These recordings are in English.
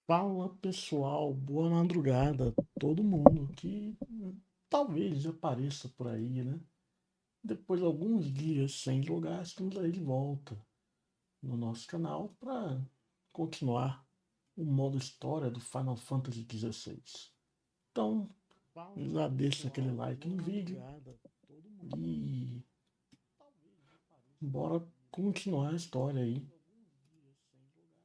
Fala pessoal, boa madrugada, todo mundo que talvez apareça por aí, né? Depois de alguns dias sem jogar, estamos aí de volta no nosso canal para continuar o modo história do Final Fantasy XVI. Então, já deixa aquele like no vídeo e bora continuar a história aí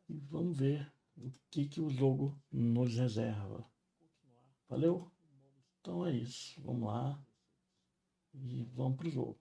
e vamos ver o que o jogo nos reserva. Valeu? Então é isso, vamos lá. E vamos pro jogo.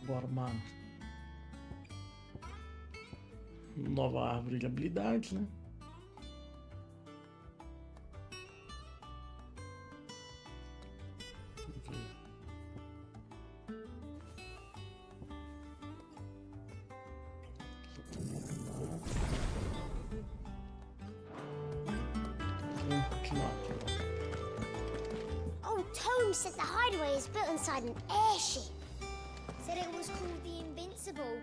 Bora, mano. Nova árvore de habilidades, né? Vamos ver. Vamos continuar aqui, Old Tome said the hideaway is built inside an airship. Said it was called the Invincible.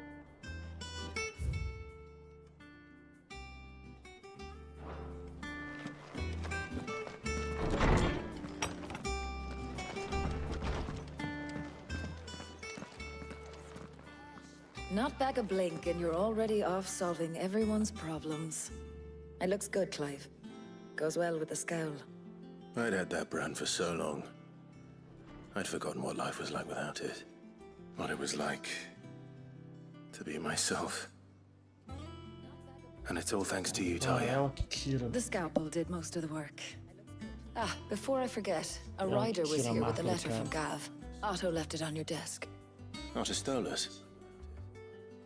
Not back a blink and you're already off solving everyone's problems. It looks good, Clive. Goes well with the scowl. I'd had that brand for so long. I'd forgotten what life was like without it. What it was like to be myself. And it's all thanks to you, ó. Talia. Ela que tira. The scalpel did most of the work. Ah, before I forget, a Yeah, rider was Kira here with a Marco letter Gav. from Gav. Otto left it on your desk. Not stole us.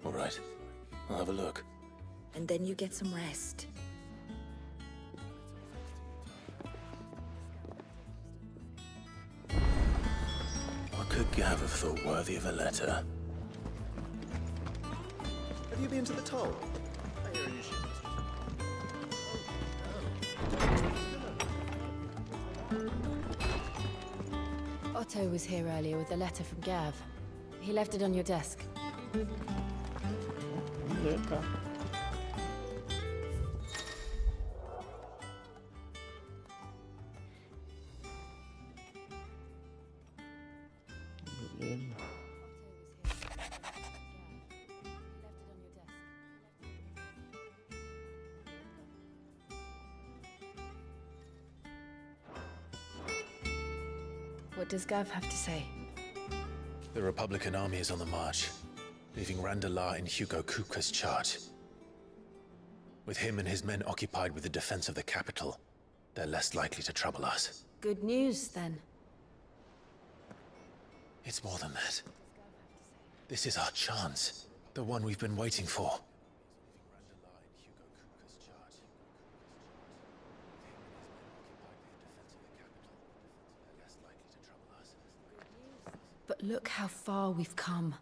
All right, I'll have a look. And then you get some rest. What could Gav have thought worthy of a letter? Have you been to the toll? I hear you should. Otto was here earlier with a letter from Gav. He left it on your desk. Vamos ver, cara. Beleza. What does Gav have to say? The Republican army is on the march, leaving Randalar in Hugo Kupka's charge. With him and his men occupied with the defense of the capital, they're less likely to trouble us. Good news, then. It's more than that. This is our chance. The one we've been waiting for. But look how far we've come.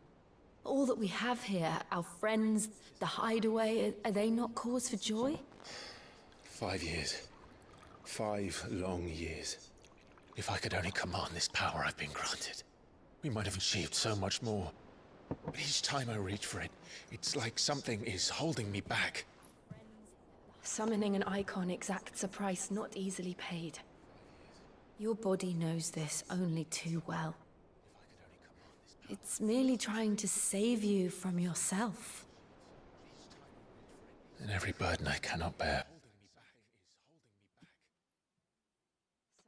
All that we have here, our friends, the hideaway, are they not cause for joy? 5 years. 5 long years. If I could only command this power I've been granted, we might have achieved so much more. But each time I reach for it, it's like something is holding me back. Summoning an icon exacts a price not easily paid. Your body knows this only too well. It's merely trying to save you from yourself. And every burden I cannot bear.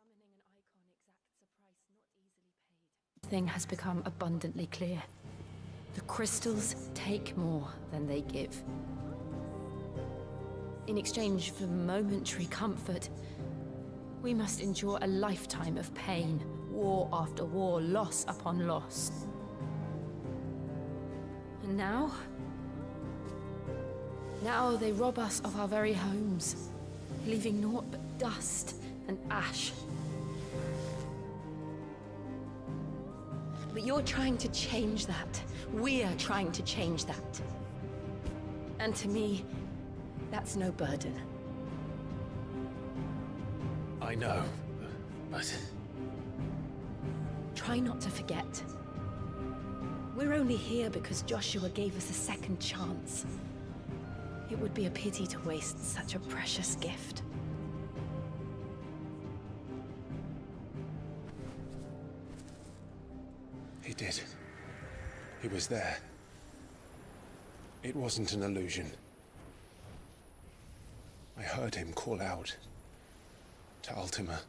Summoning an icon exacts a price not easily paid. Thing has become abundantly clear. The crystals take more than they give. In exchange for momentary comfort, we must endure a lifetime of pain, war after war, loss upon loss. And now? Now they rob us of our very homes, leaving naught but dust and ash. But you're trying to change that. We're trying to change that. And to me, that's no burden. I know, but... Try not to forget. We're only here because Joshua gave us a second chance. It would be a pity to waste such a precious gift. He did. He was there. It wasn't an illusion. I heard him call out to Ultima.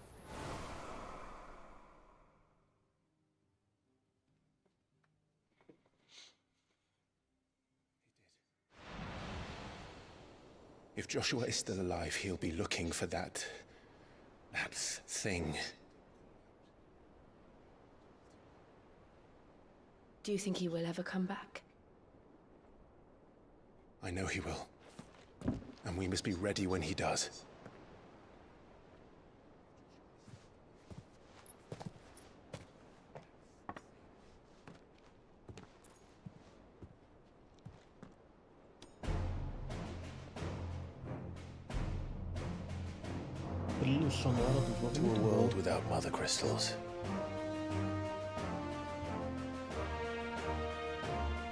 If Joshua is still alive, he'll be looking for that thing. Do you think he will ever come back? I know he will. And we must be ready when he does. Trilha sonora do jogo To a muito world boa. without mother crystals.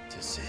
To Sid.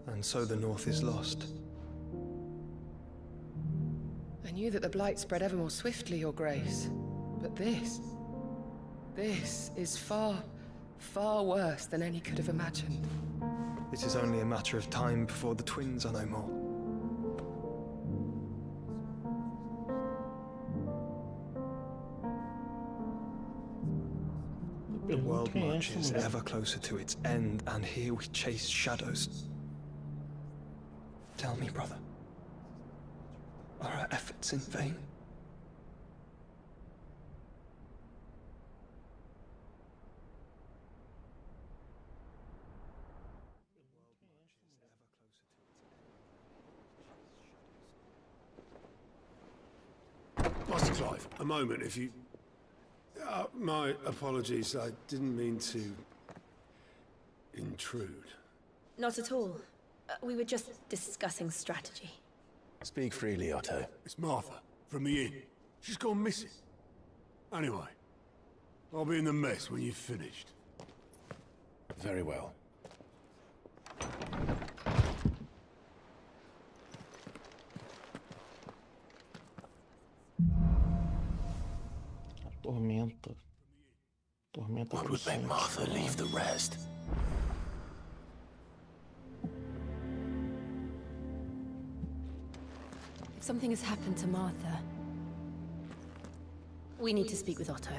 And so the North is lost. I knew that the Blight spread ever more swiftly, Your Grace. But this is far, far worse than any could have imagined. It is only a matter of time before the twins are no more. The Pergunta world quem é essa marches mulher. ever closer to its end, and here we chase shadows. Tell me, brother, are our efforts in vain? Master Clive, a moment, if you... my apologies, I didn't mean to... intrude. Not at all. We were just discussing strategy. Speak freely, Otto. It's Martha, from the inn. She's gone missing. Anyway, I'll be in the mess when you've finished. Very well. Tormenta. Tormenta What would make crescente. Martha leave the rest? If something has happened to Martha, we need to speak with Otto.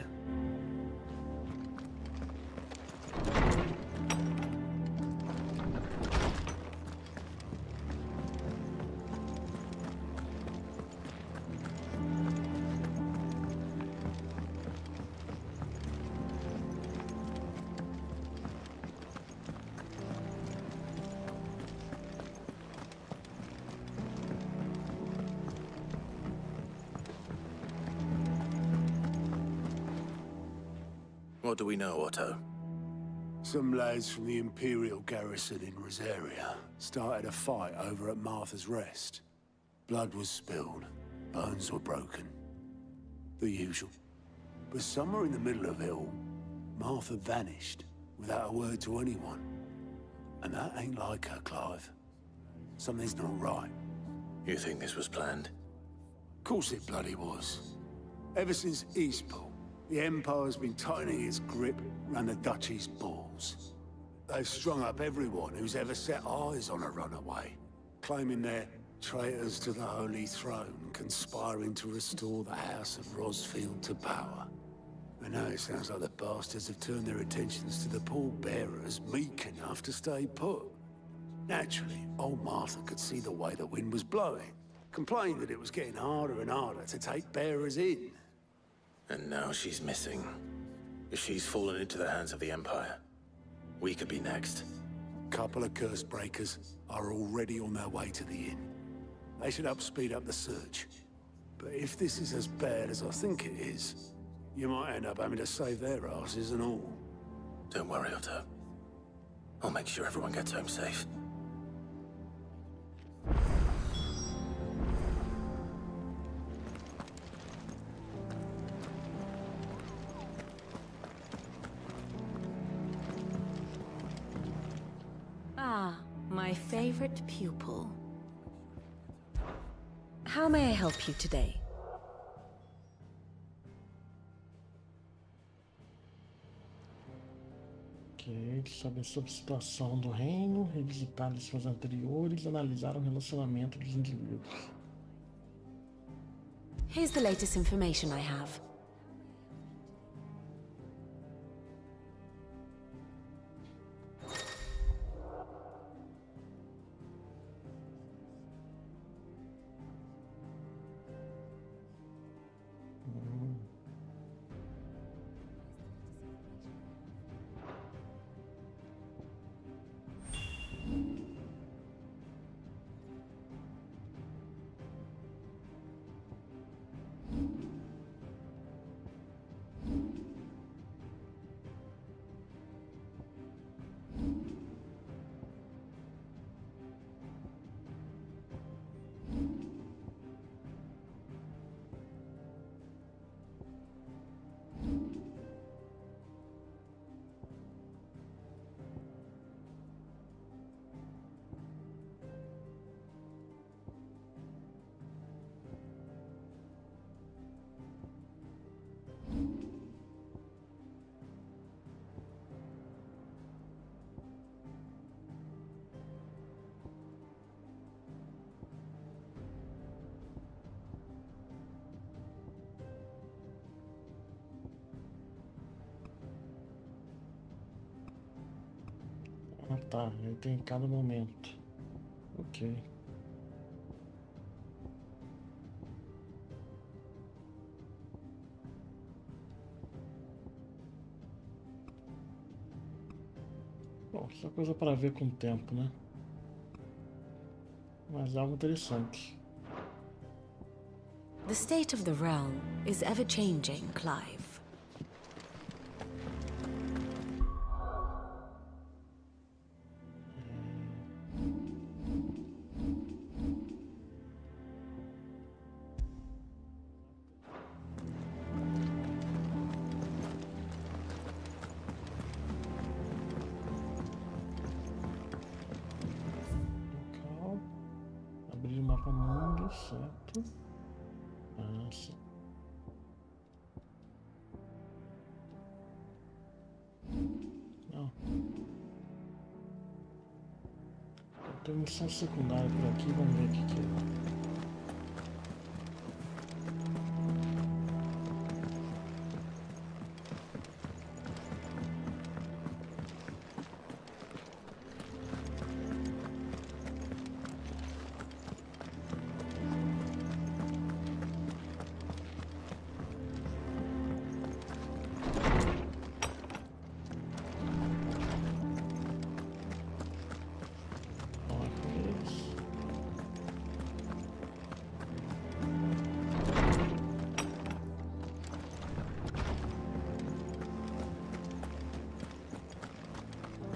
What do we know, Otto? Some lads from the Imperial garrison in Rosaria started a fight over at Martha's Rest. Blood was spilled, bones were broken. The usual. But somewhere in the middle of it all, Martha vanished without a word to anyone. And that ain't like her, Clive. Something's not right. You think this was planned? Course it bloody was. Ever since Eastport, the Empire's been tightening its grip round the Duchy's balls. They've strung up everyone who's ever set eyes on a runaway, claiming they're traitors to the Holy Throne, conspiring to restore the House of Rosfield to power. And now it sounds like the bastards have turned their attentions to the pallbearers meek enough to stay put. Naturally, old Martha could see the way the wind was blowing, complained that it was getting harder and harder to take bearers in. And now she's missing. If she's fallen into the hands of the Empire, we could be next. Couple of curse breakers are already on their way to the inn. They should help speed up the search. But if this is as bad as I think it is, you might end up having to save their asses and all. Don't worry, Otto. I'll make sure everyone gets home safe. Ah, my favorite pupil. How may I help you today? Ok, saber sobre a situação do reino, revisitar lições anteriores e analisar o relacionamento dos indivíduos. Here's the latest information I have. Ah tá, aí tem cada momento. Ok. Bom, isso é coisa para ver com o tempo, né? Mas algo interessante. The state of the realm is ever changing, Clive. Local. Abrir o mapa mundo, certo? Ah, sim. Não. Tem missão secundária por aqui, vamos ver o que é.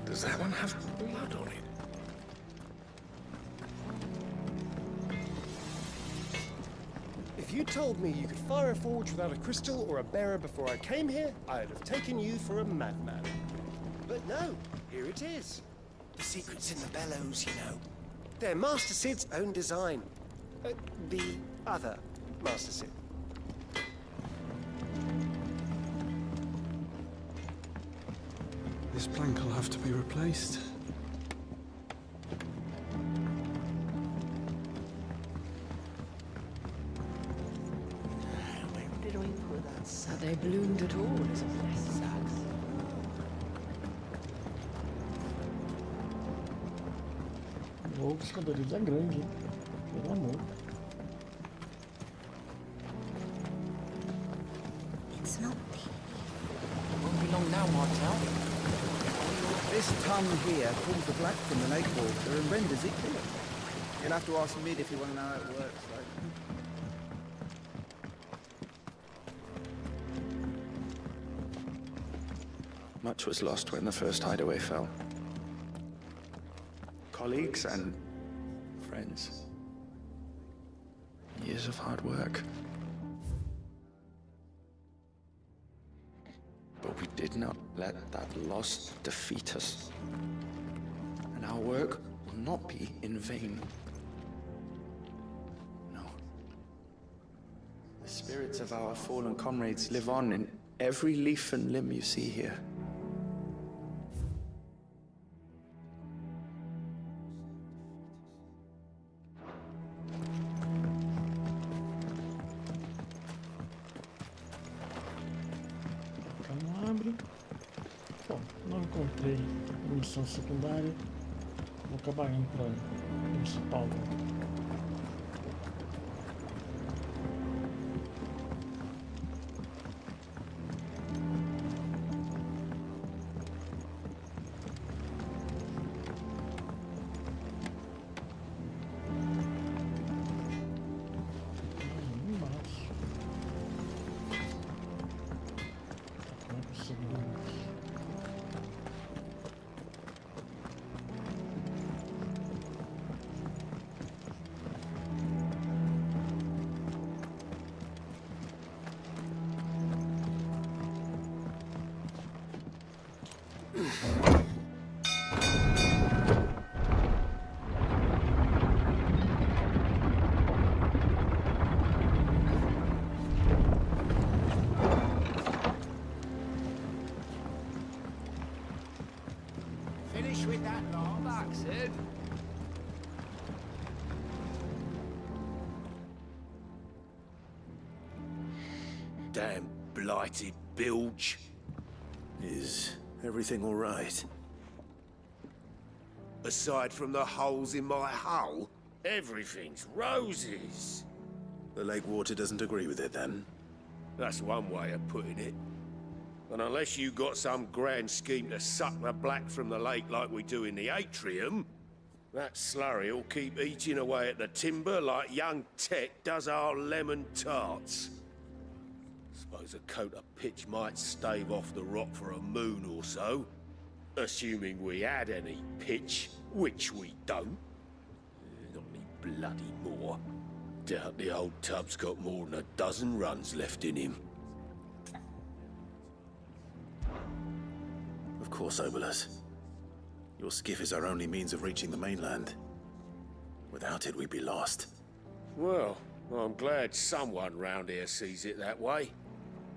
Does that one have blood on it? If you told me you could fire a forge without a crystal or a bearer before I came here, I'd have taken you for a madman. But no, here it is. The secret's in the bellows, you know. They're Master Sid's own design. The other Master Sith. This plank will have to be replaced. Where did I put that? That they bloomed at all is a blessing. O escadariz é grande, hein? Pelo amor. It's not Won't be long now, Martel. This tongue here pulls the black from the lake water and renders it clear. You'll have to ask Mid if you want to know how it works, though. Much was lost when the first hideaway fell. Colleagues and friends. Years of hard work. But we did not let that loss defeat us. And our work will not be in vain. No. The spirits of our fallen comrades live on in every leaf and limb you see here. Não abre. Bom, não encontrei missão secundária. Vou acabar indo para a principal. Finish with that long accent. Damn blighted bilge. Is everything all right? Aside from the holes in my hull, everything's roses. The lake water doesn't agree with it, then? That's one way of putting it. And unless you got some grand scheme to suck the black from the lake like we do in the atrium, that slurry'll keep eating away at the timber like young Tech does our lemon tarts. Suppose a coat of pitch might stave off the rot for a moon or so, assuming we had any pitch, which we don't. Not any bloody more. Doubt the old tub's got more than a dozen runs left in him. Of course, Obolus. Your skiff is our only means of reaching the mainland. Without it, we'd be lost. Well, I'm glad someone round here sees it that way.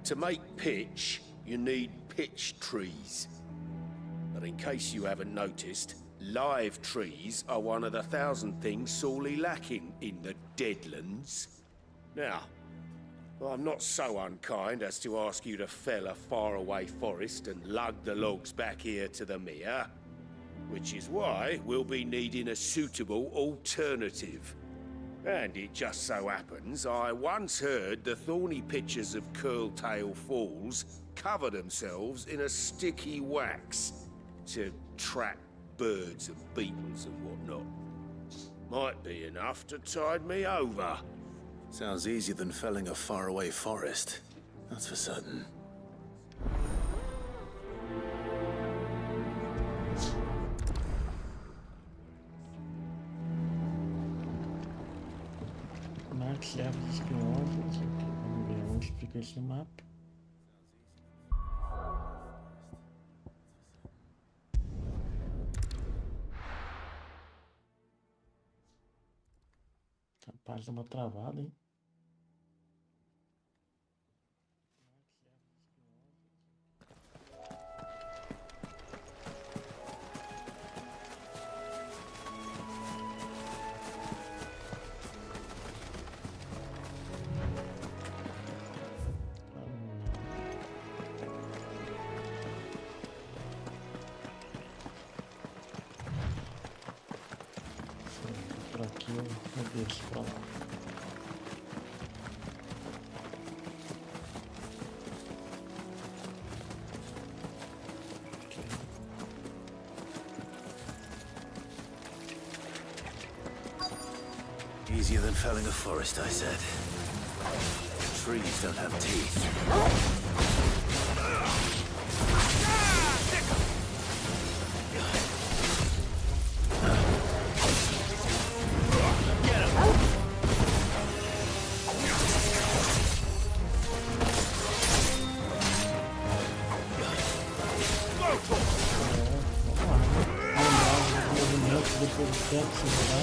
To make pitch, you need pitch trees. But in case you haven't noticed, live trees are one of the 1,000 things sorely lacking in the Deadlands. Now, I'm not so unkind as to ask you to fell a faraway forest and lug the logs back here to the mere, which is why we'll be needing a suitable alternative. And it just so happens I once heard the thorny pitchers of Curltail Falls cover themselves in a sticky wax to trap birds and beetles and whatnot. Might be enough to tide me over. Sounds easier than felling a faraway forest. That's for certain. Max ervas espinhosas. Vamos ver onde fica esse mapa. Tá Rapaz, dá uma travada, hein? Por aqui eu desço pra lá. Easier than felling a forest, I said. Trees don't have teeth. Depois do tempo, se jogar.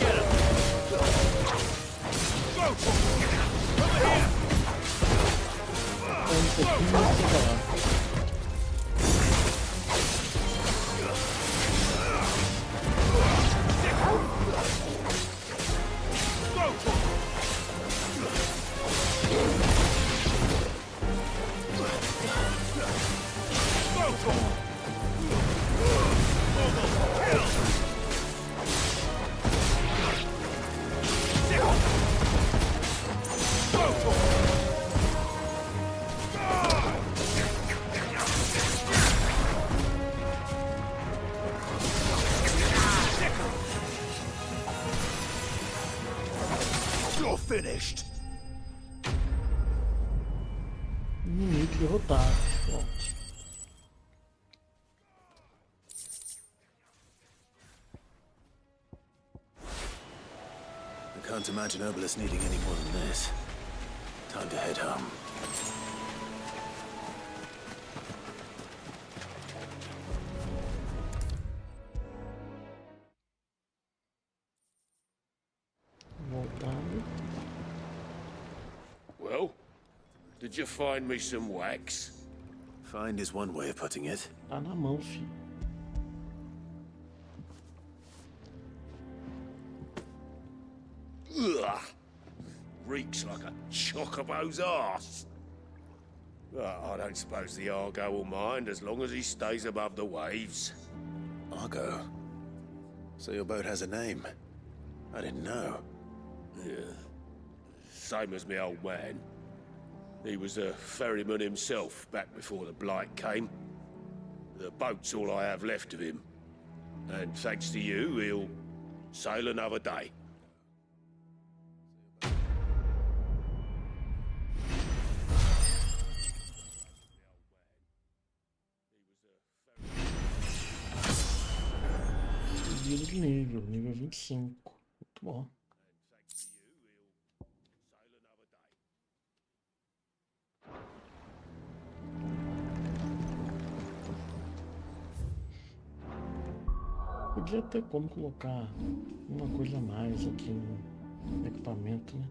Um pouquinho e chega lá. You're finished. Inimigo derrotado. Pronto. I can't imagine Obelisk needing any more than this. Time to head home. Voltando. Well, did you find me some wax? Find is one way of putting it. Tá na mão, filho. Ugh! Reeks like a chocobo's arse. I don't suppose the Argo will mind as long as he stays above the waves. Argo? So your boat has a name? I didn't know. Yeah. Same as me old man. He was a ferryman himself back before the Blight came. The boat's all I have left of him. And thanks to you, he'll sail another day. Subido de nível 25. Muito bom. Podia ter como colocar uma coisa a mais aqui no equipamento, né?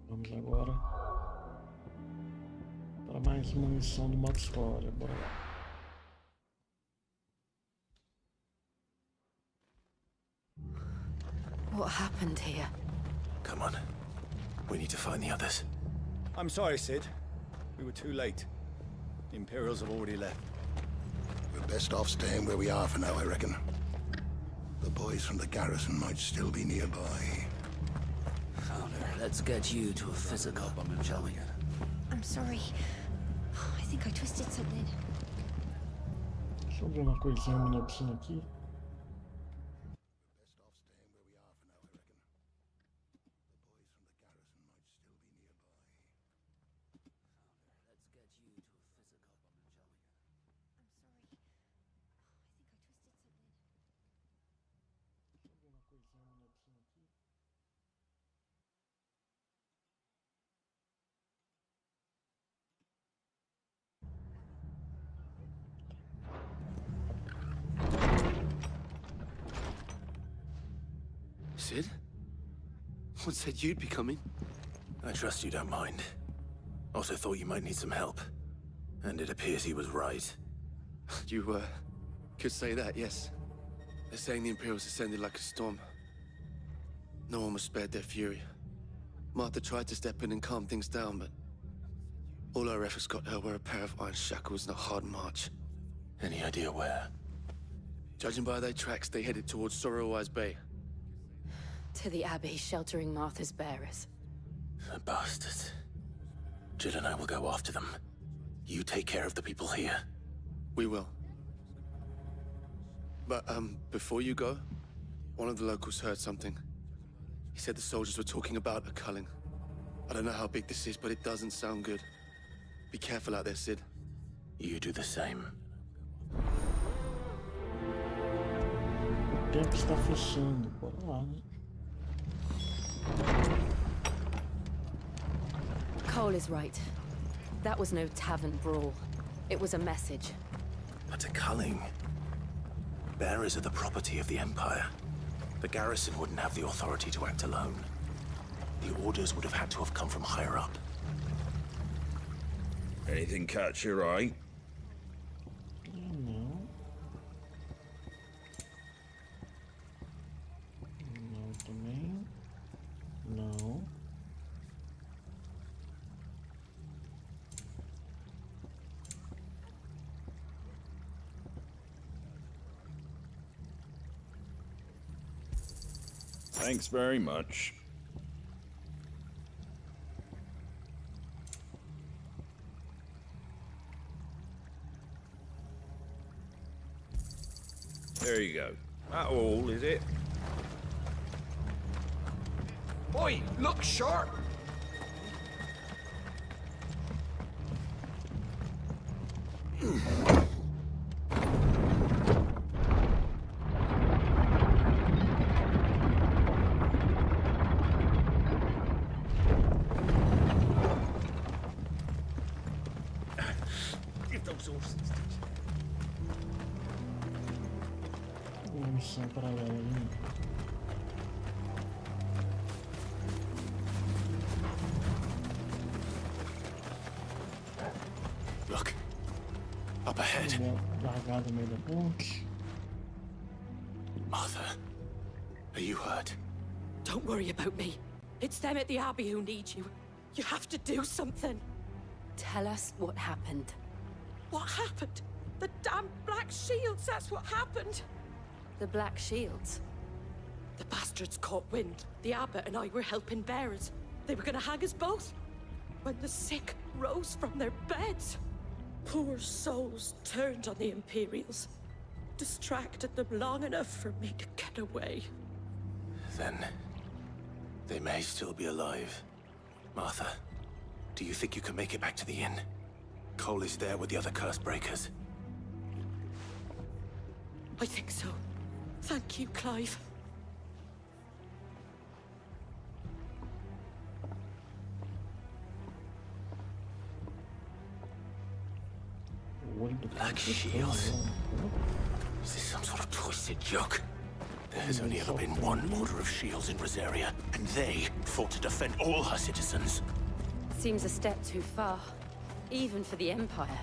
Vamos agora para mais uma missão do modo história. Bora lá. What happened here? Come on. We need to find the others. I'm sorry, Sid. We were too late. The Imperials have already left. We're best off staying where we are for now, I reckon. The boys from the garrison might still be nearby. Let's get you to a physical, shall we? I'm sorry. I think I twisted something. Deixa eu ver uma coisinha, uma notinha aqui. Sid? What said you'd be coming? I trust you don't mind. Also thought you might need some help. And it appears he was right. You, could say that, yes. They're saying the Imperials descended like a storm. No one was spared their fury. Martha tried to step in and calm things down, but all our efforts got her were a pair of iron shackles and a hard march. Any idea where? Judging by their tracks, they headed towards Sorrowwise Bay. To the Abbey, sheltering Martha's bearers. The bastards. Jill and I will go after them. You take care of the people here. We will. But, before you go, one of the locals heard something. He said the soldiers were talking about a culling. I don't know how big this is, but it doesn't sound good. Be careful out there, Sid. You do the same. O tempo está fechando, bora lá, né? Cole is right. That was no tavern brawl. It was a message. But a culling. Bearers are the property of the Empire. The garrison wouldn't have the authority to act alone. The orders would have had to have come from higher up. Anything catch your eye? No. No também. Não. Thanks very much. There you go. That all, is it? Oi, look sharp! Give those horses. Uma missão paralela ali. Look. Up ahead. Largada no meio da ponte. Martha, are you hurt? Don't worry about me. It's them at the Abbey who need you. You have to do something. Tell us what happened. What happened? The damn Black Shields, that's what happened! The Black Shields? The bastards caught wind. The abbot and I were helping bearers. They were gonna hang us both. When the sick rose from their beds. Poor souls turned on the Imperials. Distracted them long enough for me to get away. Then, they may still be alive. Martha, do you think you can make it back to the inn? Cole is there with the other curse breakers. I think so. Thank you, Clive. Black Shields? Is this some sort of twisted joke? There has only ever been one order of shields in Rosaria, and they fought to defend all her citizens. Seems a step too far, even for the Empire.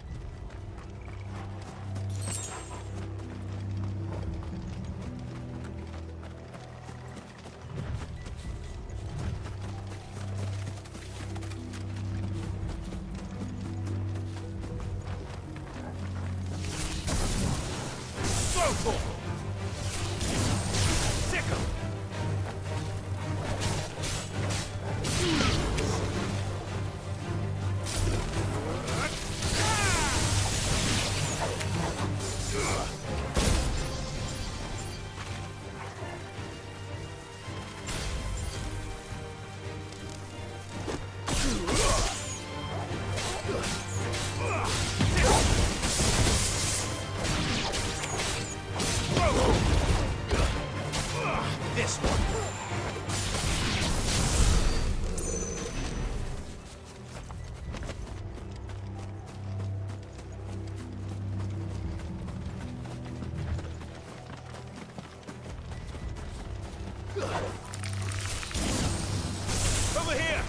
Over here!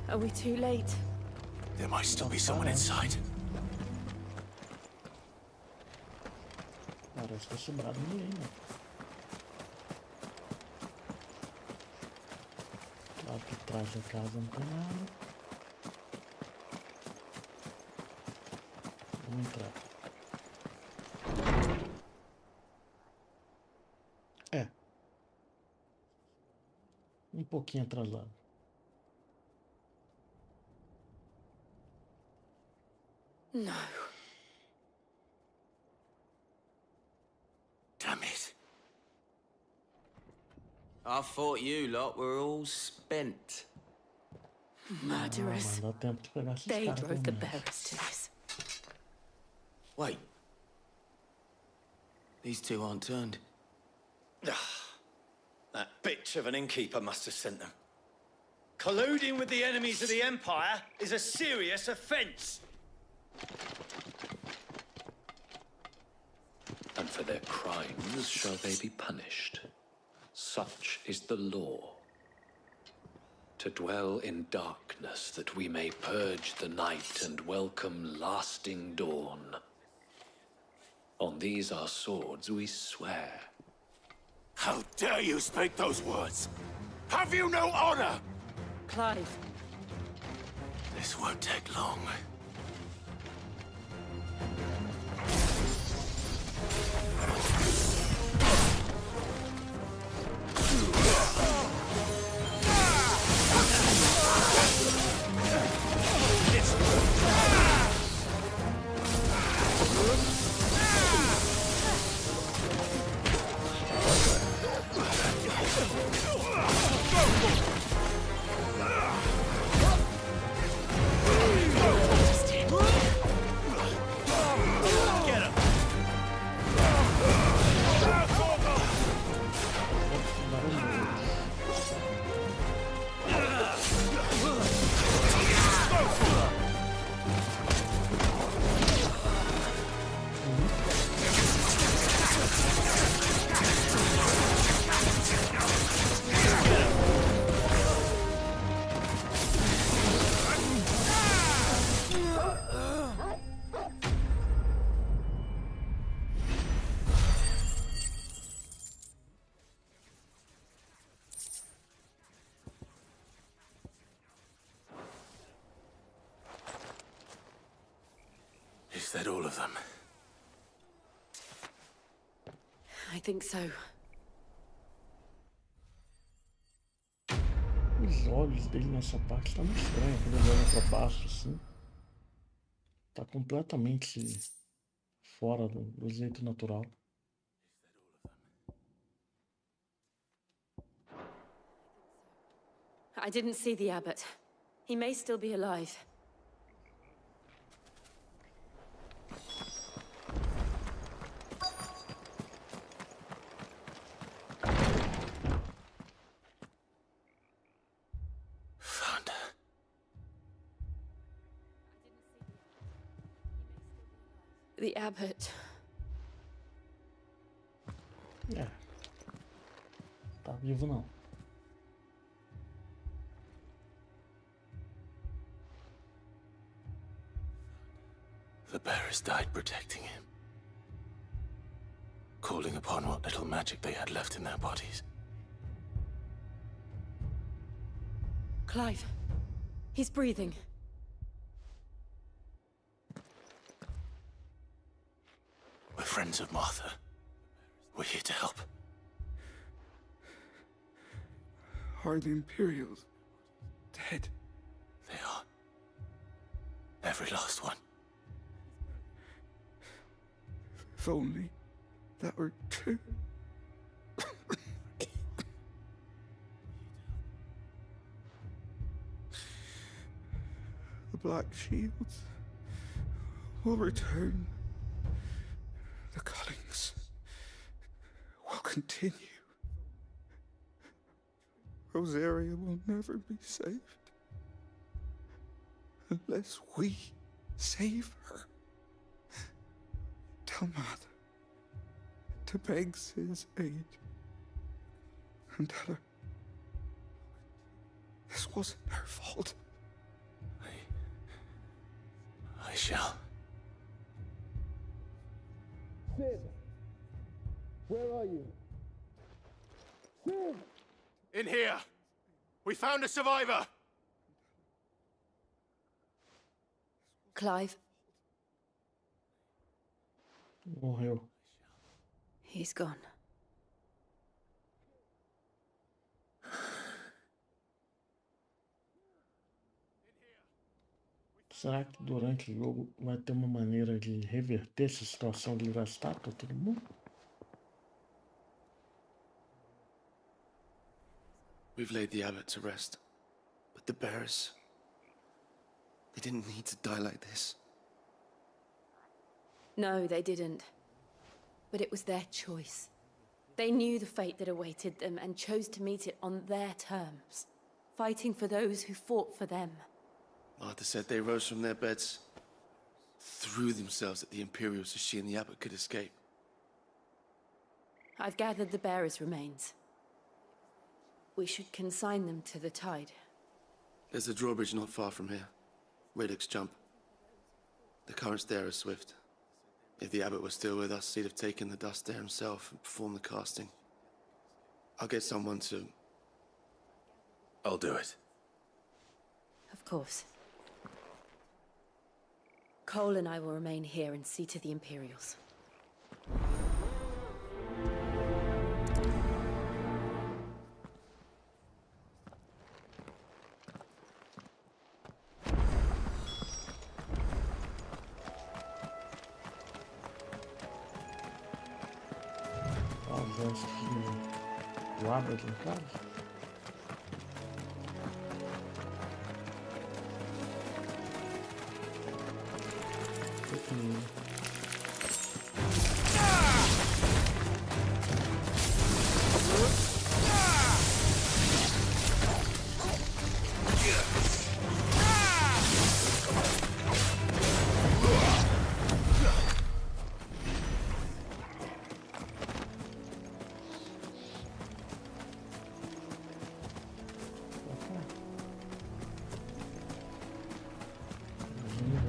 Are we too late? There might still be someone inside. Parece ter sobrado ninguém, né? Lá por trás da casa não tem nada. Vamos entrar. É. Um pouquinho atrasado. No. Damn it. I thought you lot were all spent. Murderers. Dá tempo de pegar esses They caras drove the também. bearers to this. Wait. These two aren't turned. That bitch of an innkeeper must have sent them. Colluding with the enemies of the Empire is a serious offense. And for their crimes shall they be punished. Such is the law. To dwell in darkness that we may purge the night and welcome lasting dawn. On these our swords we swear. How dare you speak those words? Have you no honor? Clive. This won't take long. Is that all of them? I think so. Os olhos dele nessa parte estão muito estranhos quando ele olha pra baixo assim. Tá completamente fora do jeito natural. I didn't see the abbot. He may still be alive. Found her. The abbot. É. Tá vivo não. The bearers died protecting him. Calling upon what little magic they had left in their bodies. Clive. He's breathing. We're friends of Martha. We're here to help. Are the Imperials dead. They are. Every last one. If only that were true. The Black Shields will return. The cullings will continue. Rosaria will never be saved unless we save her. Tell Mother to beg his aid and tell her this wasn't her fault. I shall. Sid! Where are you? Sid! In here! We found a survivor! Clive, Morreu. he's gone. Será que durante o jogo vai ter uma maneira de reverter essa situação de livrar a estátua todo mundo? We've laid the abbot to rest. But the bearers... they didn't need to die like this. No, they didn't. But it was their choice. They knew the fate that awaited them and chose to meet it on their terms, fighting for those who fought for them. Martha said they rose from their beds, threw themselves at the Imperials so she and the abbot could escape. I've gathered the bearers' remains. We should consign them to the tide. There's a drawbridge not far from here. Radix Jump. The currents there are swift. If the abbot was still with us, he'd have taken the dust there himself and performed the casting. I'll get someone to... I'll do it. Of course. Cole and I will remain here and see to the Imperials. Do Abra aqui em casa?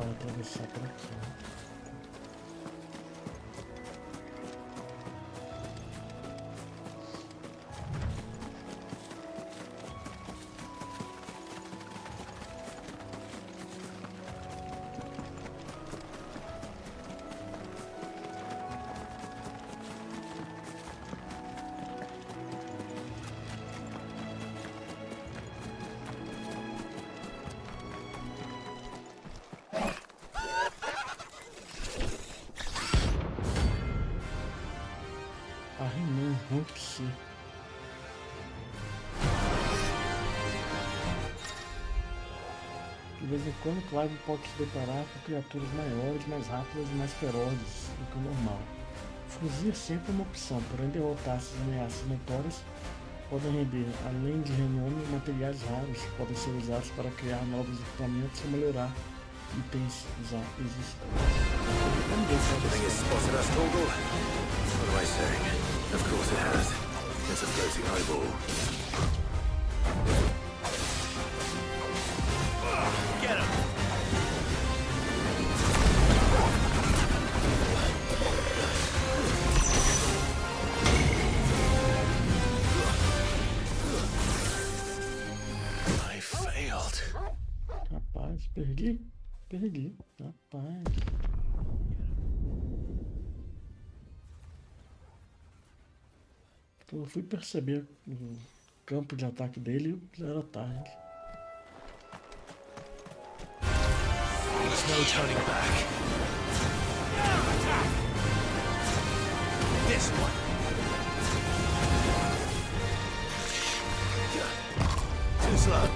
Atravessar por aqui, né? Rompe-se. De vez em quando, Clive pode se deparar com criaturas maiores, mais rápidas e mais ferozes do que o normal. Fugir é sempre uma opção, porém derrotar essas ameaças notórias podem render, além de renome, materiais raros que podem ser usados para criar novos equipamentos ou melhorar itens já existentes. Something has spotted us, Torgal. What am I saying? Of course it has. It's a floating eyeball. Get him! I failed. Rapaz, perdi. Rapaz. Eu fui perceber o campo de ataque dele, já era tarde. There's no turning back. This one. Too slow.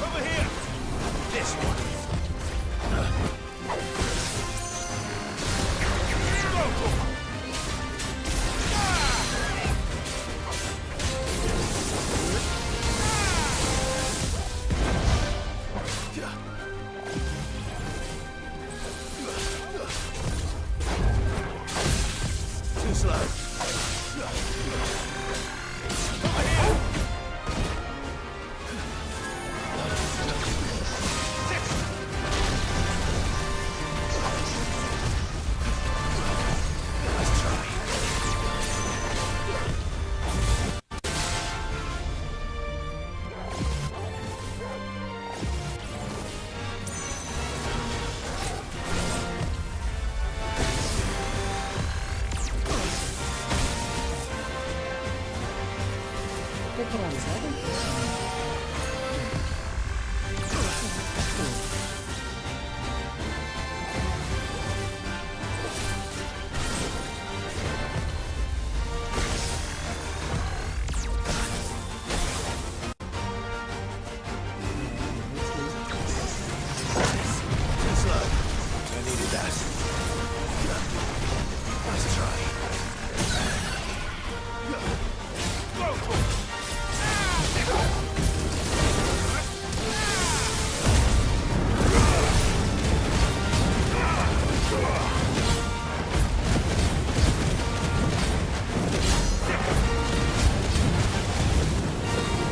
Over here. This one. Too slow. Over here. Let's try. Too slow. I needed that. Let's try.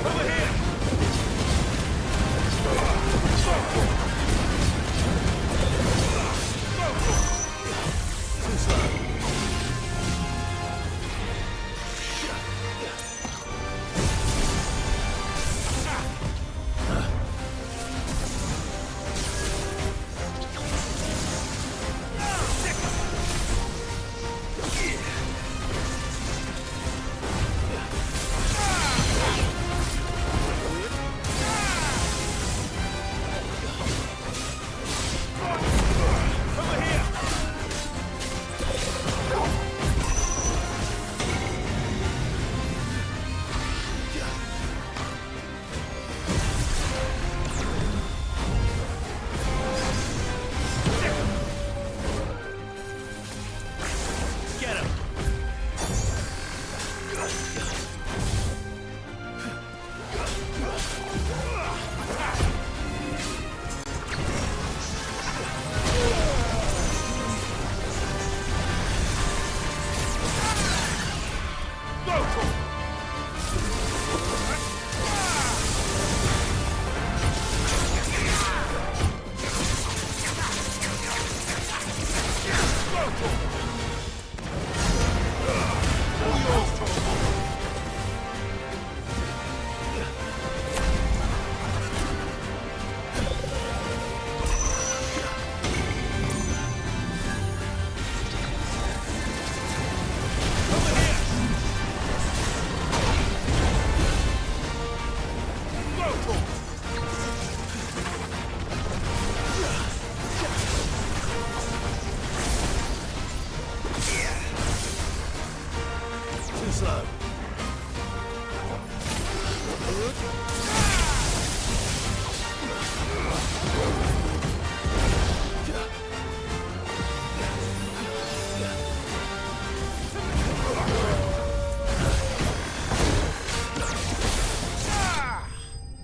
Over here. Too slow. Over here. Get him. Too slow.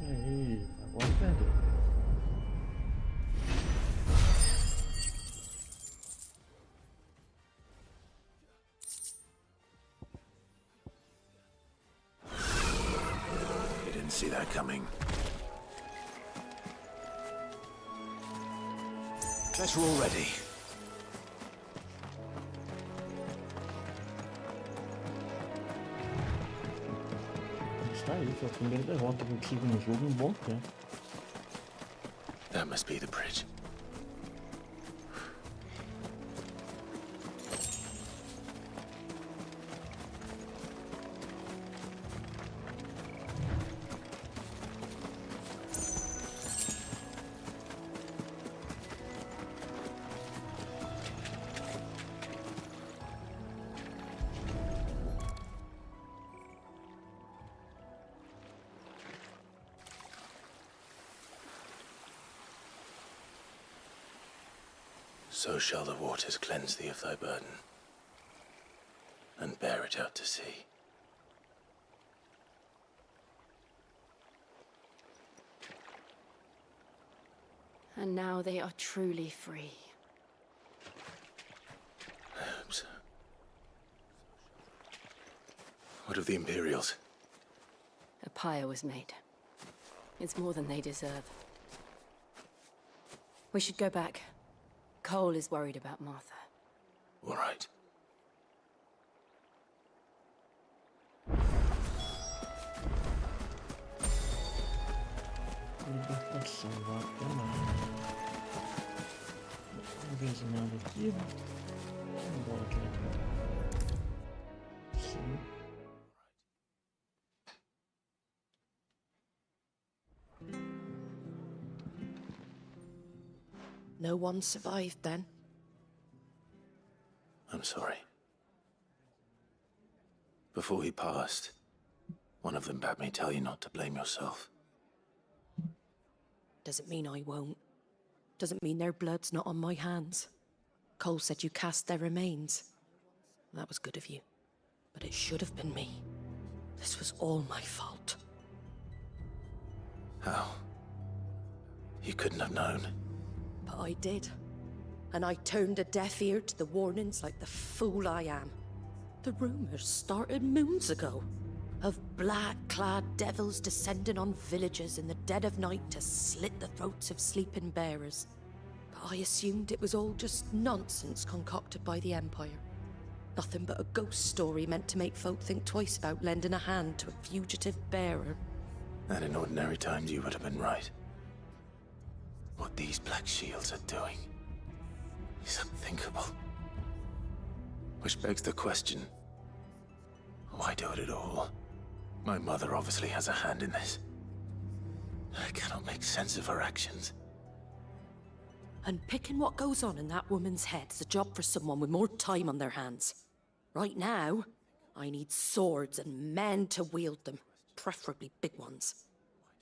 Aí, agora perdeu. You didn't see that coming. Better already. tá aí, foi a primeira derrota que eu tive no jogo em um bom tempo. That must be the bridge. So shall the waters cleanse thee of thy burden, and bear it out to sea. And now they are truly free. I hope so. What of the Imperials? A pyre was made. It's more than they deserve. We should go back. Cole is worried about Martha. All right. Libertação, vai até nada. Não vejo nada aqui. Vamos embora aqui. Sim. No one survived then? I'm sorry. Before he passed, one of them bade me tell you not to blame yourself. Doesn't mean I won't. Doesn't mean their blood's not on my hands. Cole said you cast their remains. That was good of you. But it should have been me. This was all my fault. How? You couldn't have known. But I did. And I turned a deaf ear to the warnings like the fool I am. The rumors started moons ago. Of black-clad devils descending on villages in the dead of night to slit the throats of sleeping bearers. But I assumed it was all just nonsense concocted by the Empire. Nothing but a ghost story meant to make folk think twice about lending a hand to a fugitive bearer. And in ordinary times you would have been right. What these Black Shields are doing is unthinkable. Which begs the question, why do it at all? My mother obviously has a hand in this. I cannot make sense of her actions. And picking what goes on in that woman's head's a job for someone with more time on their hands. Right now, I need swords and men to wield them, preferably big ones.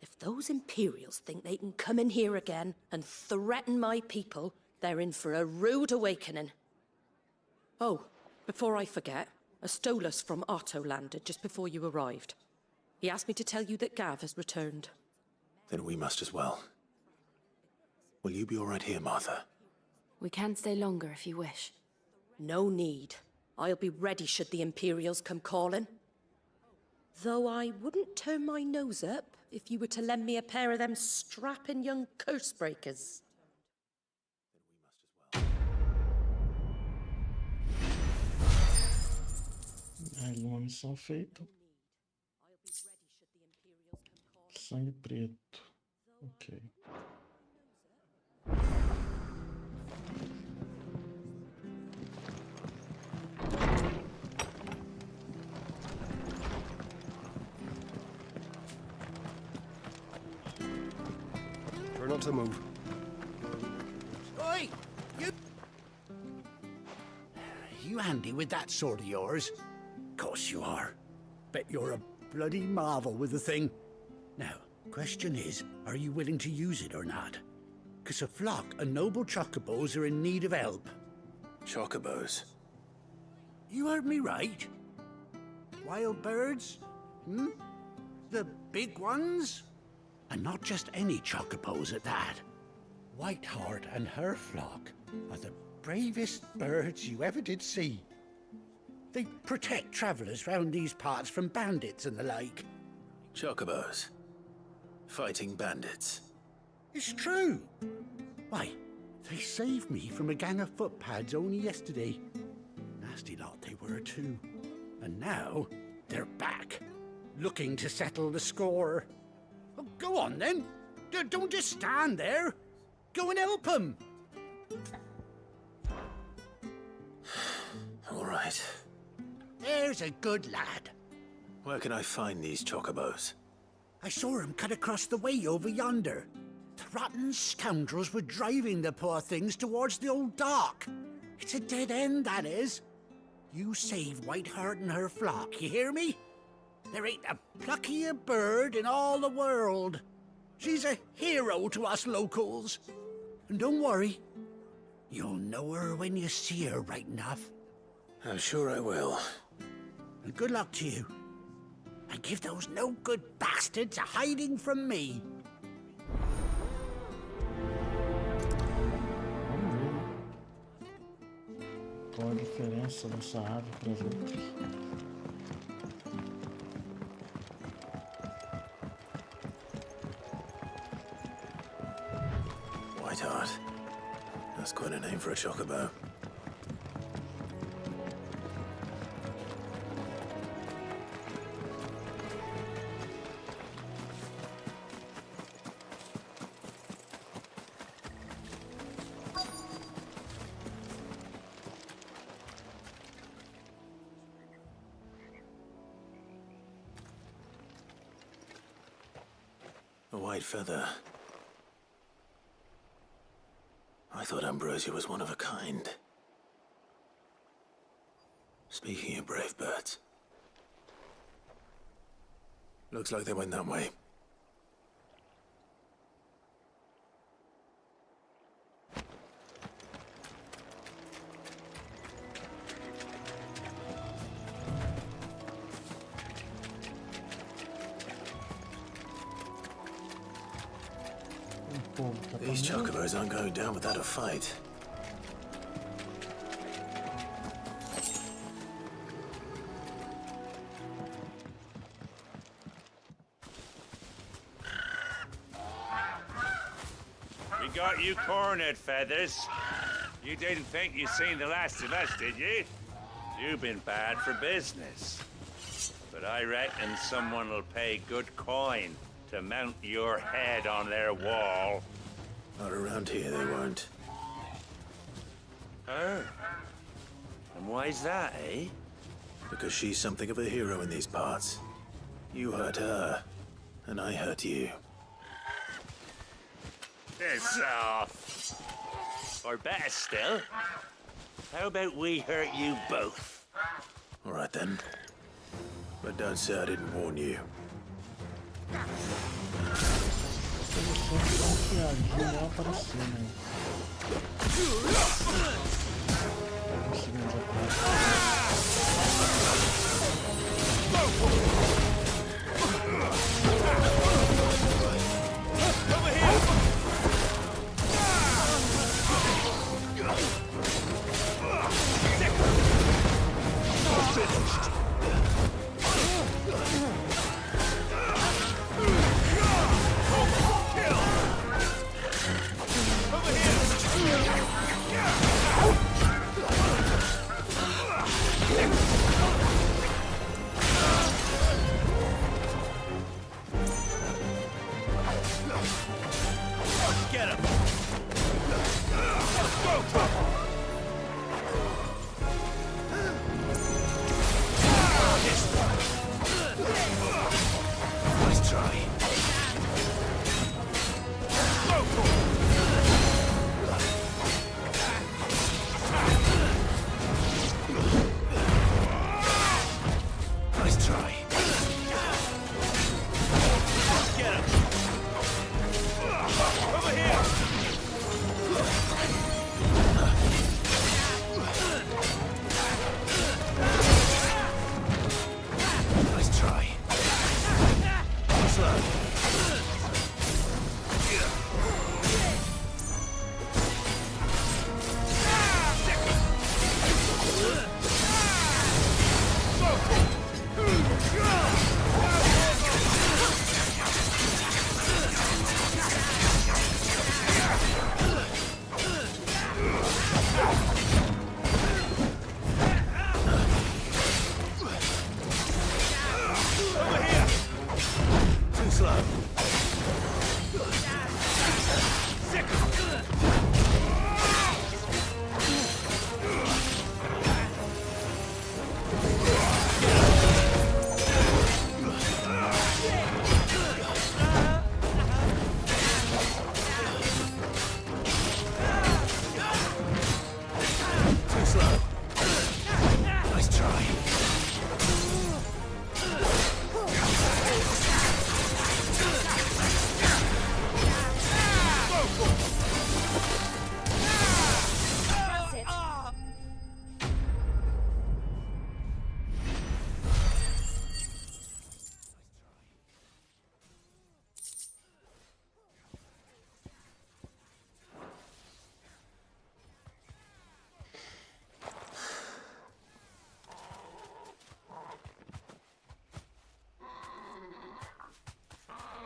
If those Imperials think they can come in here again and threaten my people, they're in for a rude awakening. Oh, before I forget, a Stolas from Otto landed just before you arrived. He asked me to tell you that Gav has returned. Then we must as well. Will you be all right here, Martha? We can stay longer if you wish. No need. I'll be ready should the Imperials come calling. Though I wouldn't turn my nose up if you were to lend me a pair of them strapping young curse breakers. Mais uma missão feita. Sangue preto. Ok. Try not to move. Oi! You handy with that sword of yours? Course you are. Bet you're a bloody marvel with the thing. Now, question is, are you willing to use it or not? 'Cause a flock of noble chocobos are in need of help. Chocobos? You heard me right. Wild birds? Hmm? The big ones? And not just any chocobos at that. Whiteheart and her flock are the bravest birds you ever did see. They protect travellers round these parts from bandits and the like. Chocobos? Fighting bandits? It's true. Why, they saved me from a gang of footpads only yesterday. Nasty lot they were too. And now, they're back. looking to settle the score. Oh, go on then. Don't just stand there. Go and help him. All right. There's a good lad. Where can I find these chocobos? I saw him cut across the way over yonder. The rotten scoundrels were driving the poor things towards the old dock. It's a dead end, that is. You save Whiteheart and her flock, you hear me? There ain't a pluckier bird in all the world. She's a hero to us locals. And don't worry, you'll know her when you see her right enough. I'm sure I will. And good luck to you. And give those no-good bastards a hiding from me. Qual a diferença dessa ave para as outras? Whiteheart. That's quite a name for a chocobo. A white feather. I thought Ambrosia was one of a kind. Speaking of brave birds. Looks like they went that way. These chocobos aren't going down without a fight. We got you cornered, Feathers. You didn't think you'd seen the last of us, did you? You've been bad for business. But I reckon someone will pay good coin to mount your head on their wall. Not around here, they won't. Oh? And why's that, eh? Because she's something of a hero in these parts. You hurt her, and I hurt you. Piss off. Or better still, how about we hurt you both? All right then. But don't say I didn't warn you. slow. Too slow. Nice try. That's it.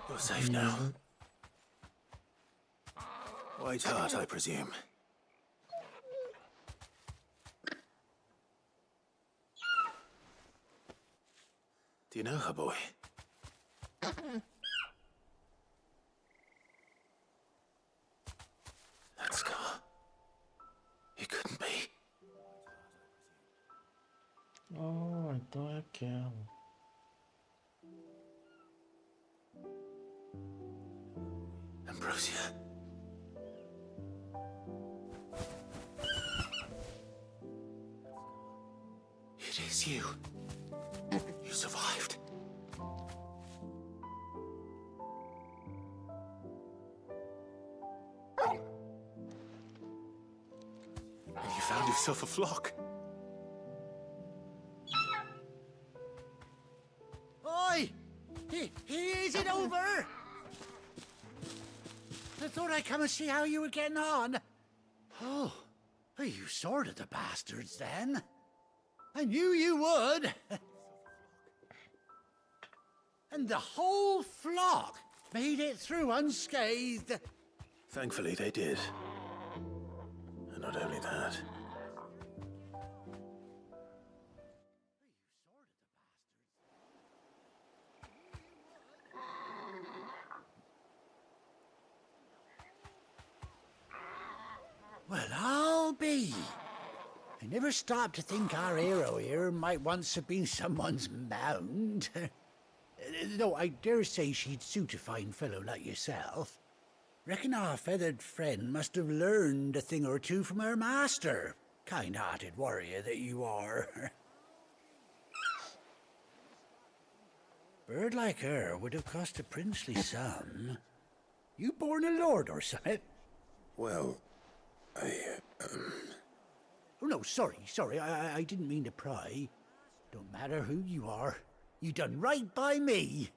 You're safe now. White Hart, I presume. Do you know her, boy? That scar. It couldn't be. Oh, então é aquela. Ambrosia. It is you. You survived. And you found yourself a flock. Oi! Is it over? I thought I'd come and see how you were getting on. Oh, you sorted the bastards then. I knew you would. And the whole flock made it through unscathed. Thankfully, they did. And not only that. Well, I'll be. I never stopped to think our hero here might once have been someone's mount. Though I dare say she'd suit a fine fellow like yourself. Reckon our feathered friend must have learned a thing or two from her master. Kind-hearted warrior that you are. Bird like her would have cost a princely sum. You born a lord or something? Well, Oh, no, sorry. I didn't mean to pry. Don't matter who you are. You done right by me.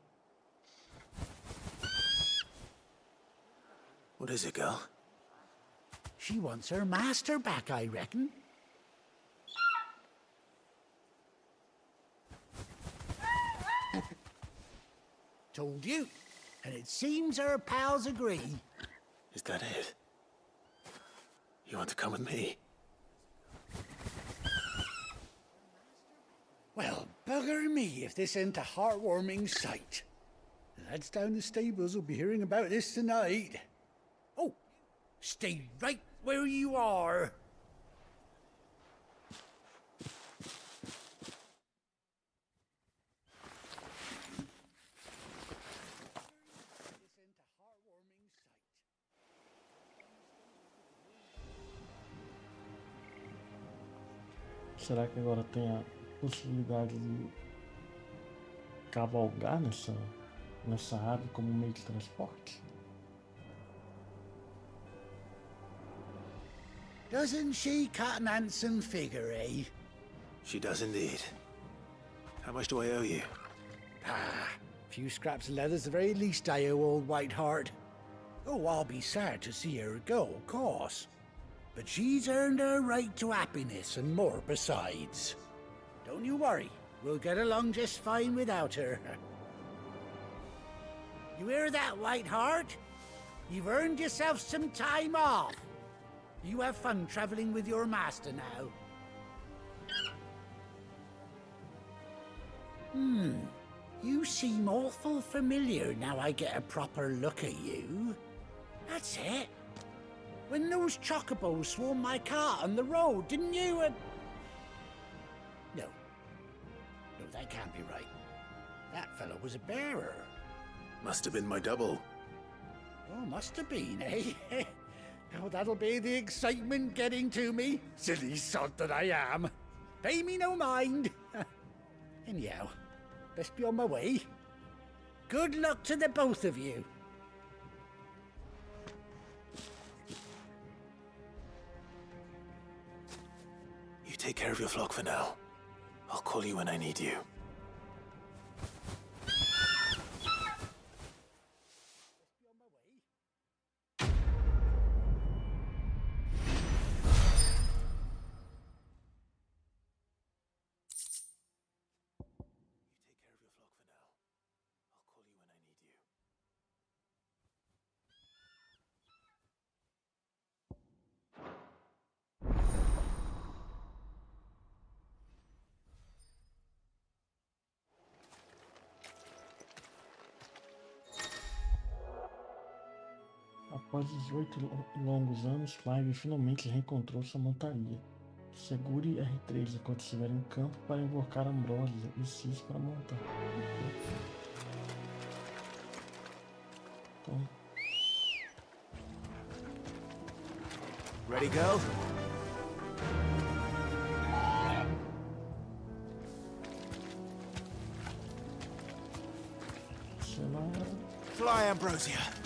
What is it, girl? She wants her master back, I reckon. Told you. And it seems her pals agree. Is that it? You want to come with me? Well, bugger me if this ain't a heartwarming sight. The lads down the stables will be hearing about this tonight. Oh, stay right where you are. Será que agora tem a possibilidade de cavalgar nessa ave como meio de transporte? Doesn't she cut an handsome figure, eh? She does indeed. How much do I owe you? Ah, a few scraps of leather's the very least I owe old White Hart. Oh, I'll be sad to see her go, of course. But she's earned her right to happiness and more besides. Don't you worry, we'll get along just fine without her. You hear that, White Hart? You've earned yourself some time off. You have fun traveling with your master now. You seem awful familiar now I get a proper look at you. That's it. When those chocobos swarmed my car on the road, didn't you? No. No, that can't be right. That fellow was a bearer. Must have been my double. Oh, must have been, eh? Oh, that'll be the excitement getting to me. Silly sod that I am. Pay me no mind. Anyhow, best be on my way. Good luck to the both of you. You take care of your flock for now. I'll call you when I need you. Após 18 longos anos, Clive finalmente reencontrou sua montaria. Segure R3 enquanto estiver em campo para invocar Ambrosia e Cis para montar. Então... Ready, girl? Sei lá... Fly, Ambrosia.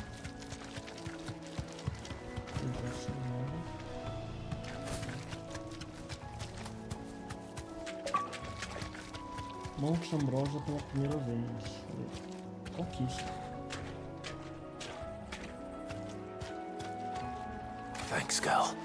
Monte Ambrosia pela primeira vez. Conquista. Thanks, girl.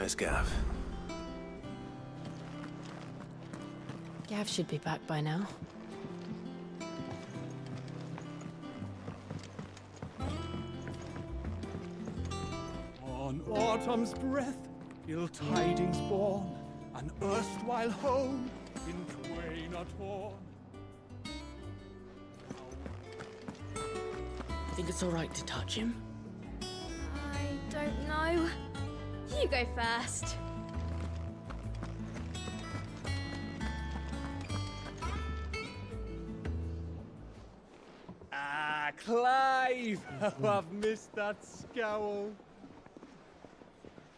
Where's Gav? Gav should be back by now. On autumn's breath, ill tidings born, an erstwhile home in twain are torn. Think it's all right to touch him? I don't know. You go first. Ah, Clive! Oh, I've missed that scowl.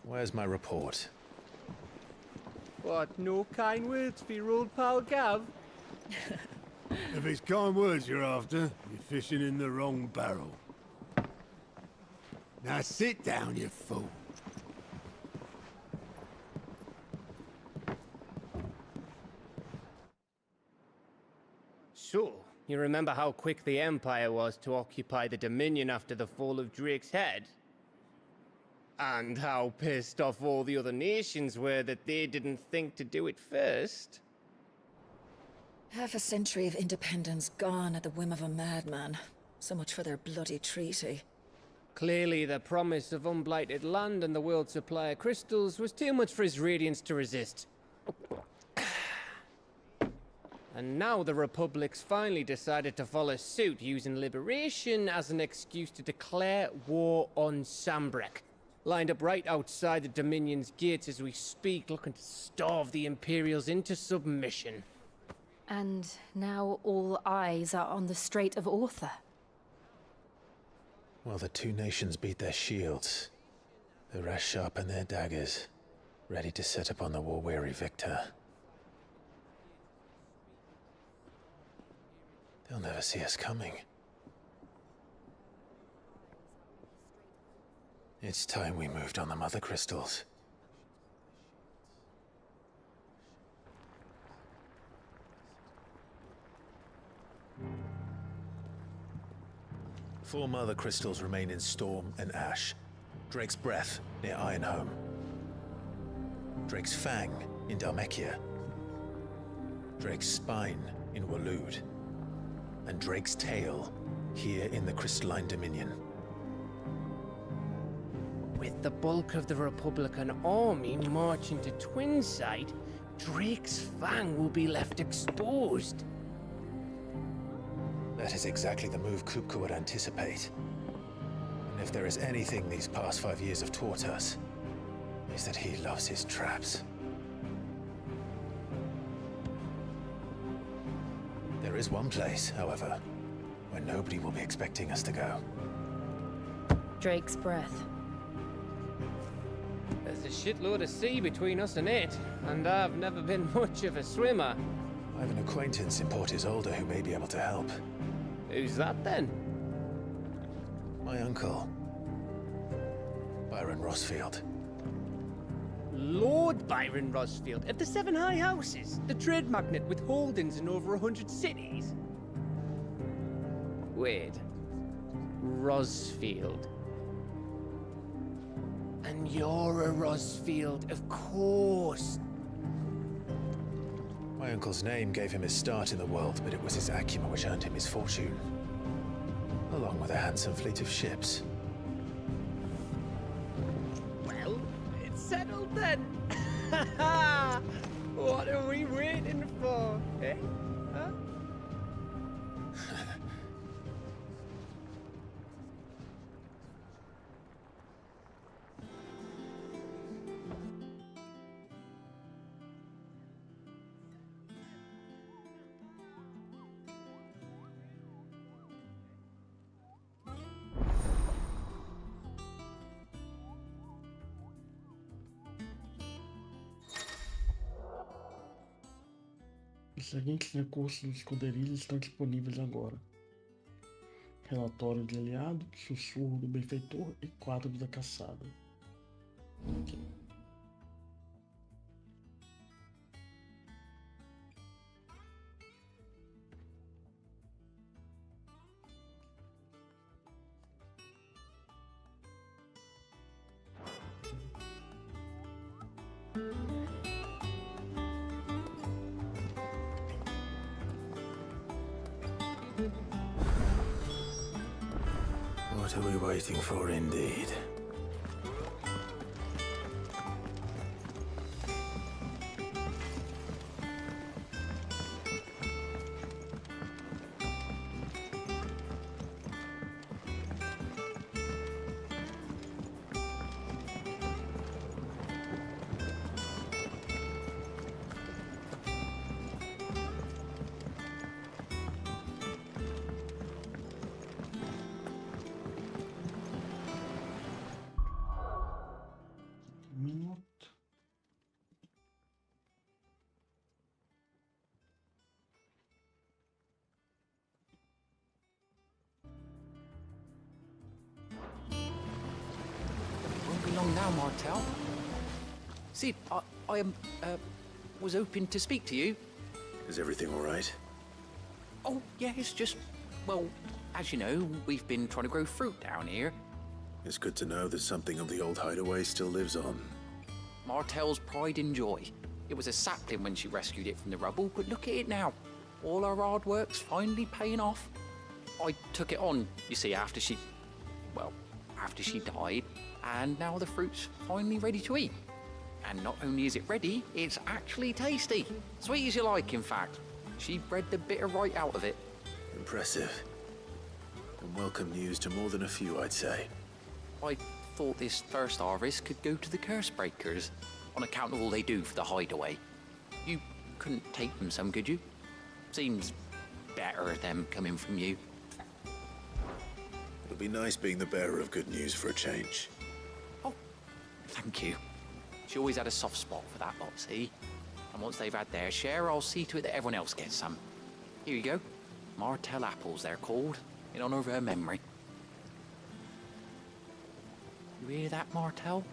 Where's my report? What, no kind words for your old pal Gav? If it's kind words you're after, you're fishing in the wrong barrel. Now sit down, you fool. So, you remember how quick the Empire was to occupy the Dominion after the fall of Drake's head? And how pissed off all the other nations were that they didn't think to do it first? Half a century of independence gone at the whim of a madman. So much for their bloody treaty. Clearly, the promise of unblighted land and the world's supply of crystals was too much for his radiance to resist. And now the Republic's finally decided to follow suit, using liberation as an excuse to declare war on Sambrek. Lined up right outside the Dominion's gates as we speak, looking to starve the Imperials into submission. And now all eyes are on the Strait of Author. Well, the two nations beat their shields. The rest sharpen their daggers, ready to set upon the war-weary victor. They'll never see us coming. It's time we moved on the mother crystals. Four mother crystals remain in Storm and Ash. Drake's Breath near Ironhome. Drake's Fang in Dhalmekia. Drake's Spine in Waloed. And Drake's Tail here in the Crystalline Dominion. With the bulk of the Republican army marching to Twinside, Drake's Fang will be left exposed. That is exactly the move Kupka would anticipate. And if there is anything these past 5 years have taught us, is that he loves his traps. There is one place, however, where nobody will be expecting us to go. Drake's Breath. There's a shitload of sea between us and it, and I've never been much of a swimmer. I have an acquaintance in Port Isolde who may be able to help. Who's that then? My uncle, Byron Rosfield. Lord Byron Rosfield of the Seven High Houses, the trade magnate with holdings in over 100 cities. Wait, Rosfield. And you're a Rosfield, of course. My uncle's name gave him his start in the world, but it was his acumen which earned him his fortune. Along with a handsome fleet of ships. Well, it's settled then. What are we waiting for, eh? Huh? Os seguintes recursos dos esconderijos estão disponíveis agora: relatório de aliado, sussurro do benfeitor e quadro da caçada. Okay. What are we waiting for, indeed? Minuto. Won't be long now, Martel. Sid, I was hoping to speak to you. Is everything all right? Oh, yeah, it's just, well, as you know, we've been trying to grow fruit down here. It's good to know that something of the old hideaway still lives on. Martel's pride and joy. It was a sapling when she rescued it from the rubble, but look at it now. All our hard work's finally paying off. I took it on, you see, after she died, and now the fruit's finally ready to eat. And not only is it ready, it's actually tasty. Sweet as you like, in fact. She bred the bitter right out of it. Impressive. And welcome news to more than a few, I'd say. I thought this first harvest could go to the curse breakers, on account of all they do for the hideaway. You couldn't take them some, could you? Seems better them coming from you. It'll be nice being the bearer of good news for a change. Oh, thank you. She always had a soft spot for that lot, see? And once they've had their share, I'll see to it that everyone else gets some. Here you go. Martel apples, they're called, in honor of her memory. You hear that, Martel?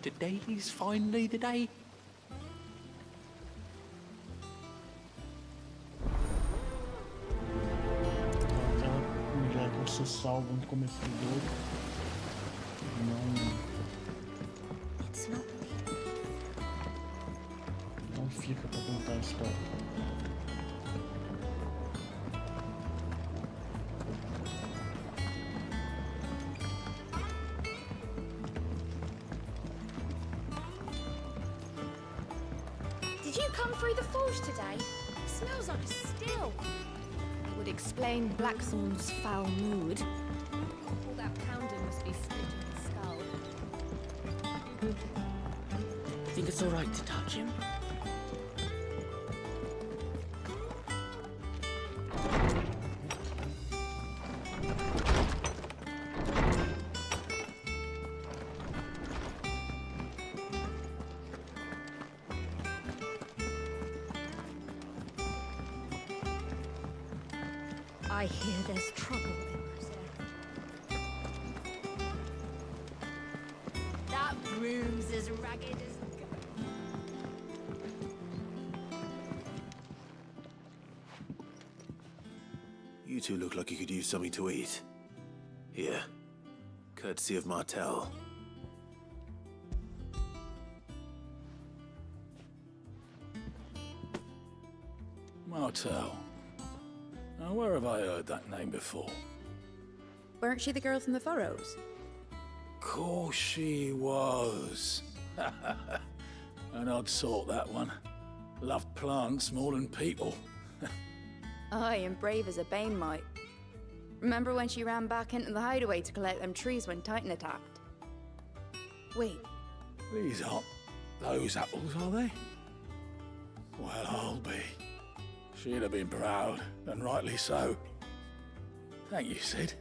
Today's finally the day. Aquela mulher que você salva no começo do jogo. Não fica pra contar a história. Did you come through the forge today? It smells like a still. It would explain Blackthorn's foul mood. All that pounding must be splitting his skull. Think it's all right to touch him? I hear there's trouble in Rosaria. That broom's as ragged as... You two look like you could use something to eat. Here. Courtesy of Martel. Martel. Now, where have I heard that name before? Weren't she the girl from the Furrows? Course she was. An odd sort, that one. Loved plants more than people. Aye, and brave as a bane might. Remember when she ran back into the hideaway to collect them trees when Titan attacked? Wait. These aren't those apples, are they? Well, I'll be. She'd have been proud, and rightly so. Thank you, Sid.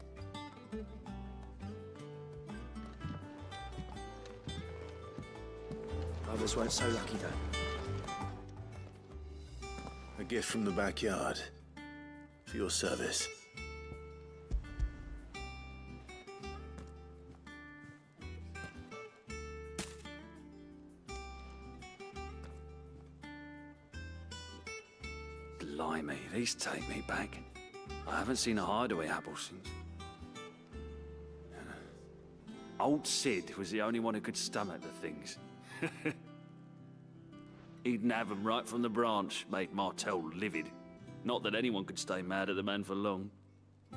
Others weren't so lucky, though. A gift from the backyard. For your service. Blimey, these take me back. I haven't seen a hideaway apple since. Old Sid was the only one who could stomach the things. He'd nab them right from the branch, made Martel livid. Not that anyone could stay mad at the man for long.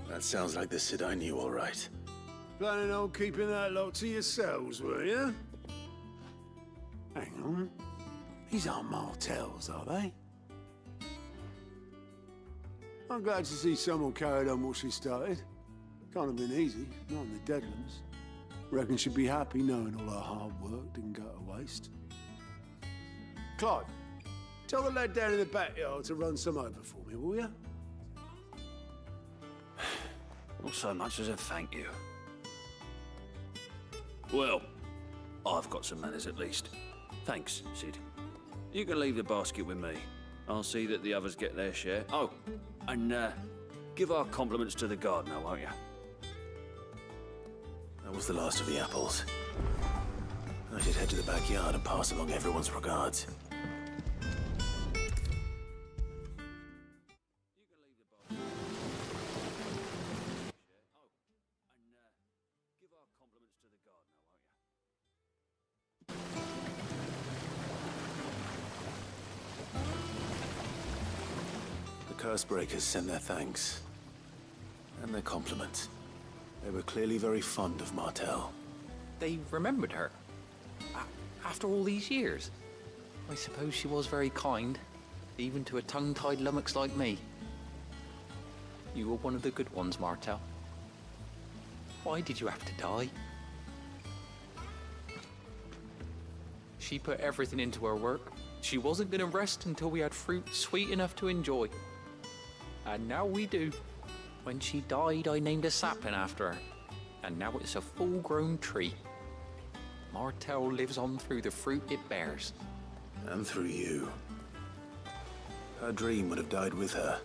That sounds like the Sid I knew, all right. Planning on keeping that lot to yourselves, were you? Hang on. These aren't Martells, are they? I'm glad to see someone carried on what she started. Can't have been easy, not in the Deadlands. Reckon she'd be happy knowing all her hard work didn't go to waste. Clive, tell the lad down in the backyard to run some over for me, will you? Not so much as a thank you. Well, I've got some manners at least. Thanks, Sid. You can leave the basket with me. I'll see that the others get their share. Oh, and give our compliments to the gardener, won't you? That was the last of the apples. I should head to the backyard and pass along everyone's regards. The Cursebreakers sent their thanks. And their compliments. They were clearly very fond of Martell. They remembered her. After all these years. I suppose she was very kind, even to a tongue-tied lummox like me. You were one of the good ones, Martell. Why did you have to die? She put everything into her work. She wasn't going to rest until we had fruit sweet enough to enjoy. And now we do. When she died, I named a sapling after her. And now it's a full-grown tree. Martell lives on through the fruit it bears. And through you. Her dream would have died with her,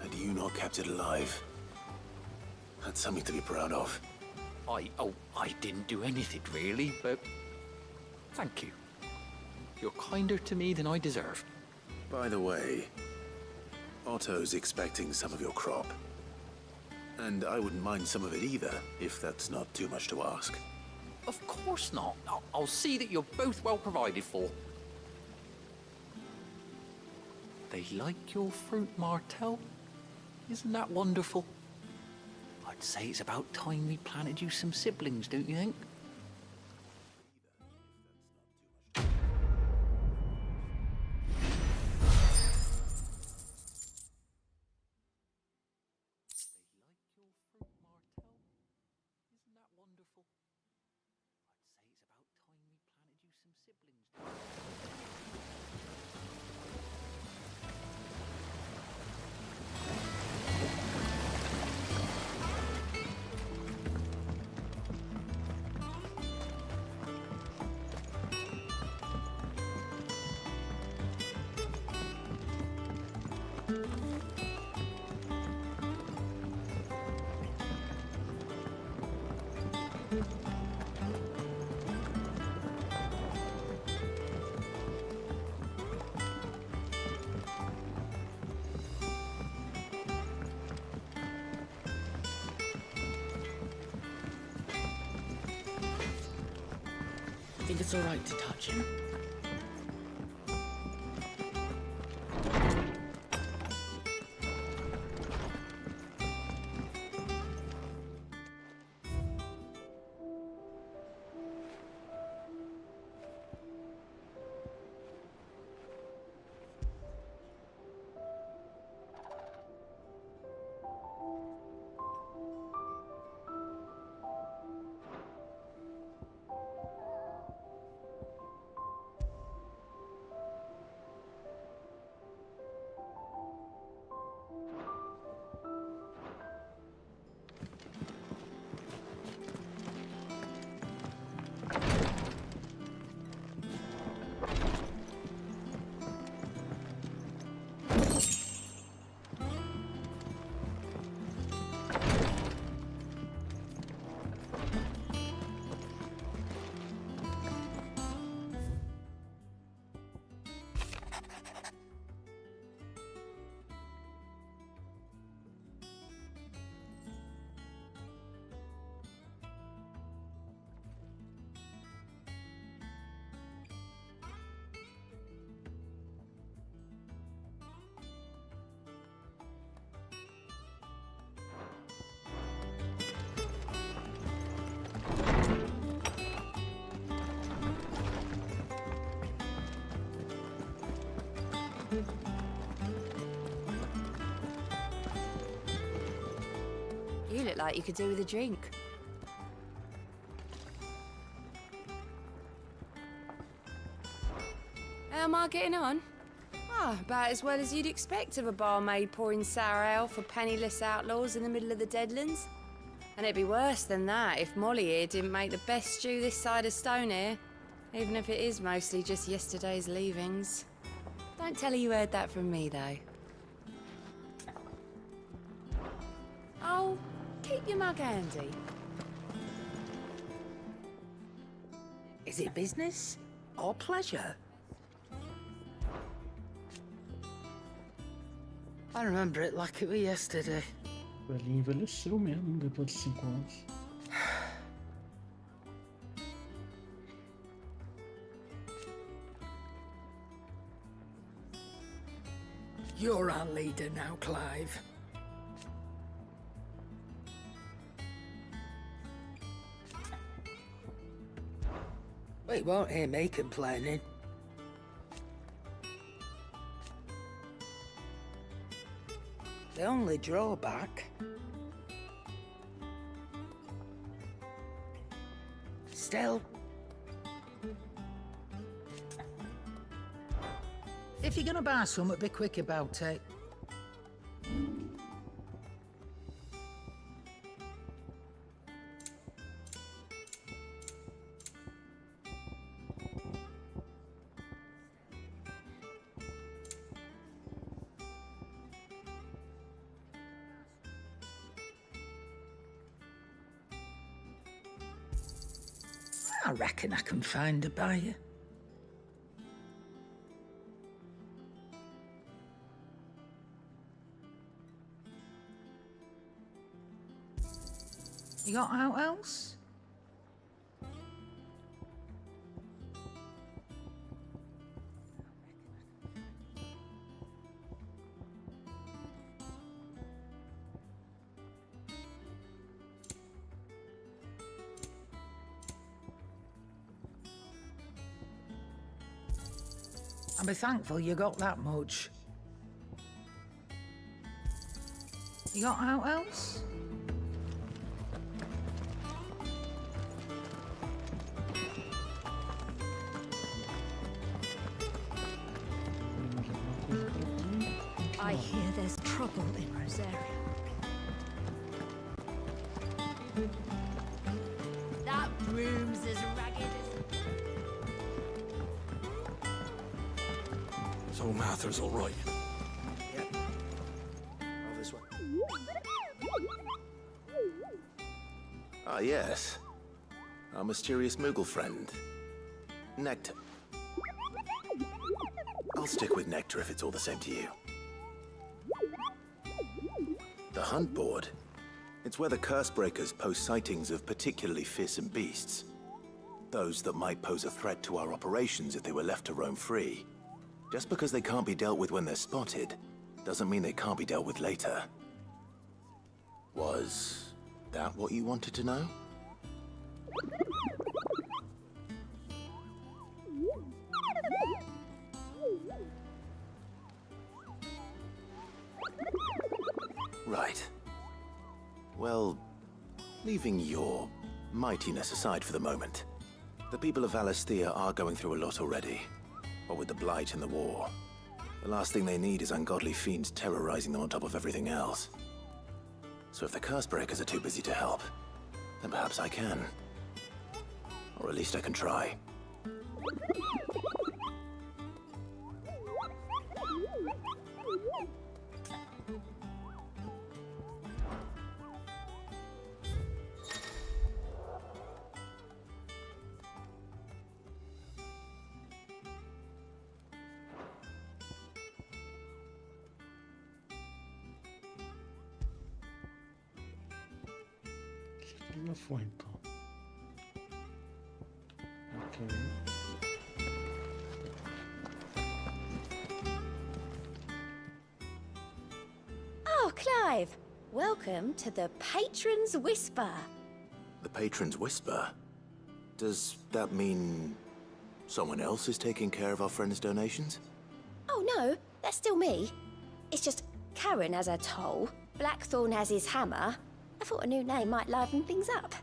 had you not kept it alive. That's something to be proud of. I didn't do anything really, but thank you. You're kinder to me than I deserve. By the way, Otto's expecting some of your crop. And I wouldn't mind some of it either, if that's not too much to ask. Of course not. I'll see that you're both well provided for. They like your fruit, Martell. Isn't that wonderful? I'd say it's about time we planted you some siblings, don't you think? Wonderful. I'd say it's about time we planted you some siblings. I think it's all right to touch him. look like you could do with a drink. How am I getting on? Ah, about as well as you'd expect of a barmaid pouring sour ale for penniless outlaws in the middle of the Deadlands. And it'd be worse than that if Molly here didn't make the best stew this side of Stone even if it is mostly just yesterday's leavings. Don't tell her you heard that from me, though. Oh, keep your mug handy. Is it business or pleasure? I remember it like it was yesterday. O velhinho envelheceu mesmo depois de 5 anos. You're our leader now, Clive. We won't hear me complaining. The only drawback... Still... If you're gonna buy something, be quick about it. I reckon I can find a buyer. You got out else? I'll be thankful you got that much. You got out else? I hear there's trouble in Rosaria. That room's as ragged as... So Martha's all right. Yep. Oh, this one. Ah, yes. Our mysterious Moogle friend. Nectar. I'll stick with Nectar if it's all the same to you. The Hunt Board. It's where the Cursebreakers post sightings of particularly fearsome beasts. Those that might pose a threat to our operations if they were left to roam free. Just because they can't be dealt with when they're spotted, doesn't mean they can't be dealt with later. Was that what you wanted to know? Right. Well, leaving your mightiness aside for the moment, the people of Valisthea are going through a lot already. What with the Blight and the war. The last thing they need is ungodly fiends terrorizing them on top of everything else. So if the Cursebreakers are too busy to help, then perhaps I can. Or at least I can try. Já foi então. Ok. Oh, Clive! Welcome to the Patron's Whisper. The Patron's Whisper? Does that mean someone else is taking care of our friend's donations? Oh no, that's still me. It's just Karen has her toll, Blackthorn has his hammer, I thought a new name might liven things up.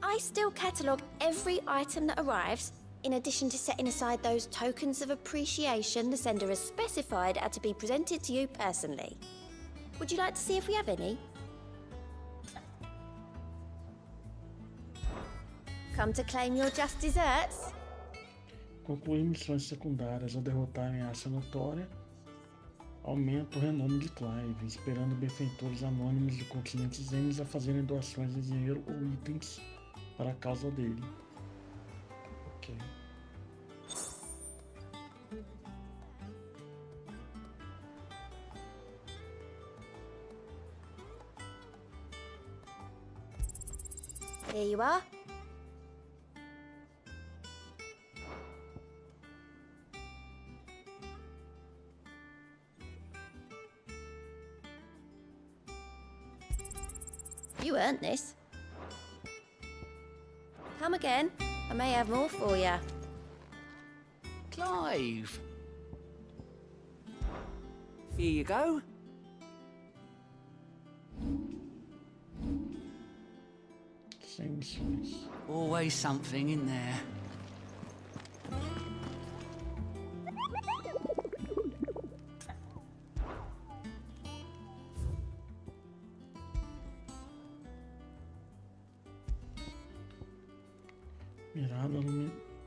I still catalogue every item that arrives, in addition to setting aside those tokens of appreciation the sender has specified are to be presented to you personally. Would you like to see if we have any? Come to claim your just desserts? Concluir missões secundárias ao derrotar a ameaça notória aumenta o renome de Clive, inspirando benfeitores anônimos do continente Zenes a fazerem doações de dinheiro ou itens para a causa dele. Ok. Here you are. You earned this. Come again. I may have more for you. Clive. Here you go. Always something in there. Mirada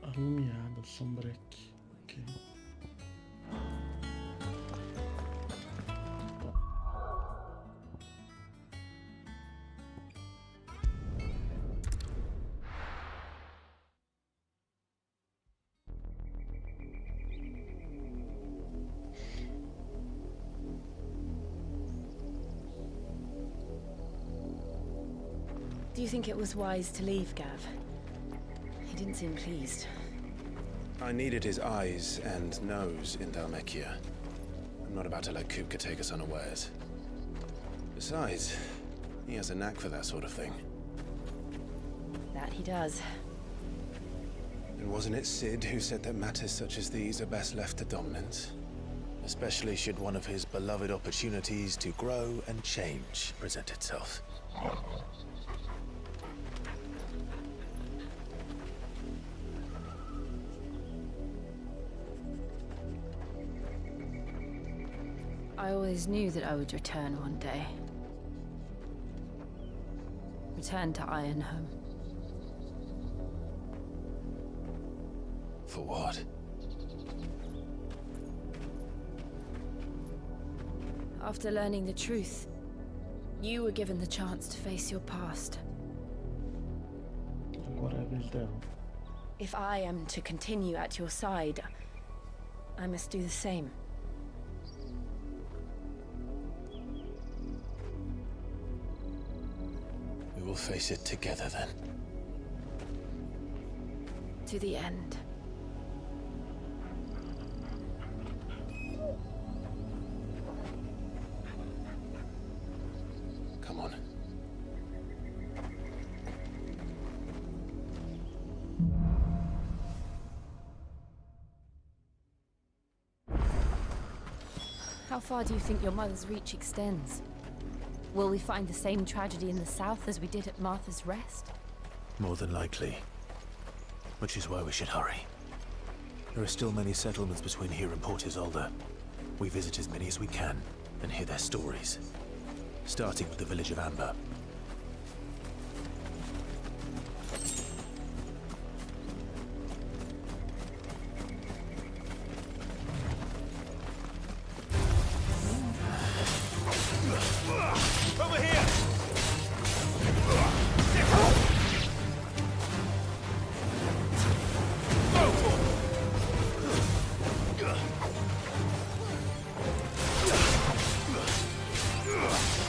alumiada, sombreque. Ok. Do you think it was wise to leave, Gav? He didn't seem pleased. I needed his eyes and nose in Dhalmekia. I'm not about to let Kupka take us unawares. Besides, he has a knack for that sort of thing. That he does. And wasn't it Sid who said that matters such as these are best left to dominance? Especially should one of his beloved opportunities to grow and change present itself. I always knew that I would return one day. Return to Ironhome. For what? After learning the truth, you were given the chance to face your past. Whatever's there. If I am to continue at your side, I must do the same. We will face it together then. To the end. Come on. How far do you think your mother's reach extends? Will we find the same tragedy in the south as we did at Martha's Rest? More than likely. Which is why we should hurry. There are still many settlements between here and Port Isolde. We visit as many as we can and hear their stories. Starting with the village of Amber. Over here!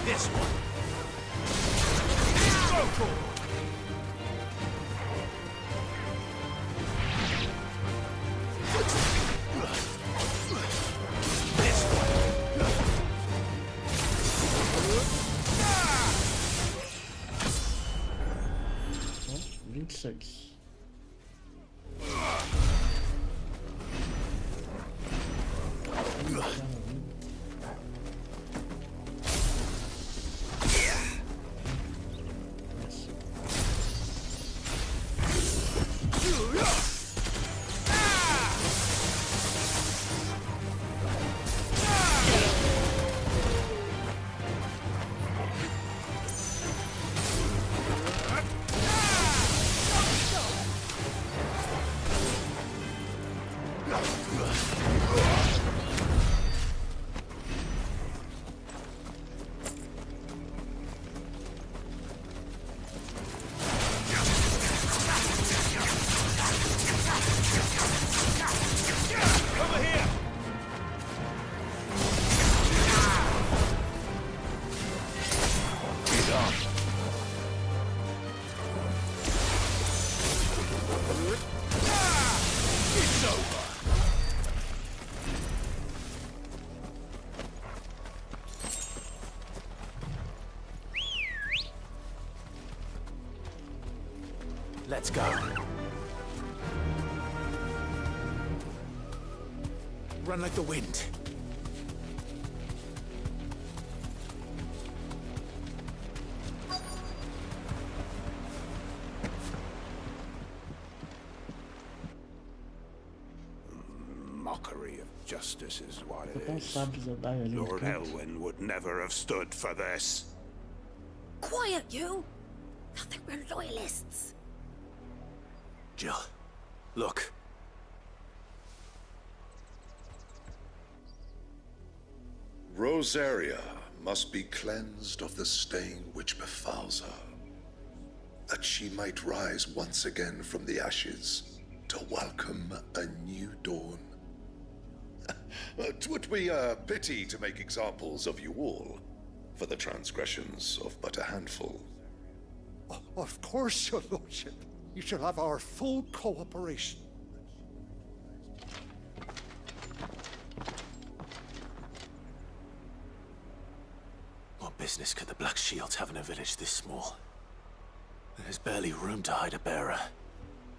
This one. This one. 26. Let's go. Run like the wind. Mockery of justice is what it Tão is. sábios a dar ali no Lord canto. Elwyn would never have stood for this. Quiet, you! I think we're loyalists. Jill, look. Rosaria must be cleansed of the stain which befouls her, that she might rise once again from the ashes to welcome a new dawn. 'Twould be a pity to make examples of you all, for the transgressions of but a handful. Of course, your lordship. You shall have our full cooperation. What business could the Black Shields have in a village this small? There's barely room to hide a bearer.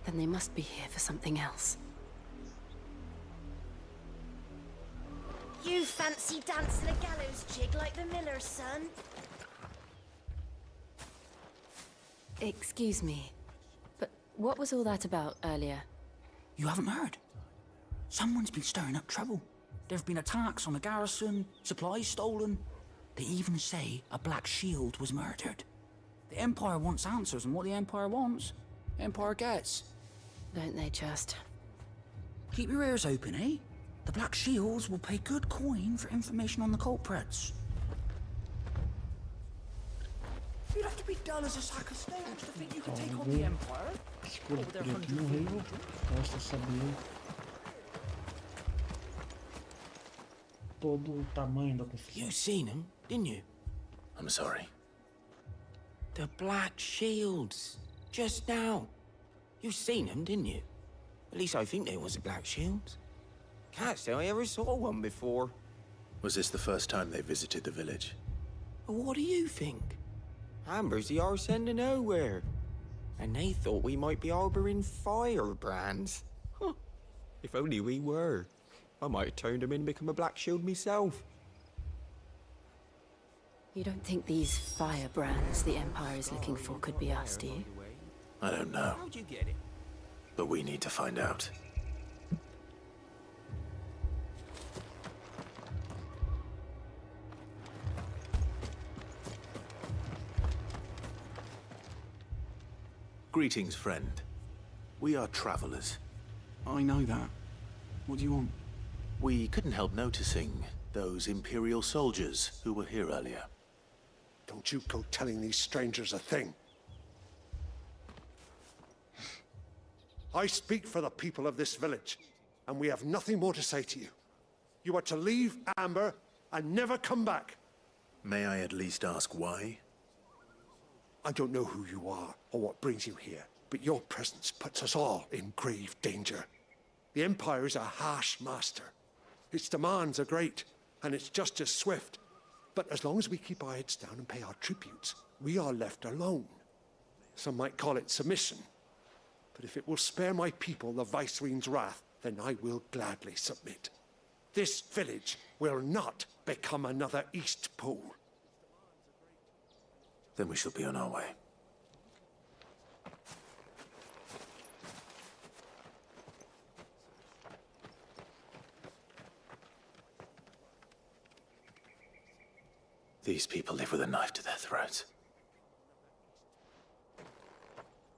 Then they must be here for something else. You fancy dancing a gallows jig like the miller's son? Excuse me, but what was all that about earlier? You haven't heard? Someone's been stirring up trouble. There have been attacks on the garrison, supplies stolen. They even say a Black Shield was murdered. The Empire wants answers, and what the Empire wants, Empire gets. Don't they just? Keep your ears open, eh? The Black Shields will pay good coin for information on the culprits. You'd have to be dull as a sack of stones to think you could take on the Empire. Escudo preto no reino, posso saber todo o tamanho da confusão. You seen him, didn't you? I'm sorry. The Black Shields. Just now. You seen them, didn't you? At least I think there was a Black Shields. Can't say I ever saw one before. Was this the first time they visited the village? What do you think? Amber's the arse end of nowhere. And they thought we might be harboring firebrands. Huh. If only we were. I might have turned them in and become a Black Shield myself. You don't think these firebrands the Empire is looking for could be us, do you? I don't know. How'd you get it? But we need to find out. Greetings, friend. We are travelers. I know that. What do you want? We couldn't help noticing those Imperial soldiers who were here earlier. Don't you go telling these strangers a thing. I speak for the people of this village, and we have nothing more to say to you. You are to leave Amber and never come back. May I at least ask why? I don't know who you are or what brings you here, but your presence puts us all in grave danger. The Empire is a harsh master. Its demands are great, and its justice swift. But as long as we keep our heads down and pay our tributes, we are left alone. Some might call it submission. But if it will spare my people the Viceroy's wrath, then I will gladly submit. This village will not become another East Pole. Then we shall be on our way. These people live with a knife to their throats.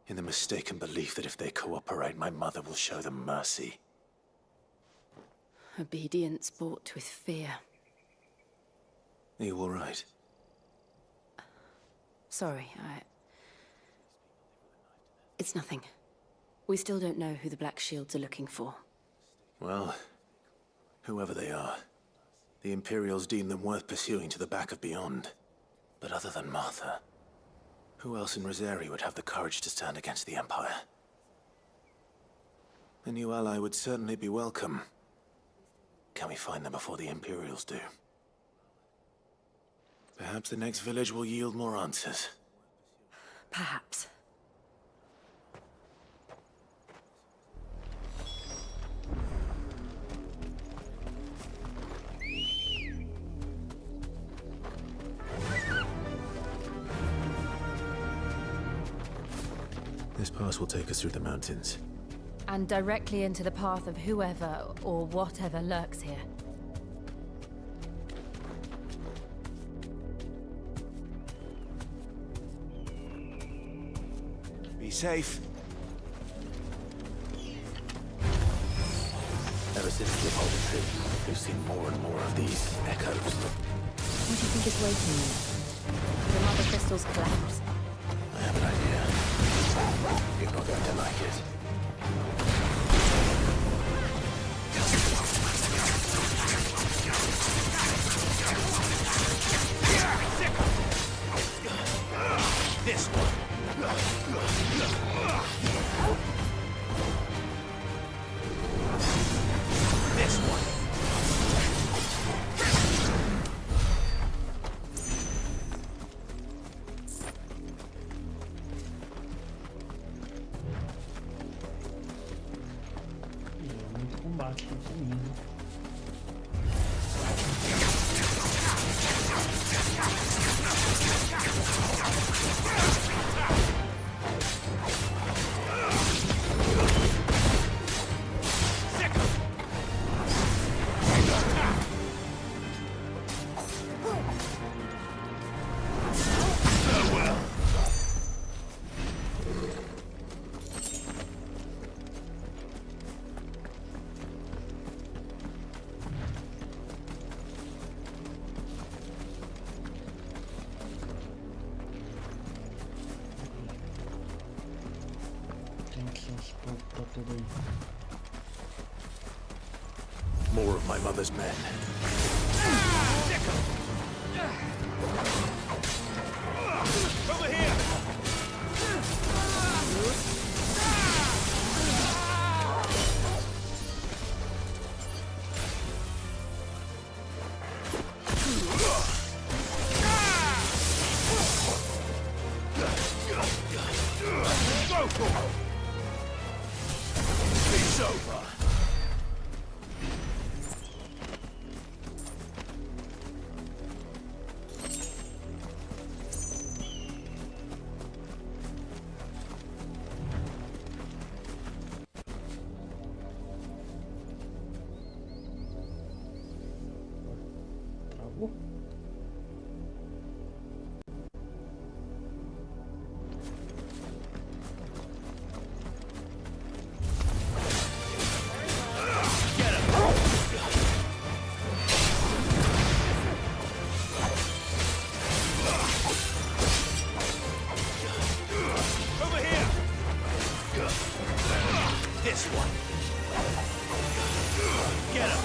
In the mistaken belief that if they cooperate, my mother will show them mercy. Obedience bought with fear. Are you all right? Sorry, It's nothing. We still don't know who the Black Shields are looking for. Well, whoever they are, the Imperials deem them worth pursuing to the back of beyond. But other than Martha, who else in Rosari would have the courage to stand against the Empire? A new ally would certainly be welcome. Can we find them before the Imperials do? Perhaps the next village will yield more answers. Perhaps. This pass will take us through the mountains. And directly into the path of whoever or whatever lurks here. Be safe. Ever since the Apollo trip, we've seen more and more of these echoes. What do you think is waiting there? The mother crystals collapse. I have an idea. You're not going to like it. This one. This one. Muito combate no caminho. More of my mother's men. Over here! Go for it! It's over! Travou? Over here! This one. Get him!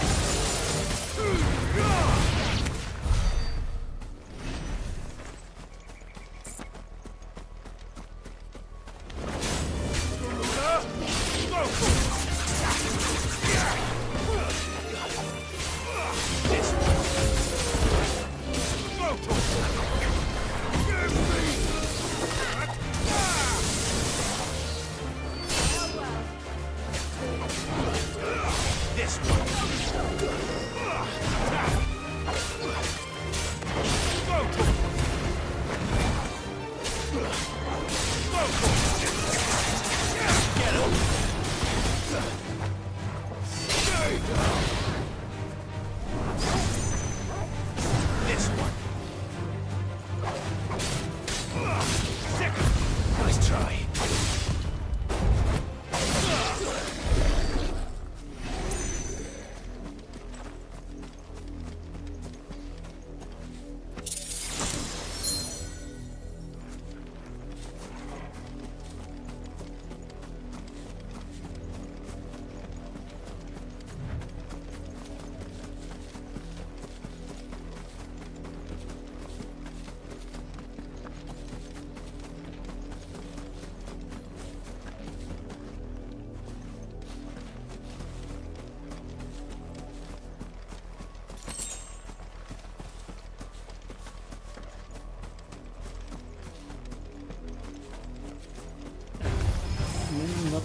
This one.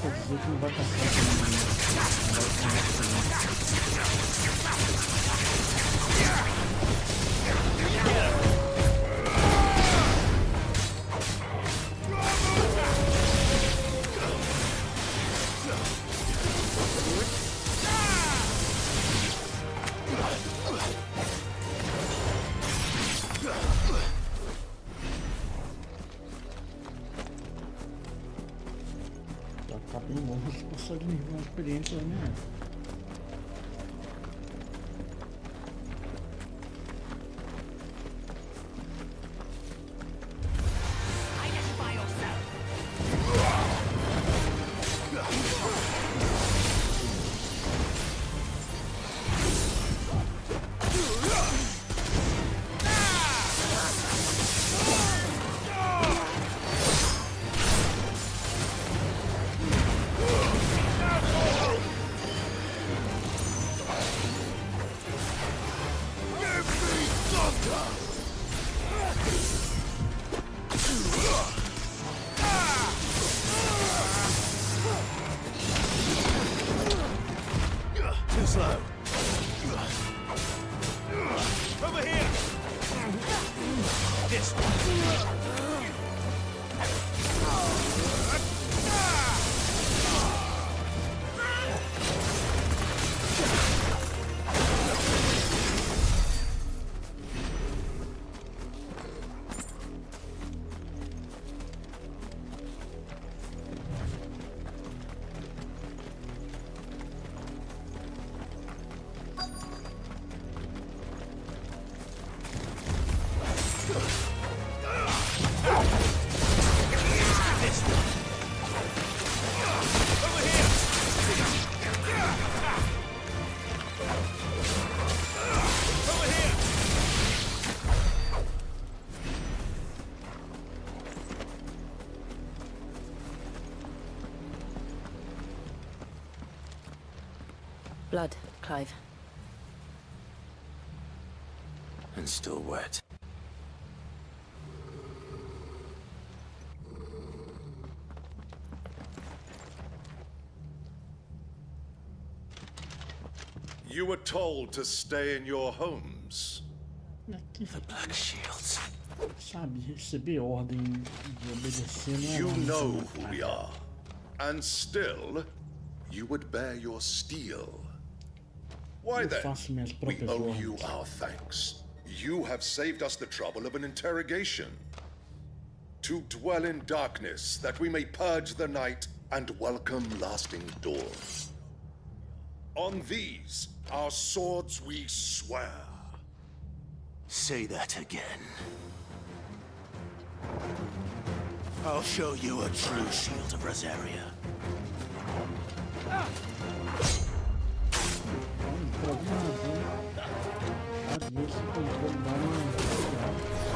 quer dizer que não vai passar tá bem longe de passar de nível, uma experiência da minha época. Too slow. Over here! This one. Blood, Clive. And still wet. You were told to stay in your homes. The Black Shields. Sabe, receber ordem de obedecer não é You uma missão know muito who fácil. we are. And still, you would bear your steel. Why Eu then? faço minhas We próprias owe you ordens. our thanks. You have saved us the trouble of an interrogation. To dwell in darkness, that we may purge the night and welcome lasting dawn. On these, our swords we swear. Say that again. I'll show you a true shield of Rosaria. Por alguma razão, às vezes o controle dá uma.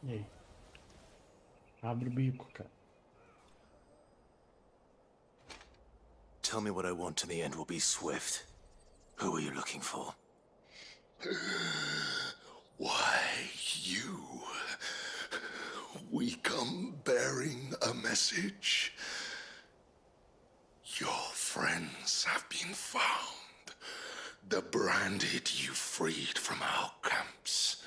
E aí? Abre o bico, cara. Tell me what I want and the end will be swift. Who are you looking for? Why, you. We come bearing a message. Your friends have been found. The branded you freed from our camps.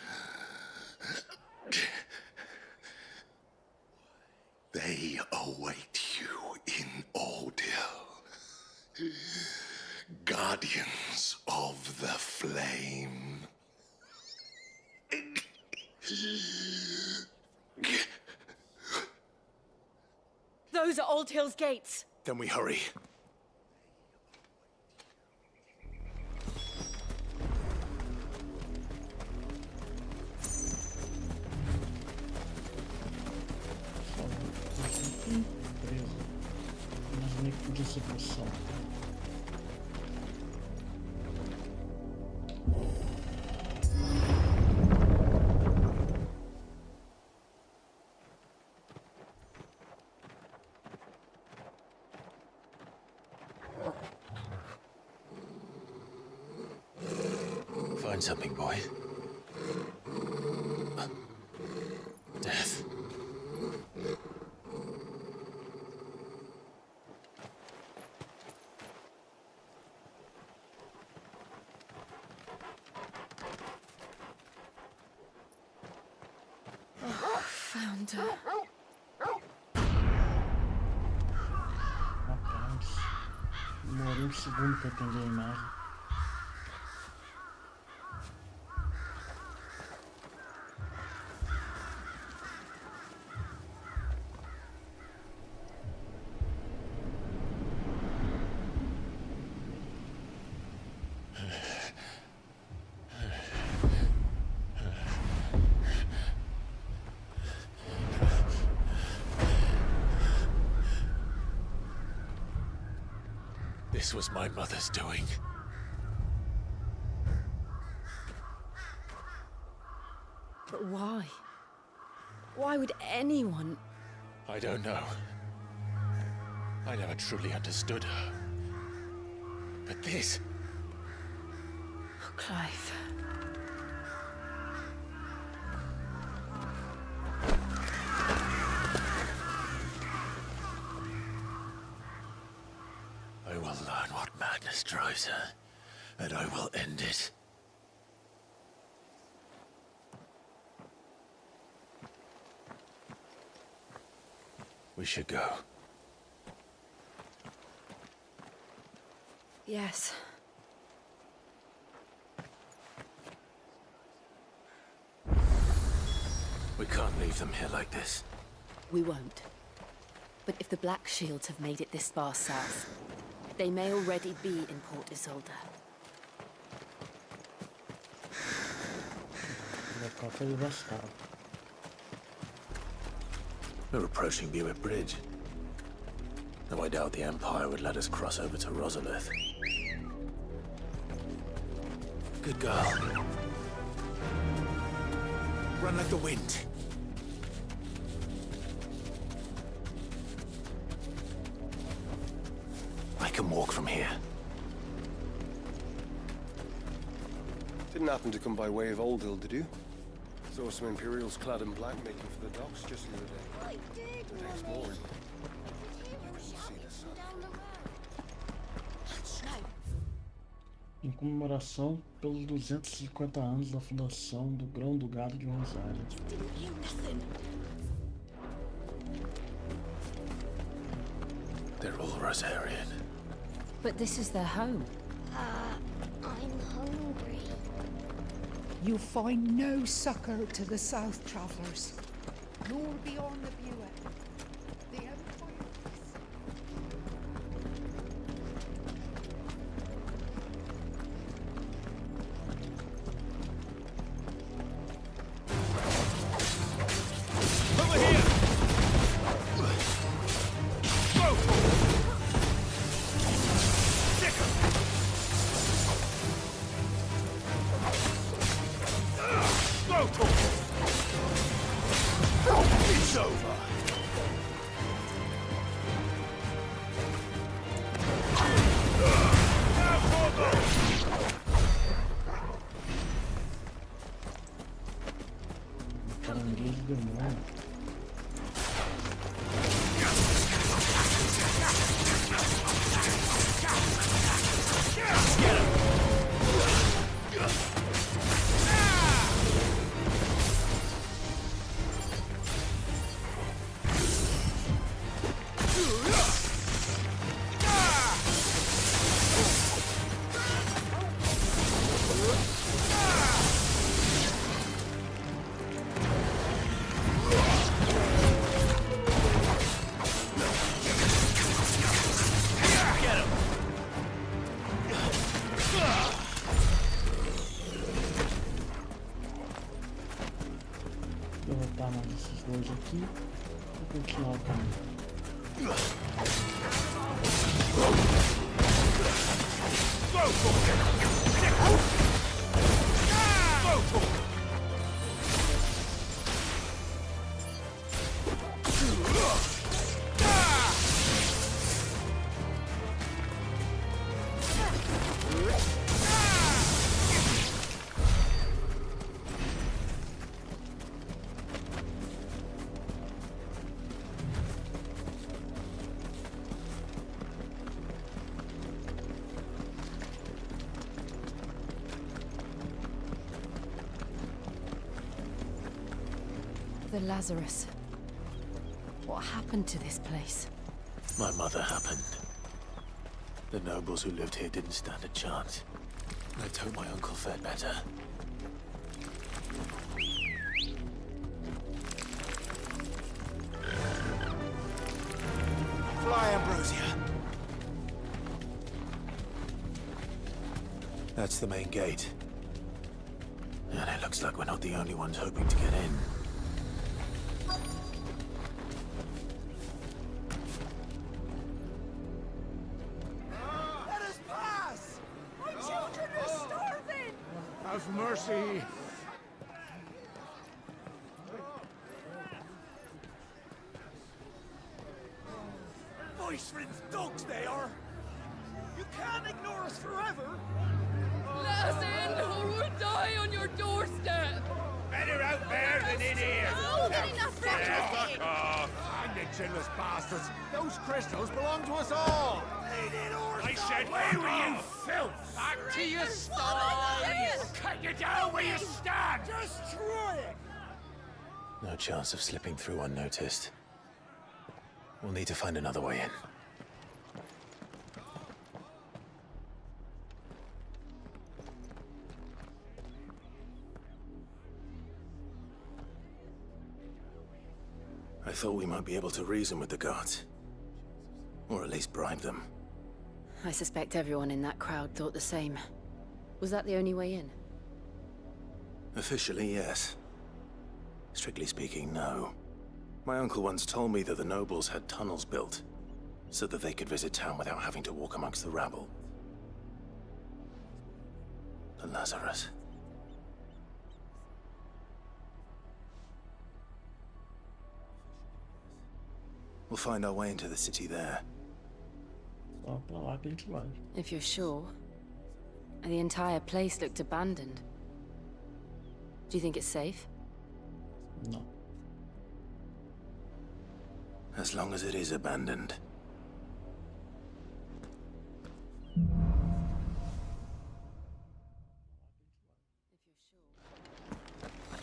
They await you in Odil. Guardians of the Flame. Those are Old Hill's gates. Then we hurry. Imaginei que podia ser poção. Find something, boy. Death. Found her. Rapaz, demorei um segundo para entender a imagem. This was my mother's doing. But why? Why would anyone? I don't know. I never truly understood her. But this... Oh, Clive. I will learn what madness drives her, and I will end it. We should go. Yes. We can't leave them here like this. We won't. But if the Black Shields have made it this far south, they may already be in Port Isolde. We're approaching Buick Bridge. Though I doubt the Empire would let us cross over to Rosalith. Good girl. Run like the wind. I can walk from here. Didn't happen to come by way of Old Hill, did you? Saw some Imperials clad in black making for the docks just the other day. I did, The next Mummy. morning. Em comemoração pelos 250 anos da fundação do Grão do Gado de Rosário. They're all Rosarian. But this is their home. I'm hungry. You find no succor to the south travellers, nor beyond the Buick. The Empire. Over here! Go! Go! It's over! coisa aqui e continuar o caminho. The Lazarus. What happened to this place? My mother happened. The nobles who lived here didn't stand a chance. Let's hope my uncle fared better. Fly, Ambrosia. That's the main gate. And it looks like we're not the only ones hoping to get in. Let us pass! My children are starving! Have mercy. Voice-rinsed dogs they are! You can't ignore us forever! Let us in, or we'll die on your doorstep! Better out there than in here! Fuck off! Hang the chinless bastards! Those crystals belong to us all! I said, away with you, off. filth! Back to your sties! Cut you down where you stand! Destroy it! No chance of slipping through unnoticed. We'll need to find another way in. I thought we might be able to reason with the guards. Or at least bribe them. I suspect everyone in that crowd thought the same. Was that the only way in? Officially, yes. Strictly speaking, no. My uncle once told me that the nobles had tunnels built, so that they could visit town without having to walk amongst the rabble. The Lazarus. We'll find our way into the city there. If you're sure. The entire place looked abandoned. Do you think it's safe? No. As long as it is abandoned.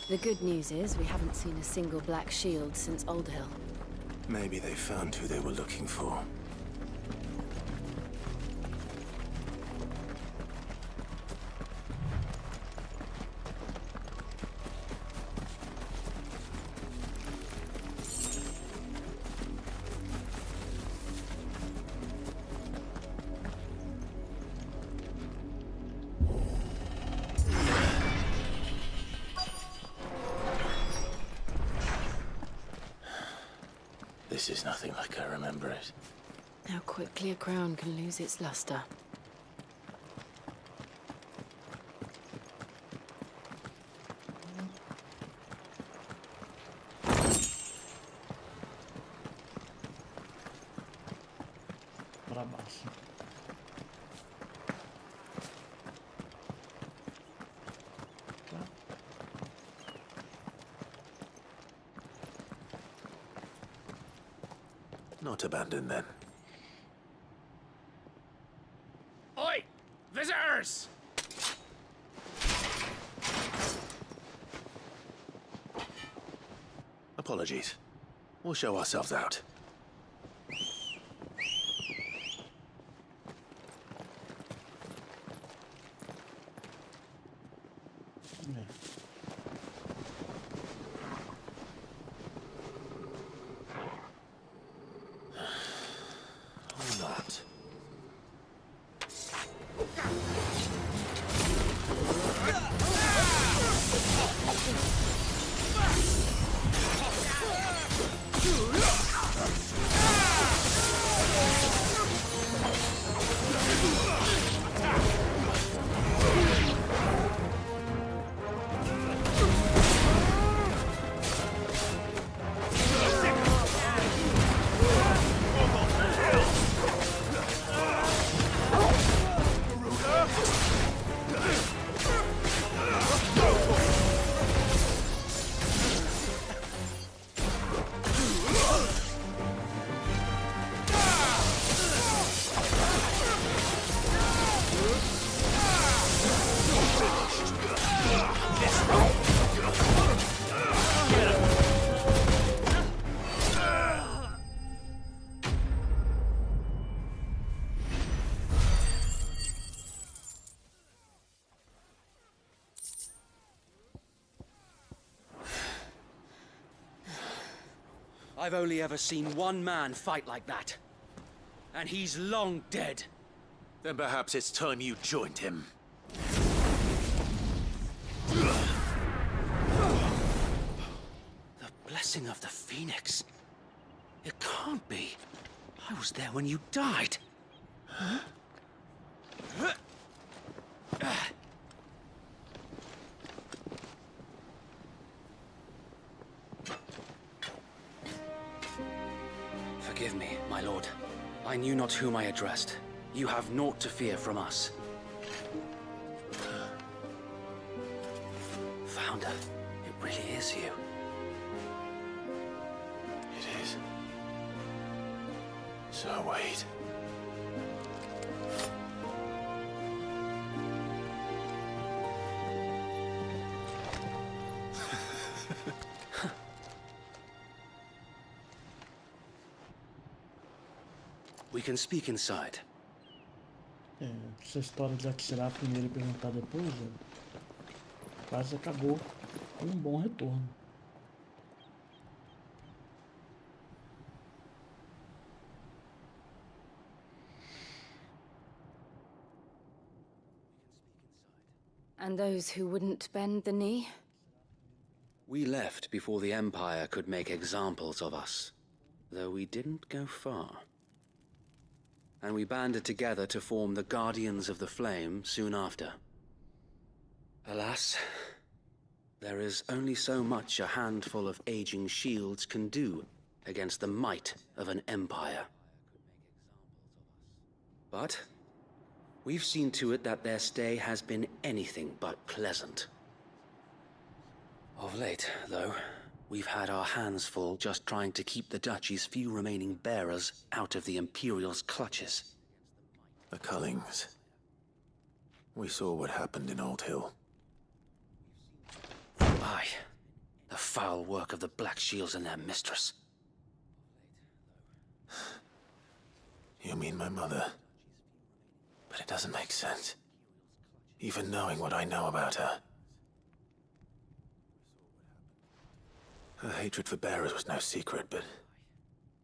The good news is we haven't seen a single black shield since Old Hill. Maybe they found who they were looking for. This is nothing like I remember it. How quickly a crown can lose its luster. Para baixo. Not abandoned, then. Oi! Visitors! Apologies. We'll show ourselves out. Or not. I've only ever seen one man fight like that. And he's long dead. Then perhaps it's time you joined him. The blessing of the Phoenix. It can't be. I was there when you died. Huh? Forgive me, my lord. I knew not whom I addressed. You have naught to fear from us. Founder, it really is you. It is. So wait. We can speak inside. Essa história de atirar primeiro e perguntar depois, quase acabou com um bom retorno. And those who wouldn't bend the knee? We left before the Empire could make examples of us, though we didn't go far. And we banded together to form the Guardians of the Flame soon after. Alas, there is only so much a handful of aging shields can do against the might of an empire. But we've seen to it that their stay has been anything but pleasant. Of late, though, we've had our hands full just trying to keep the Duchy's few remaining bearers out of the Imperial's clutches. The Cullings. We saw what happened in Old Hill. Aye. The foul work of the Black Shields and their mistress. You mean my mother? But it doesn't make sense. Even knowing what I know about her. Her hatred for bearers was no secret, but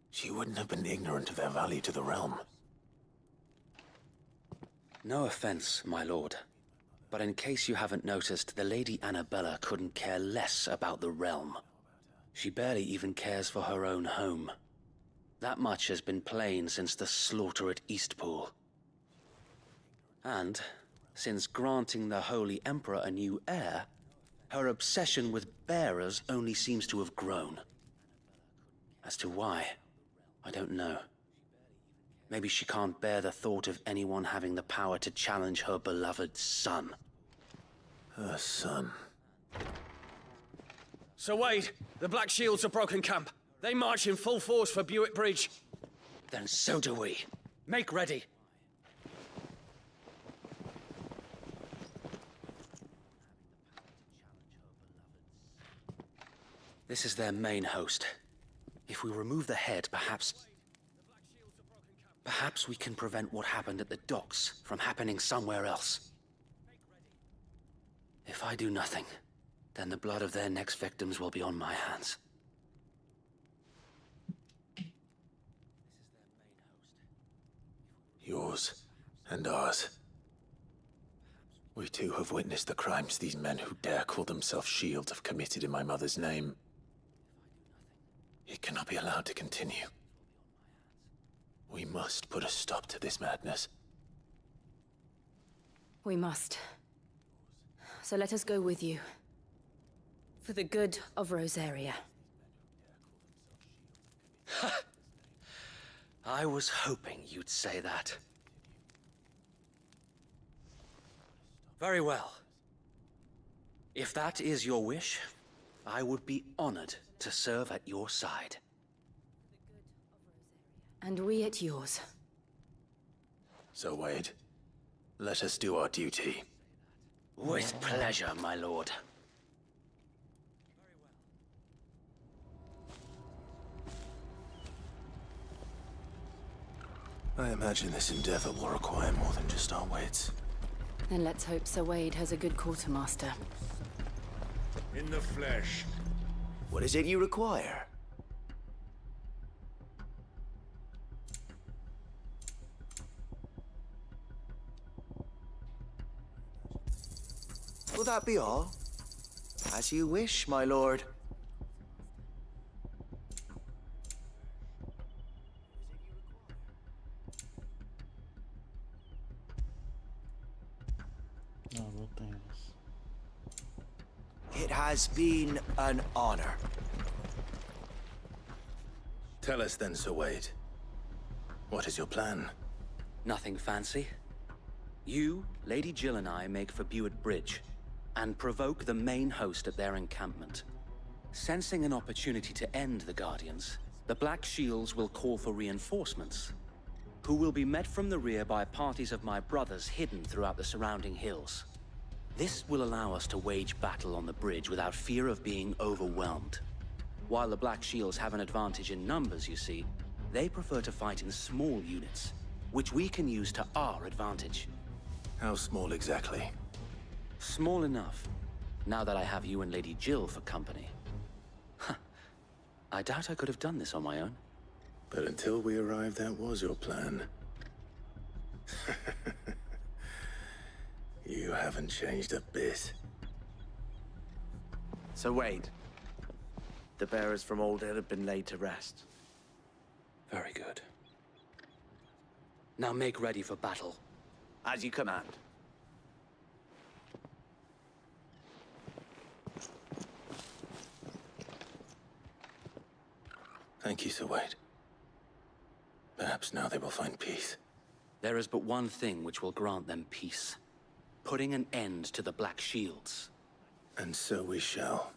she wouldn't have been ignorant of their value to the realm. No offense, my lord. But in case you haven't noticed, the Lady Annabella couldn't care less about the realm. She barely even cares for her own home. That much has been plain since the slaughter at Eastpool. And, since granting the Holy Emperor a new heir, her obsession with bearers only seems to have grown. As to why, I don't know. Maybe she can't bear the thought of anyone having the power to challenge her beloved son. Her son. Sir Wade, the Black Shields have broken camp. They march in full force for Buick Bridge. Then so do we. Make ready. This is their main host. If we remove the head, perhaps we can prevent what happened at the docks from happening somewhere else. If I do nothing, then the blood of their next victims will be on my hands. Yours and ours. We too have witnessed the crimes these men who dare call themselves shields have committed in my mother's name. It cannot be allowed to continue. We must put a stop to this madness. We must. So let us go with you. For the good of Rosaria. I was hoping you'd say that. Very well. If that is your wish, I would be honored to serve at your side. And we at yours. So, Wade, let us do our duty. With pleasure, my lord. I imagine this endeavor will require more than just our wits. Then let's hope Sir Wade has a good quartermaster. In the flesh. What is it you require? Will that be all? As you wish, my lord. Não, não temos. It has been an honor. Tell us then, Sir Wade. What is your plan? Nothing fancy. You, Lady Jill and I make for Buett Bridge and provoke the main host at their encampment. Sensing an opportunity to end the Guardians, the Black Shields will call for reinforcements, who will be met from the rear by parties of my brothers hidden throughout the surrounding hills. This will allow us to wage battle on the bridge without fear of being overwhelmed. While the Black Shields have an advantage in numbers, you see, they prefer to fight in small units, which we can use to our advantage. How small exactly? Small enough, now that I have you and Lady Jill for company. I doubt I could have done this on my own. But until we arrived, that was your plan. You haven't changed a bit. Sir Wade, the bearers from Old Hill have been laid to rest. Very good. Now make ready for battle. As you command. Thank you, Sir Wade. Perhaps now they will find peace. There is but one thing which will grant them peace. Putting an end to the Black Shields. And so we shall.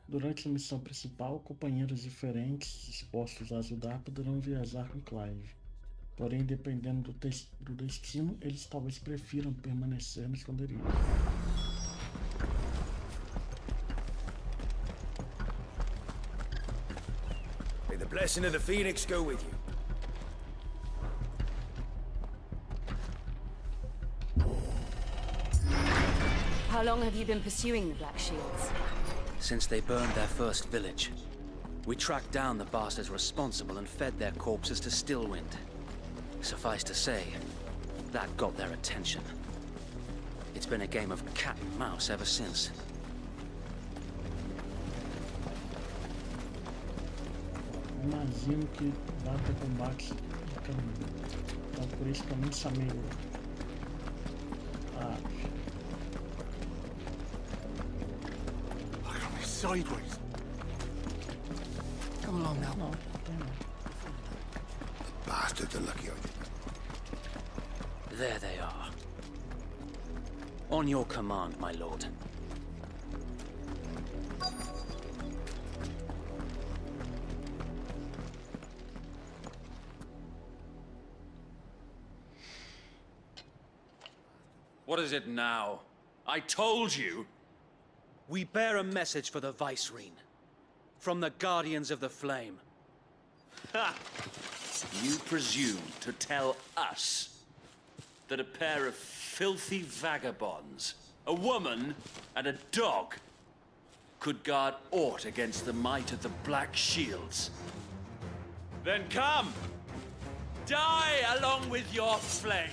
Durante a missão principal, companheiros diferentes dispostos a ajudar poderão viajar com Clive. Porém, dependendo do destino, eles talvez prefiram permanecer no esconderijo. May the blessing of the Phoenix go with you. How long have you been pursuing the Black Shields? Since they burned their first village. We tracked down the bastards responsible and fed their corpses to Stillwind. Suffice to say, that got their attention. It's been a game of cat and mouse ever since. Imagino que dá para combate no caminho. Então por isso que eu nem chamei Look at me sideways. Come along now. Não, Bastards are lucky I didn't. There they are. On your command, my lord. What is it now? I told you! We bear a message for the Vicereine. From the Guardians of the Flame. Ha! You presume to tell us that a pair of filthy vagabonds, a woman and a dog, could guard aught against the might of the Black Shields? Then come! Die along with your flame!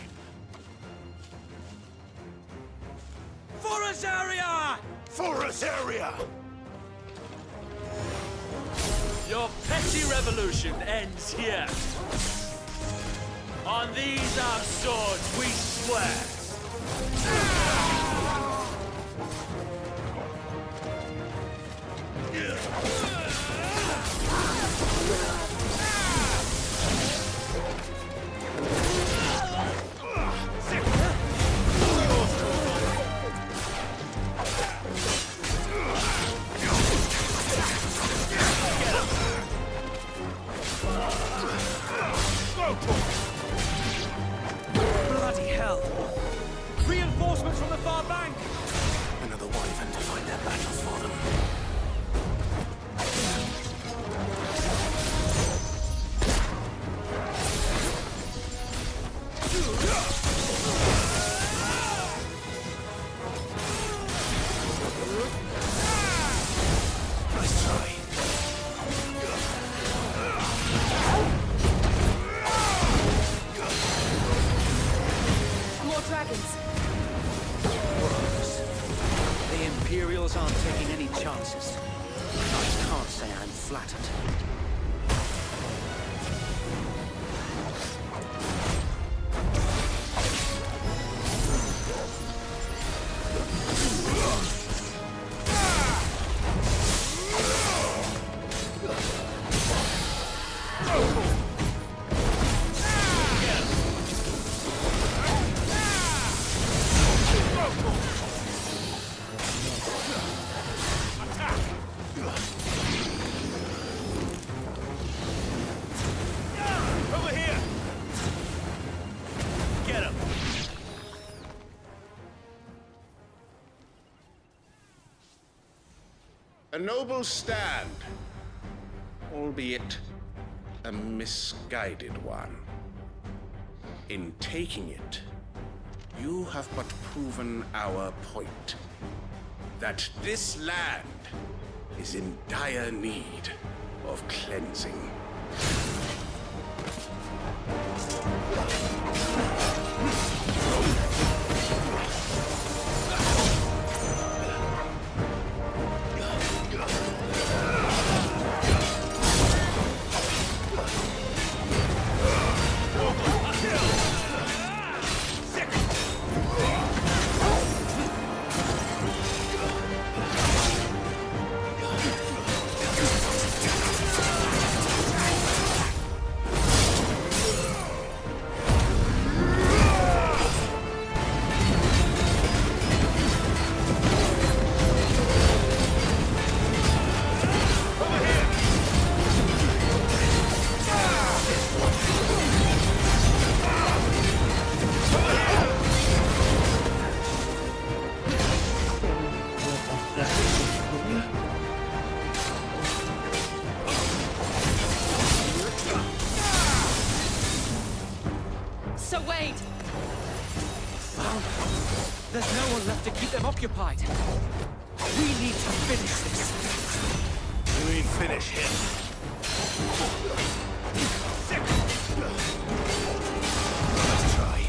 For Azaria! For Azaria! Your petty revolution ends here. On these our swords we swear. Bloody hell! flattered. Over here! Get him! A noble stand, albeit a misguided one. In taking it, you have but proven our point, that this land is in dire need of cleansing. So wait! There's no one left to keep them occupied. We need to finish this. You mean finish him? Let's try.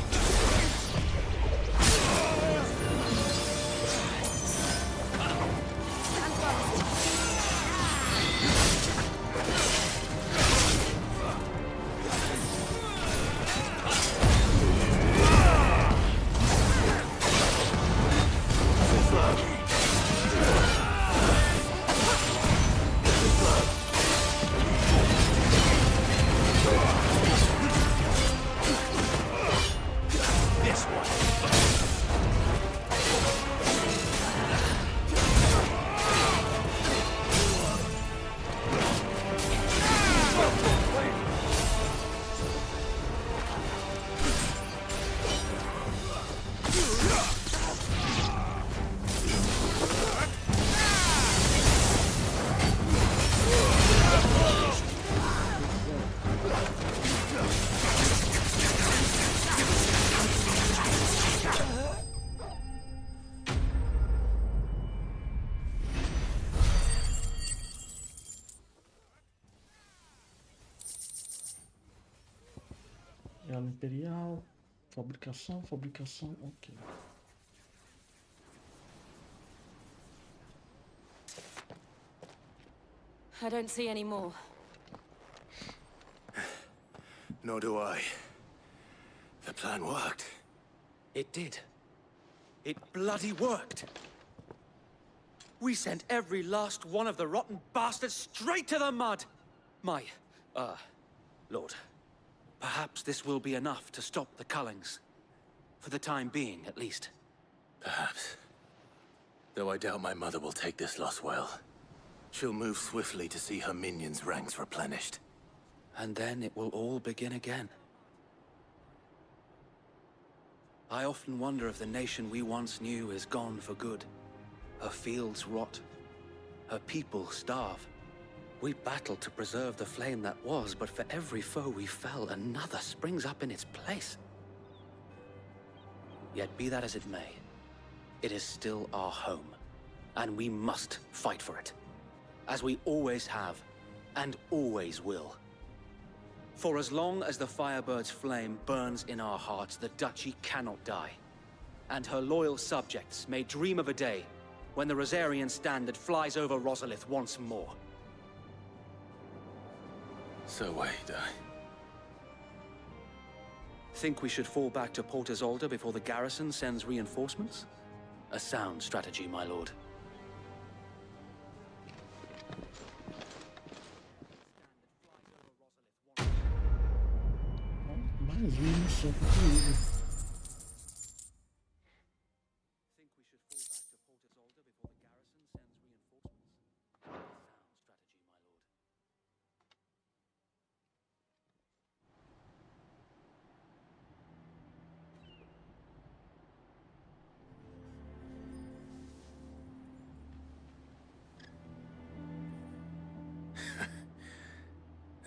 Ela imperial, fabricação, ok. I don't see any more. Nor do I. The plan worked. It did. It bloody worked. We sent every last one of the rotten bastards straight to the mud! My, Lord, perhaps this will be enough to stop the Cullings. For the time being, at least. Perhaps. Though I doubt my mother will take this loss well. She'll move swiftly to see her minions' ranks replenished. And then it will all begin again. I often wonder if the nation we once knew is gone for good. Her fields rot. Her people starve. We battled to preserve the flame that was, but for every foe we fell, another springs up in its place. Yet be that as it may, it is still our home, and we must fight for it. As we always have, and always will. For as long as the Firebird's flame burns in our hearts, the Duchy cannot die. And her loyal subjects may dream of a day when the Rosarian standard flies over Rosalith once more. So wait, Think we should fall back to Port Isolde before the garrison sends reinforcements? A sound strategy, my lord. Mais uma missão concluída.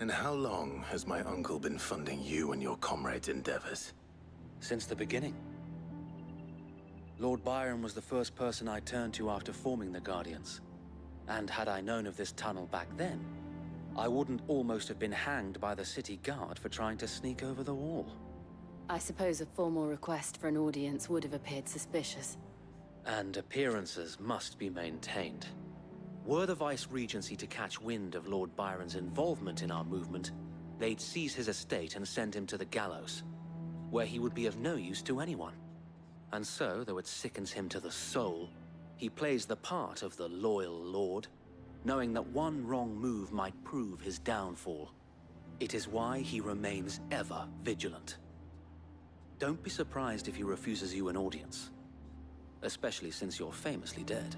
And how long has my uncle been funding you and your comrades' endeavors? Since the beginning. Lord Byron was the first person I turned to after forming the Guardians. And had I known of this tunnel back then, I wouldn't almost have been hanged by the city guard for trying to sneak over the wall. I suppose a formal request for an audience would have appeared suspicious. And appearances must be maintained. Were the Vice-Regency to catch wind of Lord Byron's involvement in our movement, they'd seize his estate and send him to the gallows, where he would be of no use to anyone. And so, though it sickens him to the soul, he plays the part of the loyal lord, knowing that one wrong move might prove his downfall. It is why he remains ever vigilant. Don't be surprised if he refuses you an audience, especially since you're famously dead.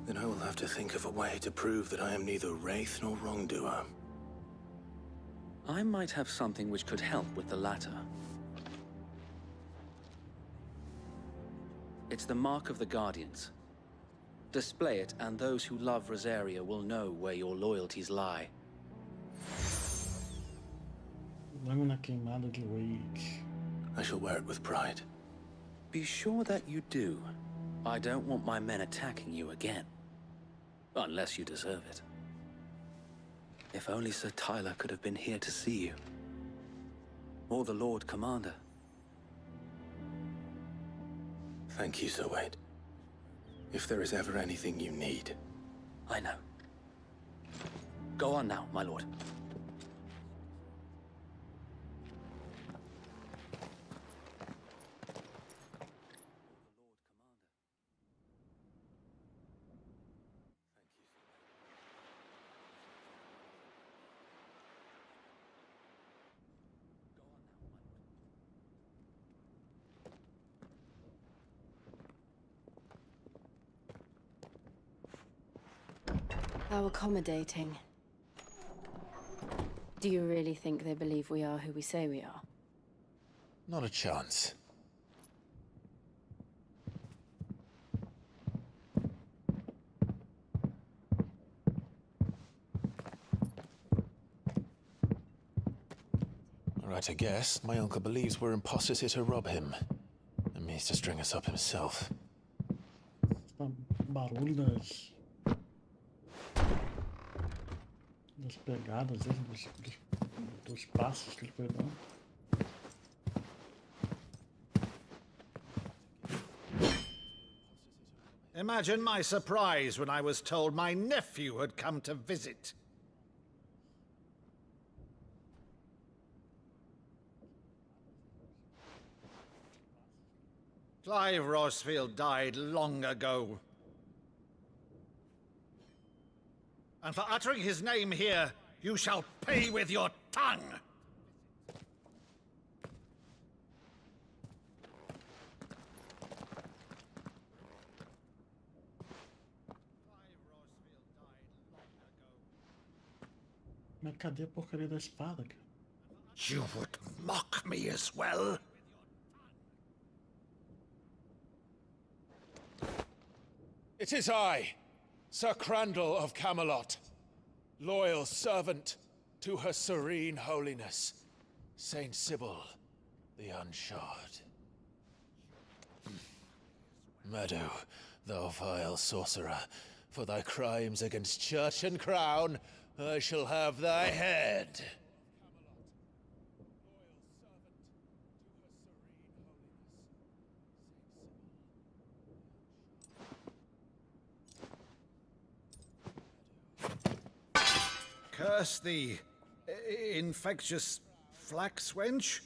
Then I will have to think of a way to prove that I am neither wraith nor wrongdoer. I might have something which could help with the latter. It's the mark of the Guardians. Display it, and those who love Rosaria will know where your loyalties lie. Lâmina queimada de Wade. I shall wear it with pride. Be sure that you do. I don't want my men attacking you again. Unless you deserve it. If only Sir Tyler could have been here to see you. Or the Lord Commander. Thank you, Sir Wade. If there is ever anything you need. I know. Go on now, my lord. How accommodating. Do you really think they believe we are who we say we are? Not a chance. Right, to guess, my uncle believes we're imposters here to rob him. And means to string us up himself. Barulho das pegadas, dos passos que ele foi dando. Imagine my surprise when I was told my nephew had come to visit. Clive Rosfield died long ago. And for uttering his name here, you shall pay with your tongue! Mas cadê a porcaria da espada, cara? You would mock me as well? It is I, Sir Crandall of Camelot, loyal servant to Her Serene Holiness, Saint Sybil the Unshod. Meadow, thou vile sorcerer, for thy crimes against church and crown, I shall have thy head. Curse thee, Infectious flax wench?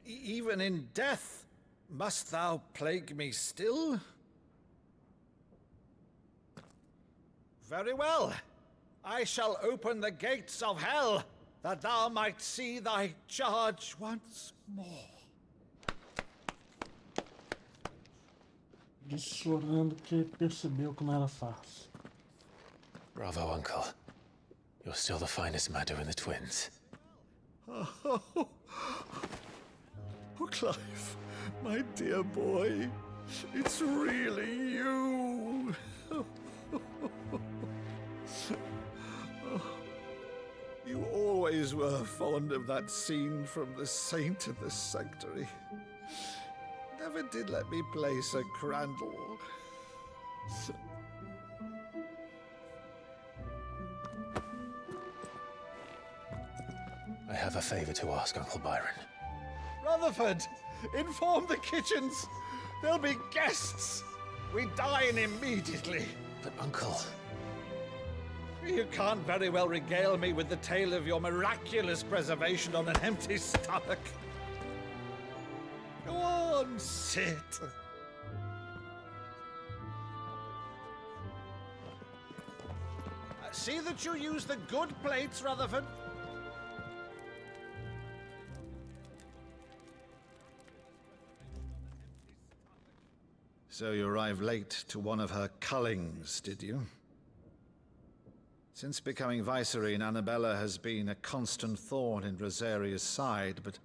Even in death, must thou plague me still? Very well. I shall open the gates of hell, that thou might see thy charge once more. Disse chorando que percebeu que não era fácil. Bravo, Uncle. You're still the finest Maddo in the twins. Oh, Clive, my dear boy, it's really you. You always were fond of that scene from The Saint of the Sanctuary. Never did let me play Sir Crandall. I have a favor to ask, Uncle Byron. Rutherford, inform the kitchens. There'll be guests. We dine immediately. But, Uncle... You can't very well regale me with the tale of your miraculous preservation on an empty stomach. Go on, sit. See that you use the good plates, Rutherford. So you arrived late to one of her cullings, did you? Since becoming Vicereine, Annabella has been a constant thorn in Rosaria's side, but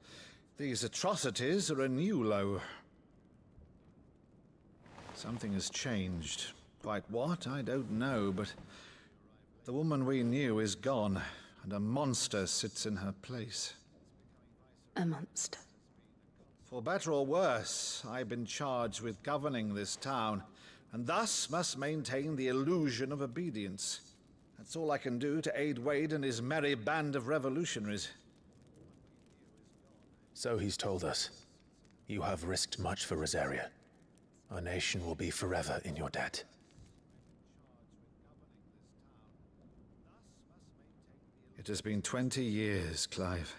these atrocities are a new low. Something has changed. Quite what, I don't know, but the woman we knew is gone, and a monster sits in her place. A monster. For better or worse, I've been charged with governing this town, and thus must maintain the illusion of obedience. That's all I can do to aid Wade and his merry band of revolutionaries. So he's told us. You have risked much for Rosaria. Our nation will be forever in your debt. It has been 20 years, Clive.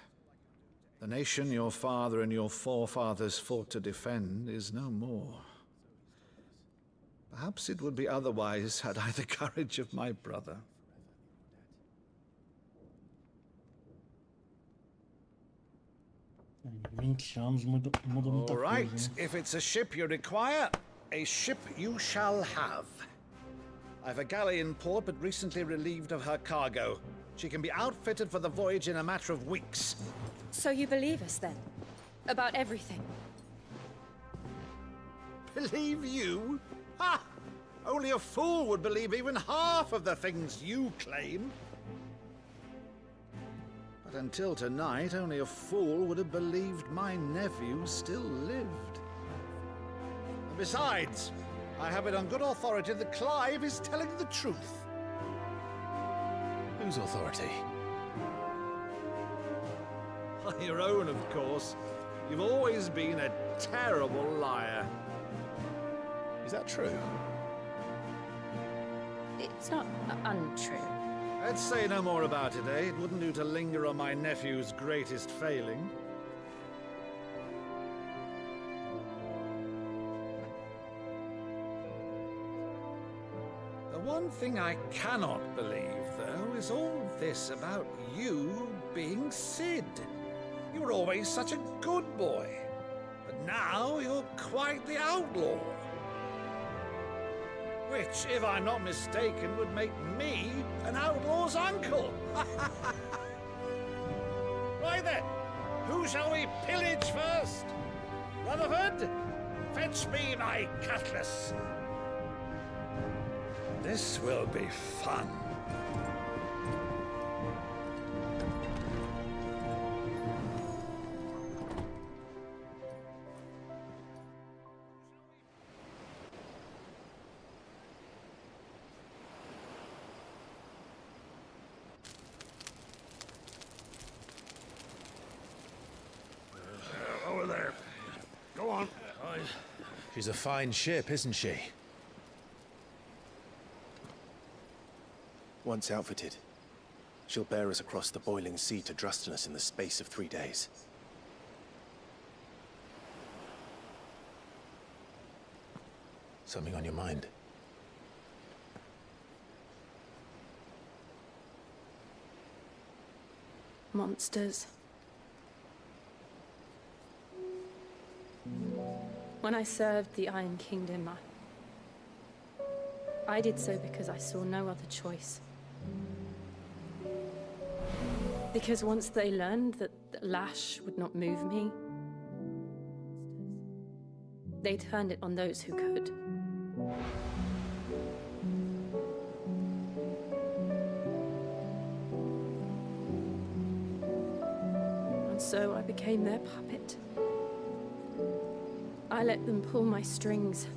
The nation your father and your forefathers fought to defend is no more. Perhaps it would be otherwise had I the courage of my brother. All right, if it's a ship you require, a ship you shall have. I've a galley in port, but recently relieved of her cargo. She can be outfitted for the voyage in a matter of weeks. So you believe us then? About everything? Believe you? Ha! Only a fool would believe even half of the things you claim. But until tonight, only a fool would have believed my nephew still lived. And besides, I have it on good authority that Clive is telling the truth. Whose authority? Your own, of course. You've always been a terrible liar. Is that true? It's not untrue. Let's say no more about it, eh? It wouldn't do to linger on my nephew's greatest failing. The one thing I cannot believe, though, is all this about you being Sid. You were always such a good boy, but now you're quite the outlaw. Which, if I'm not mistaken, would make me an outlaw's uncle. Right then, who shall we pillage first? Rutherford, fetch me my cutlass. This will be fun. Over there. Go on. She's a fine ship, isn't she? Once outfitted, She'll bear us across the boiling sea to Drustinus in the space of 3 days. Something on your mind? Monsters. When I served the Iron Kingdom, I did so because I saw no other choice. Because once they learned that the lash would not move me, they turned it on those who could. And so I became their puppet. I let them pull my strings,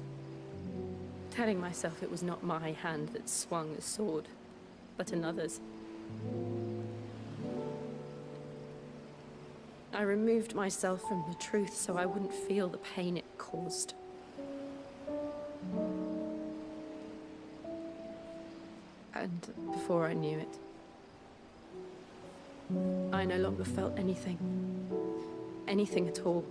telling myself it was not my hand that swung the sword, but another's. I removed myself from the truth so I wouldn't feel the pain it caused. And before I knew it, I no longer felt anything. Anything at all.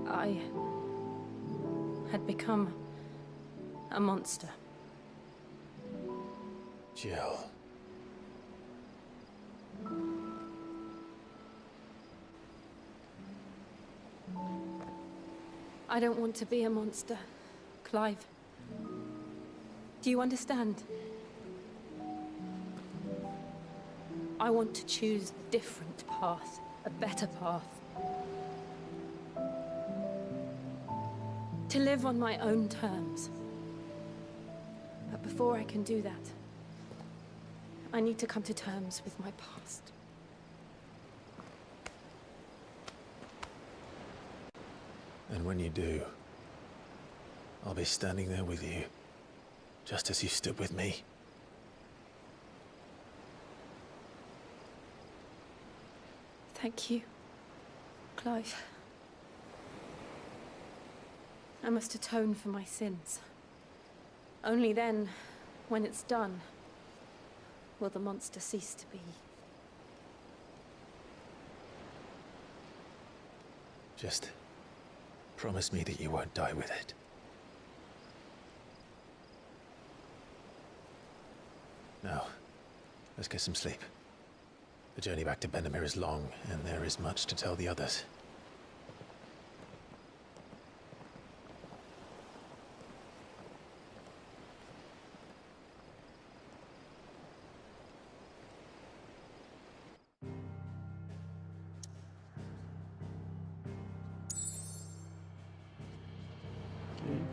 I had become a monster. Jill. I don't want to be a monster, Clive. Do you understand? I want to choose a different path, a better path. To live on my own terms. But before I can do that, I need to come to terms with my past. And when you do, I'll be standing there with you, just as you stood with me. Thank you, Clive. I must atone for my sins. Only then, when it's done, will the monster cease to be. Just promise me that you won't die with it. Now, let's get some sleep. The journey back to Benamir is long, and there is much to tell the others.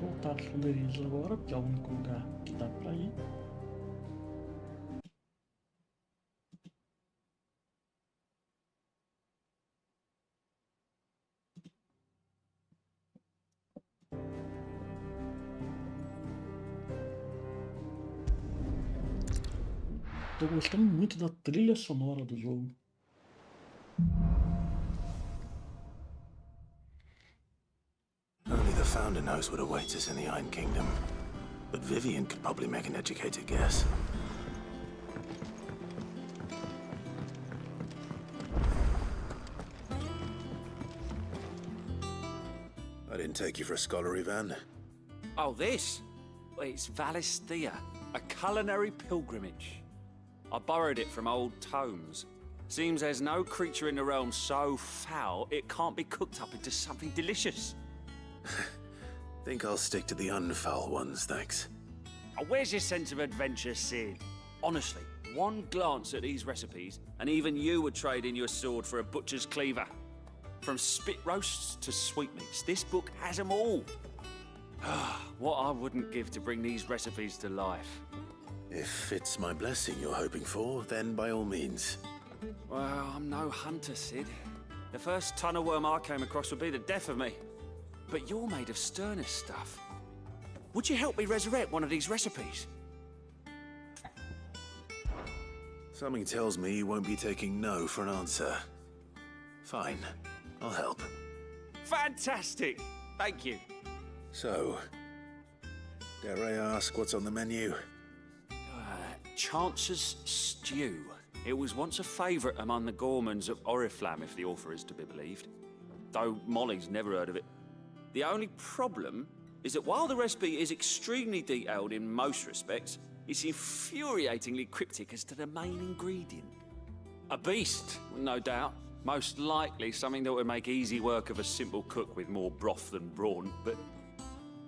Voltar aos esconderijos agora, porque é o único lugar que dá pra ir. Tô gostando muito da trilha sonora do jogo. Only the Founder knows what awaits us in the Iron Kingdom. But Vivian could probably make an educated guess. I didn't take you for a scholar, Ivan. Oh, this? Well, it's Valisthea, a culinary pilgrimage. I borrowed it from old tomes. Seems there's no creature in the realm so foul it can't be cooked up into something delicious. Think I'll stick to the unfoul ones, thanks. Oh, where's your sense of adventure, Sid? Honestly, one glance at these recipes, and even you would trade in your sword for a butcher's cleaver. From spit roasts to sweetmeats, this book has them all. What I wouldn't give to bring these recipes to life. If it's my blessing you're hoping for, then by all means. Well, I'm no hunter, Sid. The first tunnel worm I came across would be the death of me. But you're made of sterner stuff. Would you help me resurrect one of these recipes? Something tells me you won't be taking no for an answer. Fine, I'll help. Fantastic! Thank you. So, dare I ask what's on the menu? Chance's Stew. It was once a favourite among the gourmands of Oriflamme, if the author is to be believed. Though Molly's never heard of it. The only problem is that while the recipe is extremely detailed in most respects, it's infuriatingly cryptic as to the main ingredient. A beast, no doubt. Most likely something that would make easy work of a simple cook with more broth than brawn, but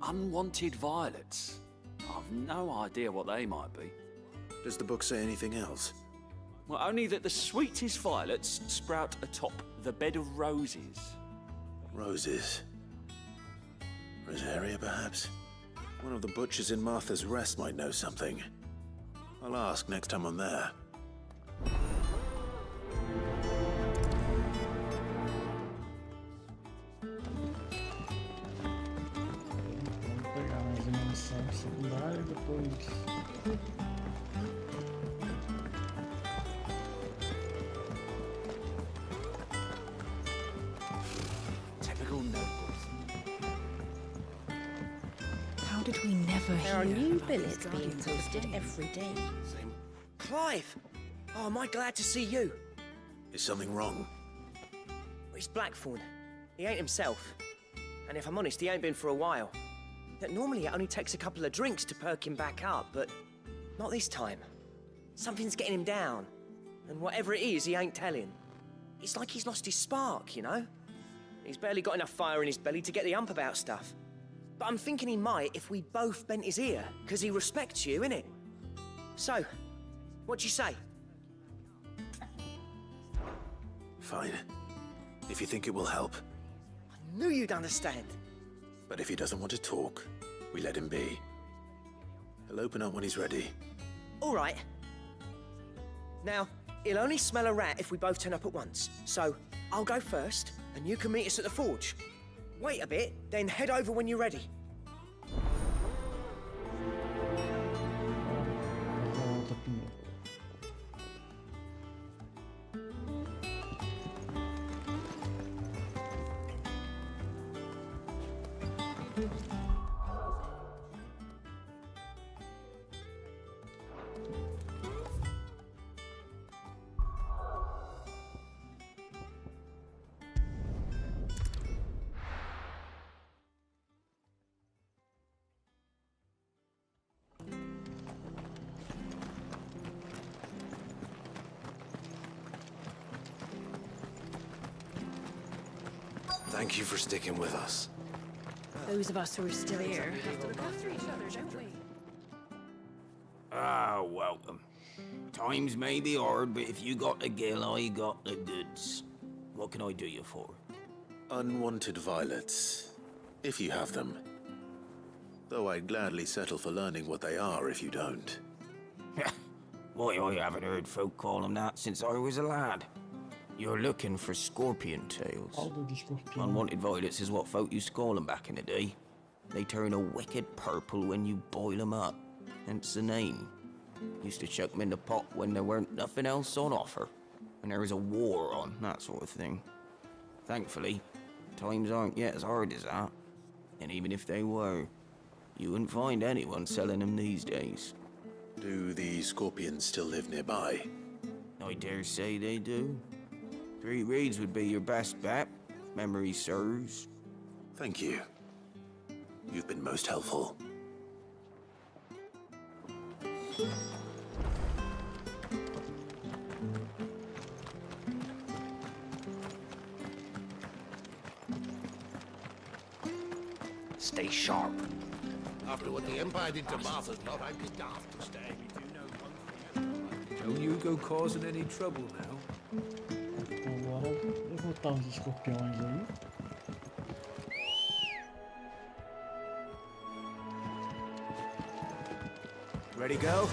unwanted violets. I've no idea what they might be. Does the book say anything else? Well, only that the sweetest violets sprout atop the bed of roses. Roses. Rosaria, perhaps? One of the butchers in Martha's Rest might know something. I'll ask next time I'm there. Vamos pegar mais uma missão secundária e depois. Typical nobles. How did we never There are hear new about billets these being guardians of the posted flame? every day. Clive! Oh, am I glad to see you? Is something wrong? It's Blackthorn. He ain't himself. And if I'm honest, he ain't been for a while. That normally it only takes a couple of drinks to perk him back up, but not this time. Something's getting him down. And whatever it is, he ain't telling. It's like he's lost his spark, you know? He's barely got enough fire in his belly to get the ump about stuff. But I'm thinking he might if we both bent his ear, because he respects you, innit? So, what do you say? Fine. If you think it will help. I knew you'd understand. But if he doesn't want to talk, we let him be. He'll open up when he's ready. All right. Now, he'll only smell a rat if we both turn up at once. So, I'll go first, and you can meet us at the forge. Wait a bit, then head over when you're ready. Volta primeiro. Thank you for sticking with us. Those of us who are still here have to look after each other, don't we? Ah, welcome. Times may be hard, but if you got the gill, I got the goods. What can I do you for? Unwanted violets. If you have them. Though I'd gladly settle for learning what they are if you don't. Why, I haven't heard folk call them that since I was a lad. You're looking for scorpion tails. Unwanted violets is what folk used to call them back in the day. They turn a wicked purple when you boil them up. Hence the name. Used to chuck them in the pot when there weren't nothing else on offer. And there was a war on, that sort of thing. Thankfully, times aren't yet as hard as that. And even if they were, you wouldn't find anyone selling them these days. Do the scorpions still live nearby? I dare say they do. 3 Reeds would be your best bet, if memory serves. Thank you. You've been most helpful. Stay sharp. After what the Empire did to Martha's lot, I'd be daft to stay. Don't you go causing any trouble now. Agora eu vou botar uns escorpiões aí. Ready, go?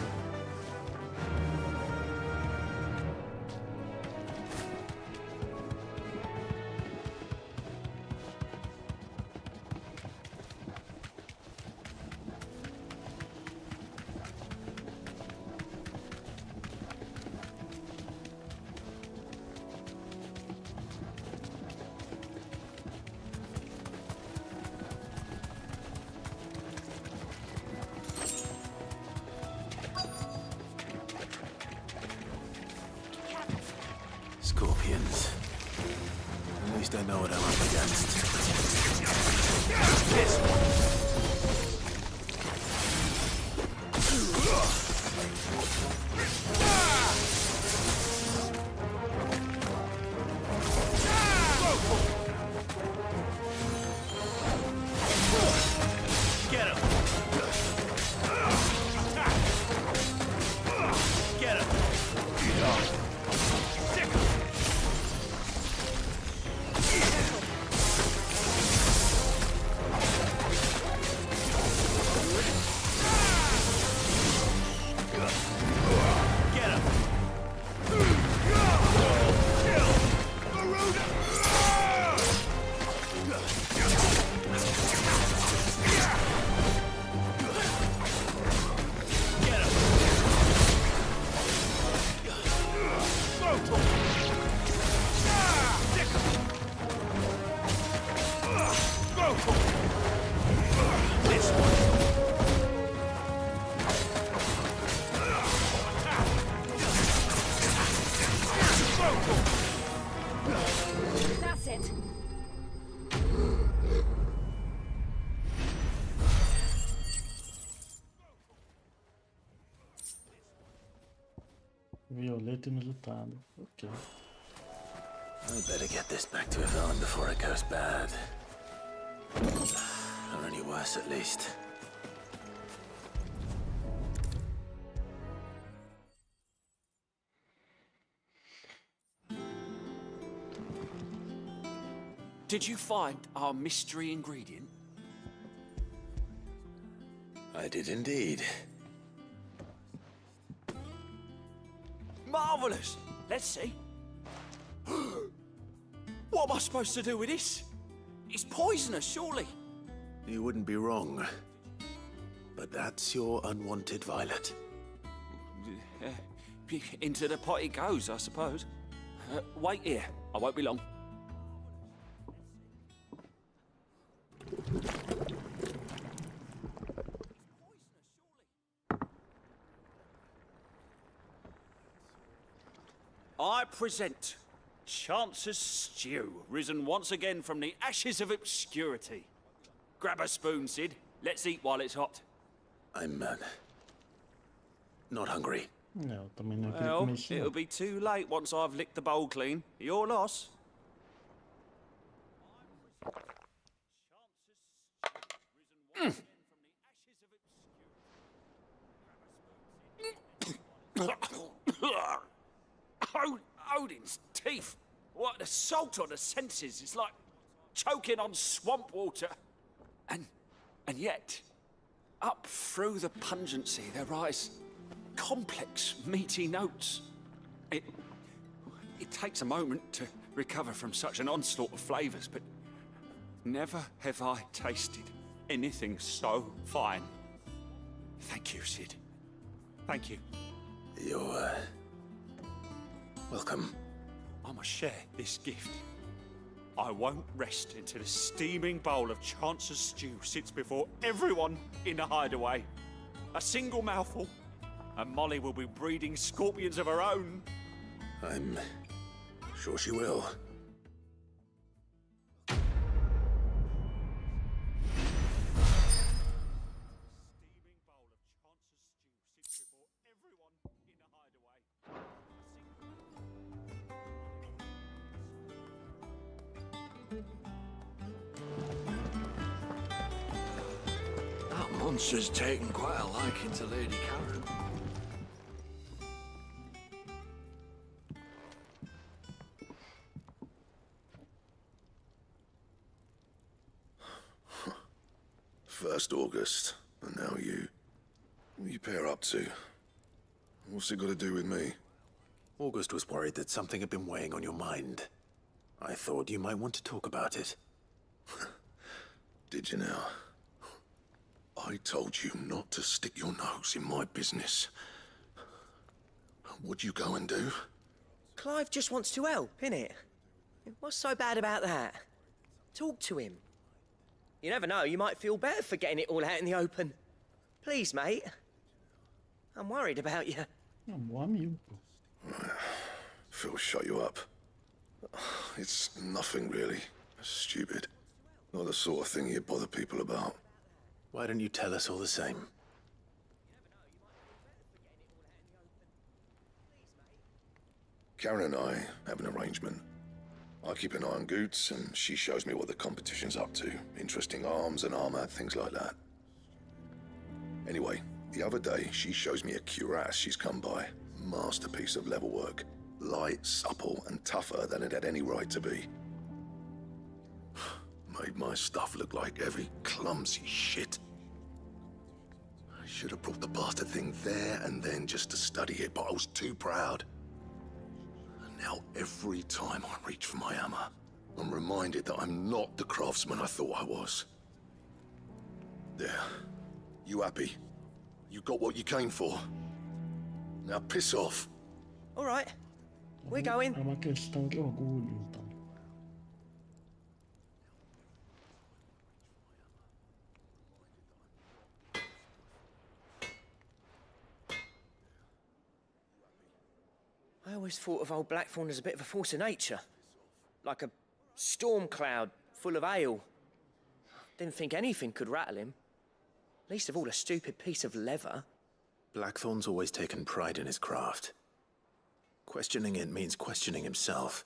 know what I'm up against. This one. Get him! Get him! Stick him! Get him! This one. That's it. Violeta inusitado. Ok. I better get this back to Yvonne before it goes bad. Or any worse, at least. Did you find our mystery ingredient? I did indeed. Marvelous! Let's see. What am I supposed to do with this? It's poisonous, surely. You wouldn't be wrong. But that's your unwanted violet. Into the pot it goes, I suppose. Wait here. I won't be long. I present Chance's stew, risen once again from the ashes of obscurity. Grab a spoon, Sid. Let's eat while it's hot. I'm, not hungry. Não, também não queria Well, comer isso. it'll be too late once I've licked the bowl clean. Your loss. Odin's teeth. What the salt on the senses. It's like choking on swamp water. And yet, up through the pungency, there rise complex, meaty notes. It takes a moment to recover from such an onslaught of flavors, but never have I tasted anything so fine. Thank you, Sid. Thank you. You're, welcome. I must share this gift. I won't rest until a steaming bowl of Chance's stew sits before everyone in the hideaway. A single mouthful, and Molly will be breeding scorpions of her own. I'm sure she will. That monster's taken quite a liking to Lady Karen. First August, and now you. What are you pair up to? What's it got to do with me? August was worried that something had been weighing on your mind. I thought you might want to talk about it. Did you now? I told you not to stick your nose in my business. What'd you go and do? Clive just wants to help, innit? What's so bad about that? Talk to him. You never know, you might feel better for getting it all out in the open. Please, mate. I'm worried about you. É um bom amigo. Phil shut you up. It's nothing, really. Stupid. Not the sort of thing you bother people about. Why don't you tell us all the same? Karen and I have an arrangement. I keep an eye on Goots, and she shows me what the competition's up to. Interesting arms and armor, things like that. Anyway, the other day, she shows me a cuirass she's come by. Masterpiece of level work. Light, supple, and tougher than it had any right to be. Made my stuff look like heavy, clumsy shit. I should have brought the bastard thing there and then just to study it, but I was too proud. And now every time I reach for my hammer, I'm reminded that I'm not the craftsman I thought I was. There. You happy? You got what you came for? Now piss off. All right. We're going. É uma questão de orgulho, então. I always thought of old Blackthorn as a bit of a force of nature. Like a storm cloud full of ale. Didn't think anything could rattle him. Least of all a stupid piece of leather. Blackthorn's always taken pride in his craft. Questioning it means questioning himself.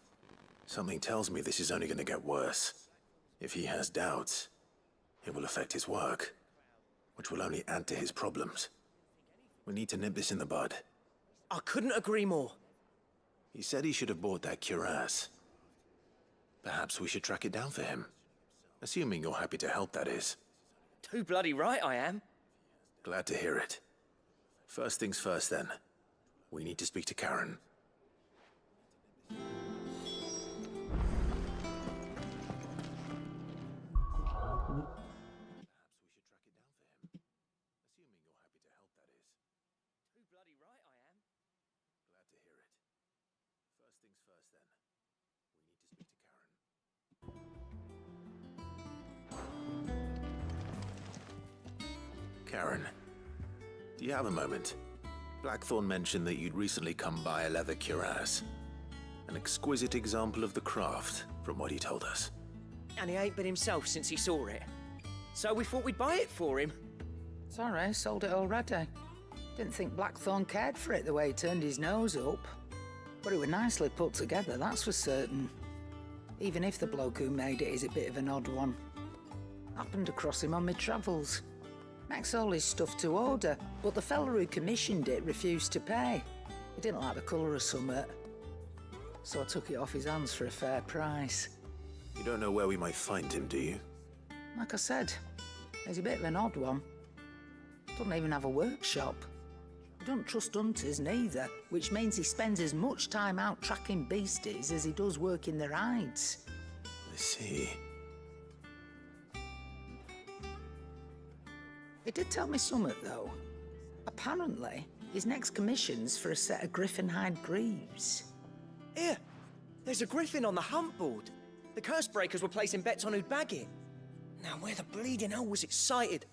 Something tells me this is only going to get worse. If he has doubts, it will affect his work, which will only add to his problems. We need to nip this in the bud. I couldn't agree more. He said he should have bought that cuirass. Perhaps we should track it down for him. Assuming you're happy to help, that is. Too bloody right I am. Glad to hear it. First things first, then. We need to speak to Karen. Too bloody right I am. Glad to hear it. First things first, then. We need to speak to Karen. Karen, do you have a moment? Blackthorn mentioned that you'd recently come by a leather cuirass. An exquisite example of the craft, from what he told us. And he ain't been himself since he saw it. So we thought we'd buy it for him. Sorry, sold it already. Didn't think Blackthorn cared for it the way he turned his nose up. But it was nicely put together, that's for certain. Even if the bloke who made it is a bit of an odd one. Happened across him on my travels. Makes all his stuff to order, but the fella who commissioned it refused to pay. He didn't like the colour of summit. So I took it off his hands for a fair price. You don't know where we might find him, do you? Like I said, he's a bit of an odd one. Doesn't even have a workshop. He don't trust hunters neither, which means he spends as much time out tracking beasties as he does working their hides. I see. He did tell me something, though. Apparently, his next commission's for a set of griffin hide greaves. Here, there's a griffin on the hunt board. The curse breakers were placing bets on who'd bag it. Now, where the bleeding hell was it sighted?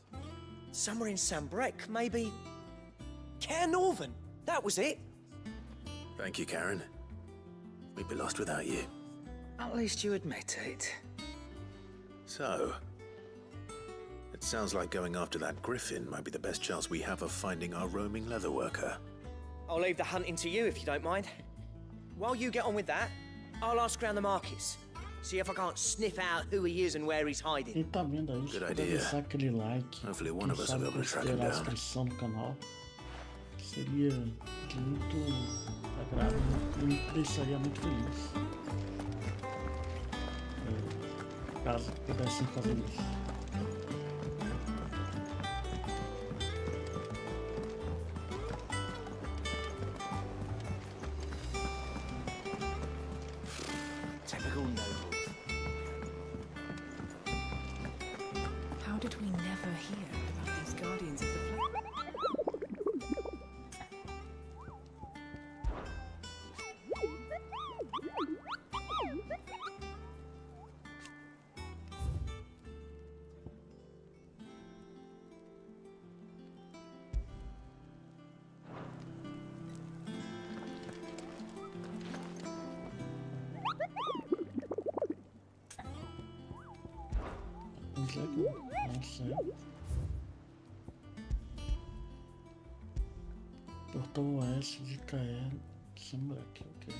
Somewhere in Sambrec, maybe... Care Northern, that was it. Thank you, Karen. We'd be lost without you. At least you admit it. So, it sounds like going after that griffin might be the best chance we have of finding our roaming leatherworker. I'll leave the hunting to you if you don't mind. While you get on with that, I'll ask around the markets. See if I can't sniff out who he is and where he's hiding. E tá vendo aí? Good Puder idea. deixar aquele like. Hopefully one Quem of us will sabe be able to track him considerar a down. inscrição no canal. Seria de muito agrado, me deixaria muito feliz. Caso pudessem fazer isso. Typical nobles. How did we never hear about these guardians of the flame? mais legal. Não sei. Portão oeste de Caer Samrak, ok.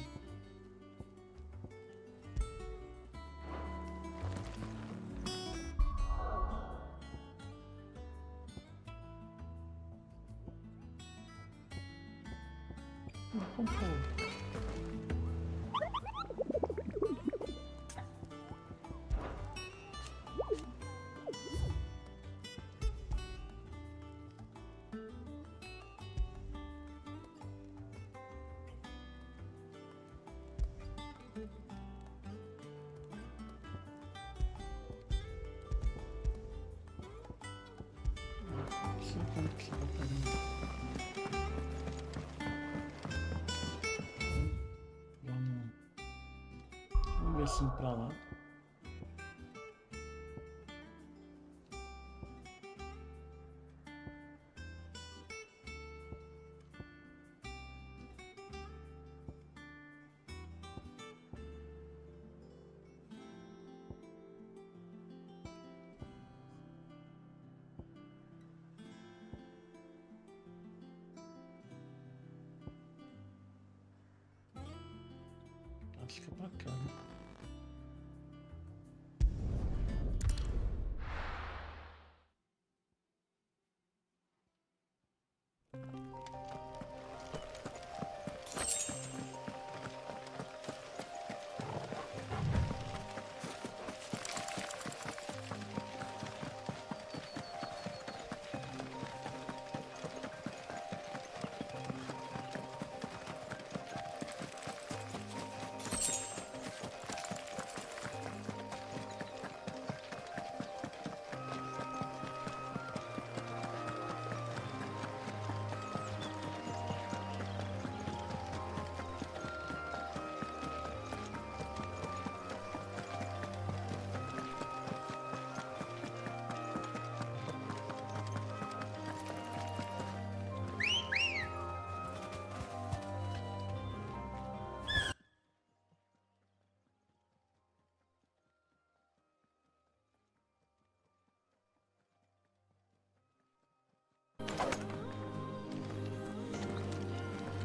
Vamos ver assim pra lá. Acho que é bacana.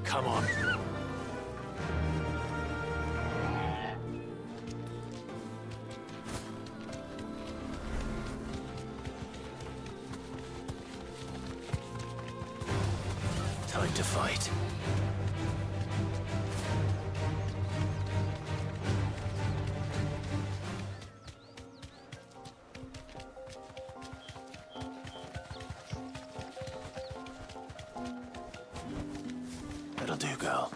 Come on. Time to fight. That'll do, girl.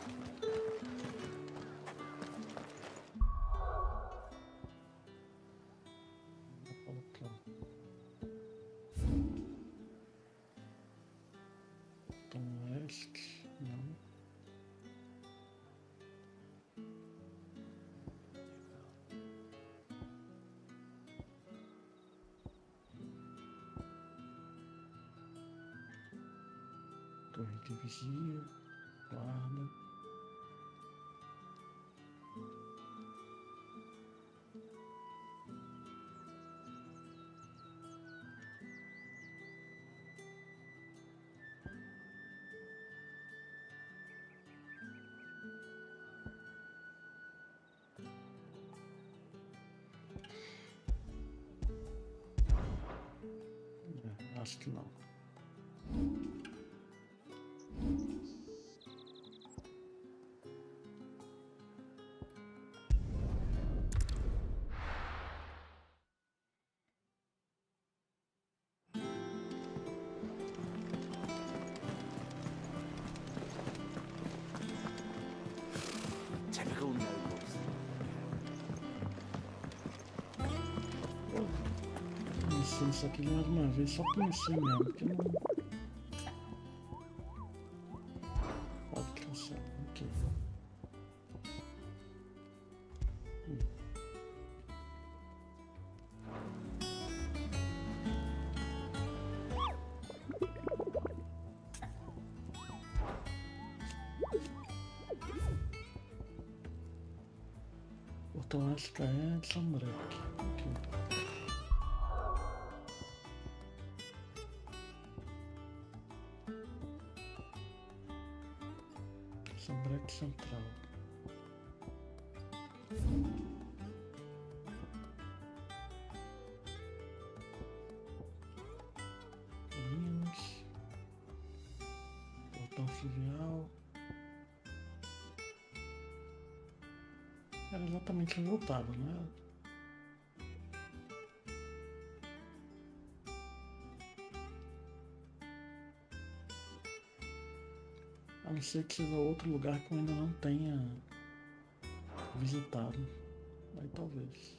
Torre de vigia, guarda. Acho que não. Typical nobles. Pensei isso aqui mais uma vez, só pensei mesmo, porque não. Pode cansar, ok. Portão Asca é Samrak. Ok. Essa breque central. Linhas. Portão fluvial. Era exatamente resultado, né? A não ser que seja outro lugar que eu ainda não tenha visitado. Aí talvez.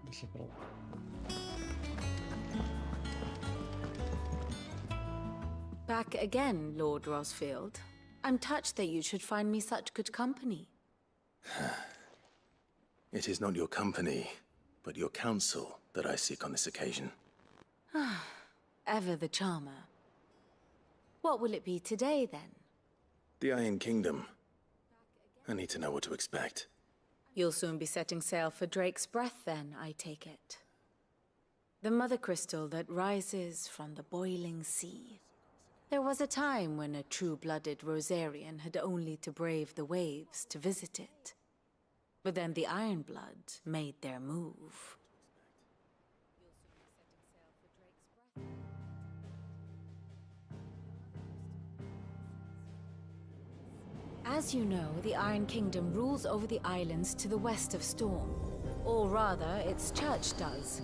Deixa pra lá. Back again, Lord Rosfield. I'm touched that you should find me such good company. It is not your company, but your counsel that I seek on this occasion. Ever the charmer. What will it be today, then? The Iron Kingdom. I need to know what to expect. You'll soon be setting sail for Drake's Breath, then, I take it. The mother crystal that rises from the boiling sea. There was a time when a true-blooded Rosarian had only to brave the waves to visit it. But then the Ironblood made their move. As you know, the Iron Kingdom rules over the islands to the west of Storm. Or rather, its church does.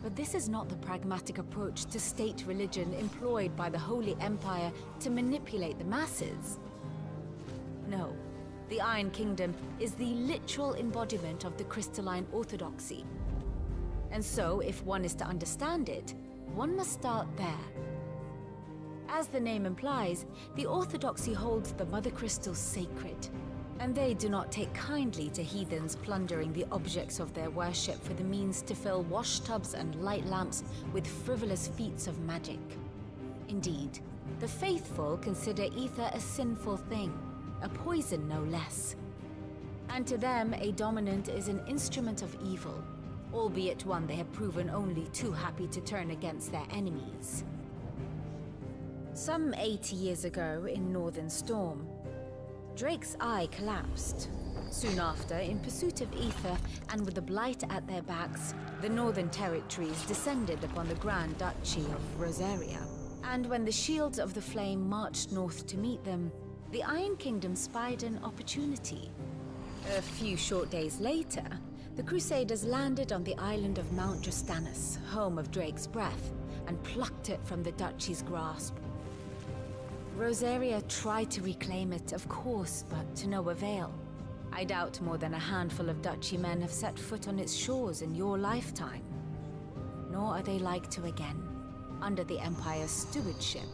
But this is not the pragmatic approach to state religion employed by the Holy Empire to manipulate the masses. No, the Iron Kingdom is the literal embodiment of the crystalline orthodoxy. And so, if one is to understand it, one must start there. As the name implies, the orthodoxy holds the mother crystals sacred, and they do not take kindly to heathens plundering the objects of their worship for the means to fill washtubs and light lamps with frivolous feats of magic. Indeed, the faithful consider ether a sinful thing, a poison no less. And to them, a dominant is an instrument of evil, albeit one they have proven only too happy to turn against their enemies. Some 80 years ago, in Northern Storm, Drake's eye collapsed. Soon after, in pursuit of ether, and with the Blight at their backs, the Northern Territories descended upon the Grand Duchy of Rosaria. And when the Shields of the Flame marched north to meet them, the Iron Kingdom spied an opportunity. A few short days later, the Crusaders landed on the island of Mount Justanus, home of Drake's Breath, and plucked it from the Duchy's grasp. Rosaria tried to reclaim it, of course, but to no avail. I doubt more than a handful of Duchy men have set foot on its shores in your lifetime. Nor are they like to again, under the Empire's stewardship,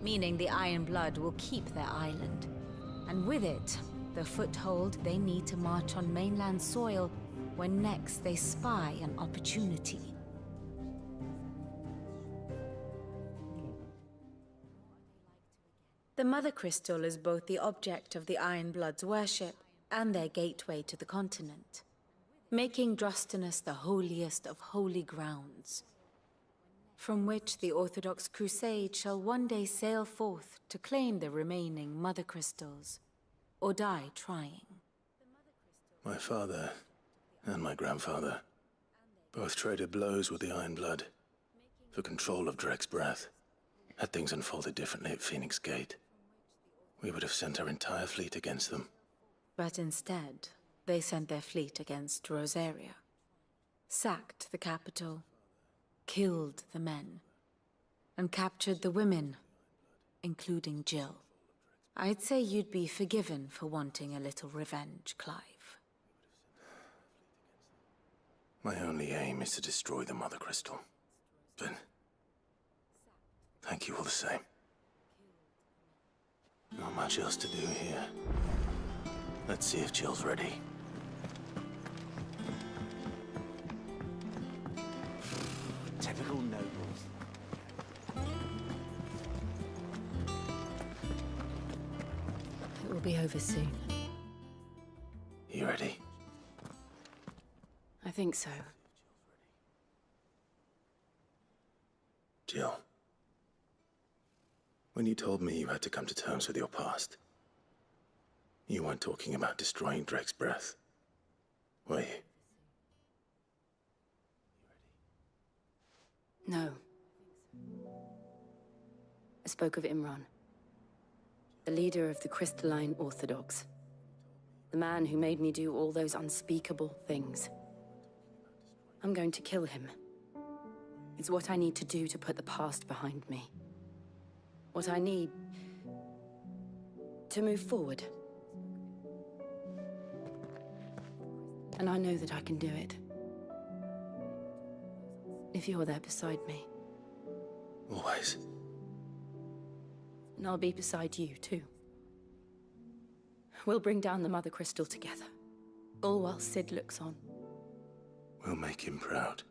meaning the Iron Blood will keep their island. And with it, the foothold they need to march on mainland soil when next they spy an opportunity. The Mother Crystal is both the object of the Iron Blood's worship and their gateway to the continent, making Drostanus the holiest of holy grounds, from which the Orthodox Crusade shall one day sail forth to claim the remaining Mother Crystals, or die trying. My father and my grandfather both traded blows with the Iron Blood for control of Drake's Breath. Had things unfolded differently at Phoenix Gate, we would have sent our entire fleet against them. But instead, they sent their fleet against Rosaria, sacked the capital, killed the men, and captured the women, including Jill. I'd say you'd be forgiven for wanting a little revenge, Clive. My only aim is to destroy the Mother Crystal. But thank you all the same. Not much else to do here. Let's see if Jill's ready. local nobles. It will be over soon. You ready? I think so. Jill. When you told me you had to come to terms with your past, you weren't talking about destroying Drake's breath, were you? No. I spoke of Imran, the leader of the Crystalline Orthodox. The man who made me do all those unspeakable things. I'm going to kill him. It's what I need to do to put the past behind me. What I need to move forward. And I know that I can do it. If you're there beside me. Always. And I'll be beside you, too. We'll bring down the Mother Crystal together. All while Sid looks on. We'll make him proud.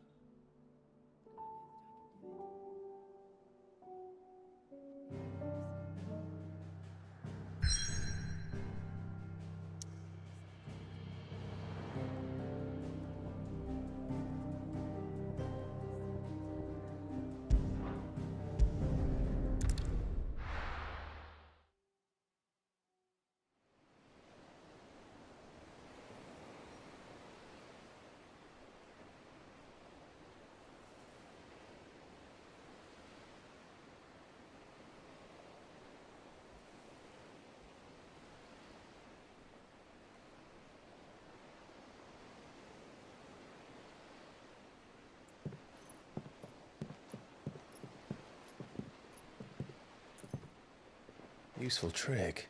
Useful trick.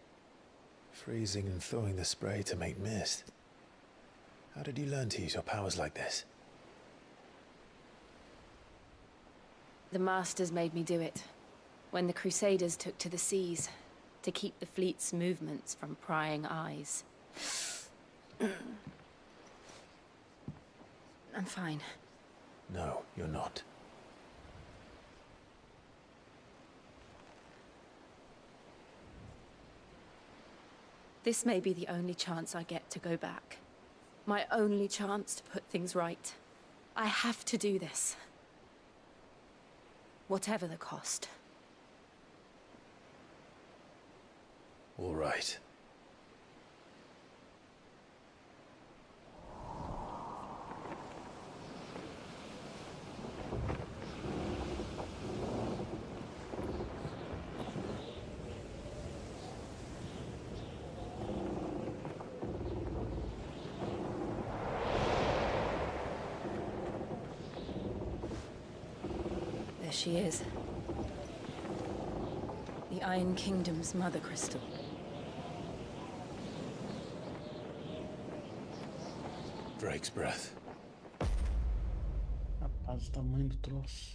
Freezing and thawing the spray to make mist. How did you learn to use your powers like this? The Masters made me do it. When the Crusaders took to the seas, to keep the fleet's movements from prying eyes. I'm fine. No, you're not. This may be the only chance I get to go back. My only chance to put things right. I have to do this. Whatever the cost. All right. There she is. The Iron Kingdom's Mother Crystal. Drake's breath. Rapaz, o tamanho do troço.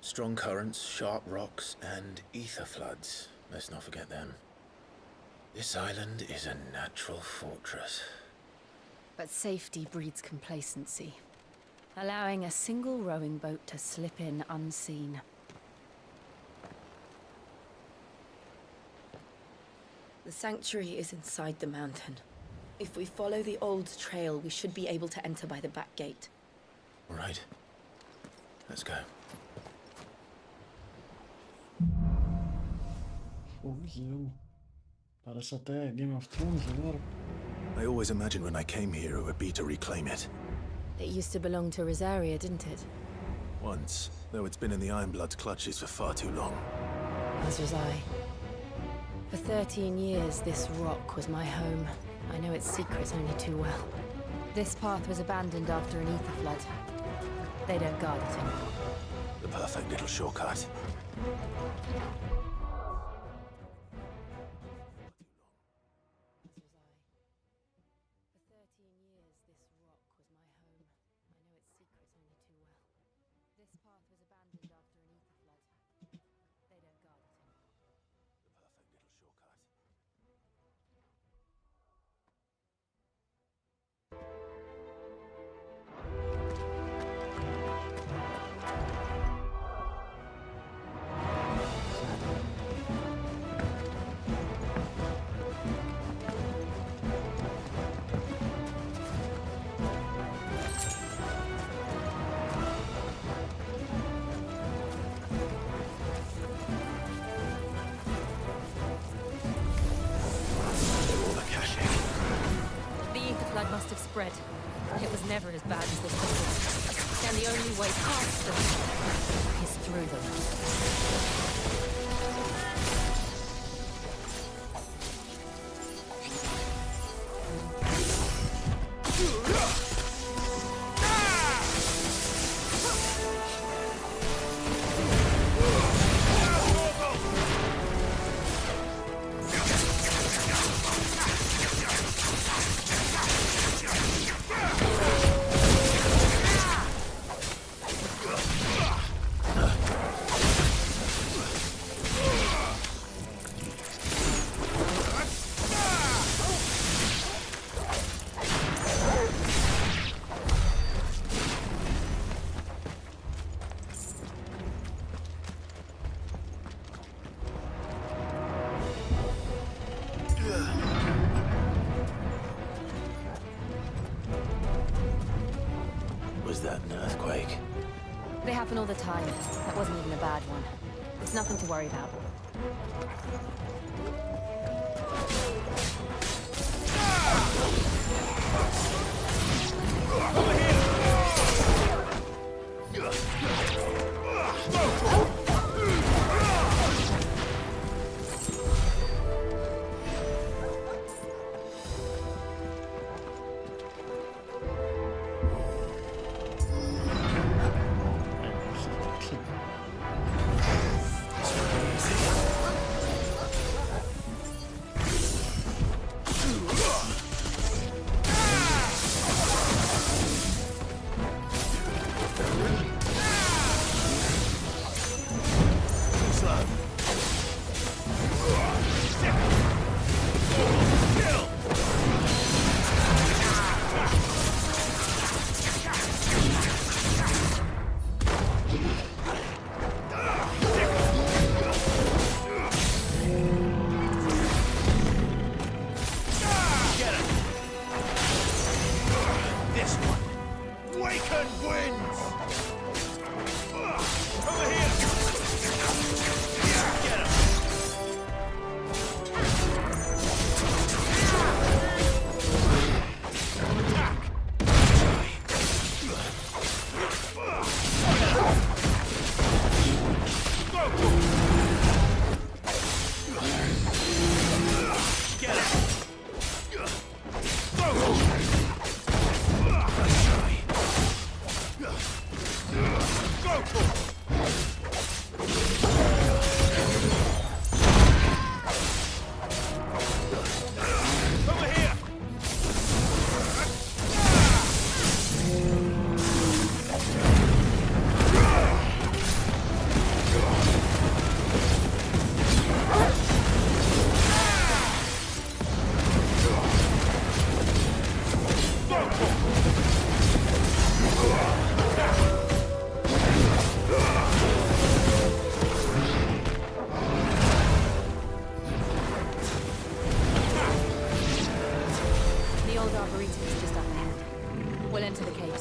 Strong currents, sharp rocks, and ether floods. Let's not forget them. This island is a natural fortress. But safety breeds complacency. Allowing a single rowing boat to slip in unseen. The sanctuary is inside the mountain. If we follow the old trail, we should be able to enter by the back gate. All right. Let's go. Fogão. Parece até Game of Thrones agora. I always imagined when I came here it would be to reclaim it. It used to belong to Rosaria, didn't it? Once, though it's been in the Ironblood's clutches for far too long. As was I. For 13 years, this rock was my home. I know its secrets only too well. This path was abandoned after an ether flood. They don't guard it anymore. The perfect little shortcut. spread. It was never as bad as this before. And the only way past them is through them. Was that an earthquake? They happen all the time. That wasn't even a bad one. It's nothing to worry about.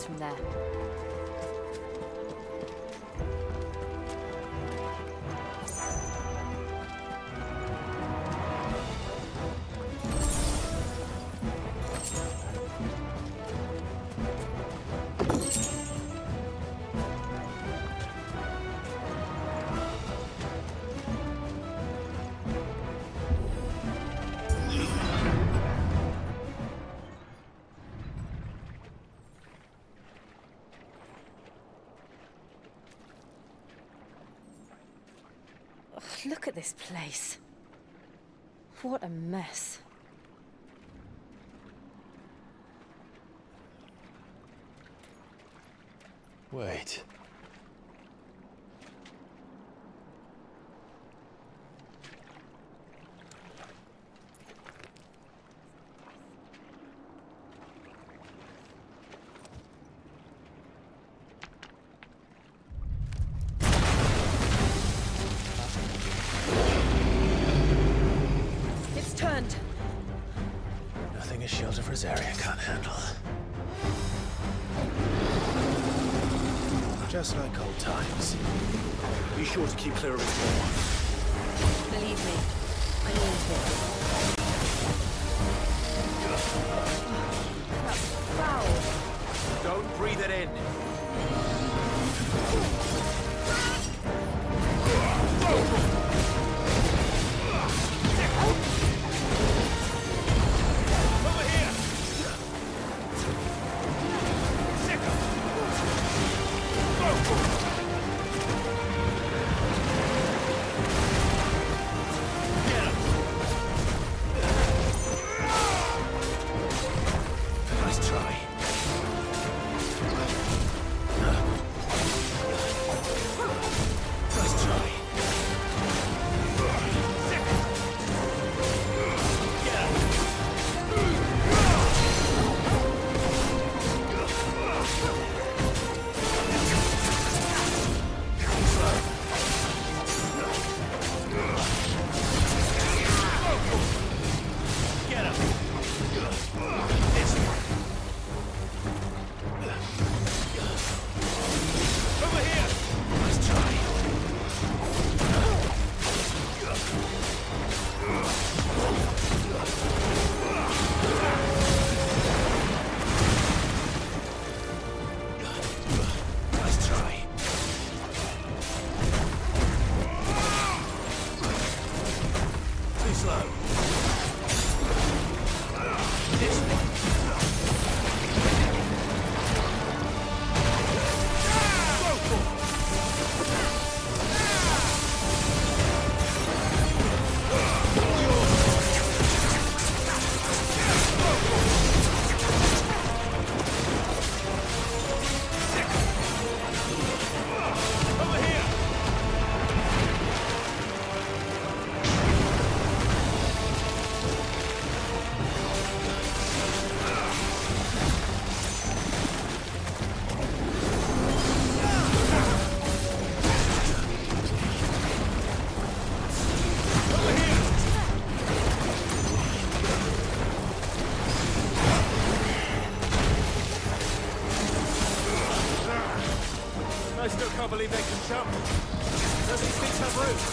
From there. Look at this place. What a mess. Wait. Nothing a shield of Rosaria can't handle. Just like old times. Be sure to keep clear of its wall. Believe me, I need it. That Don't breathe it in. I still can't believe they can jump. Don't these things have roots?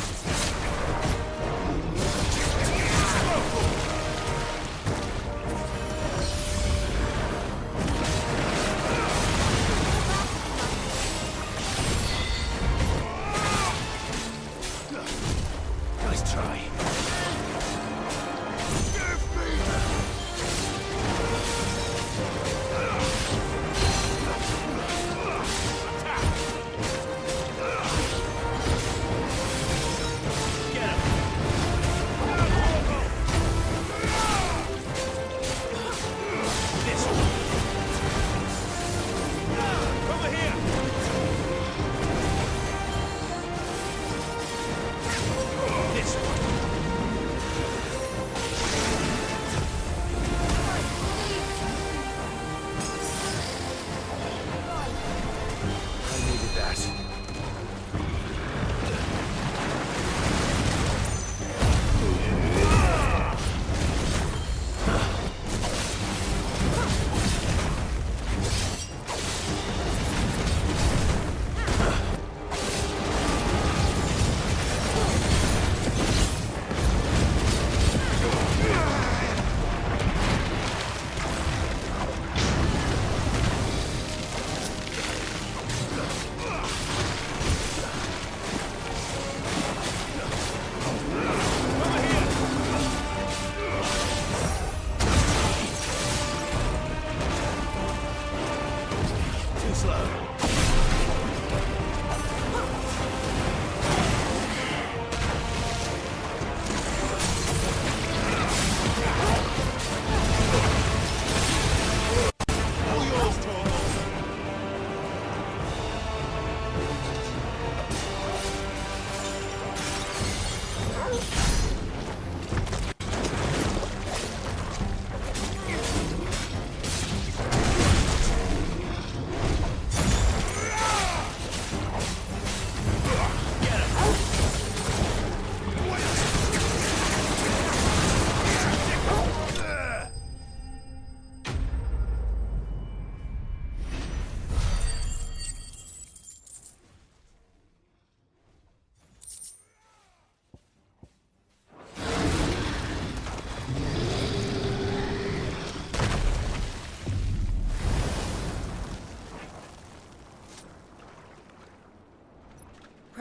Nice try.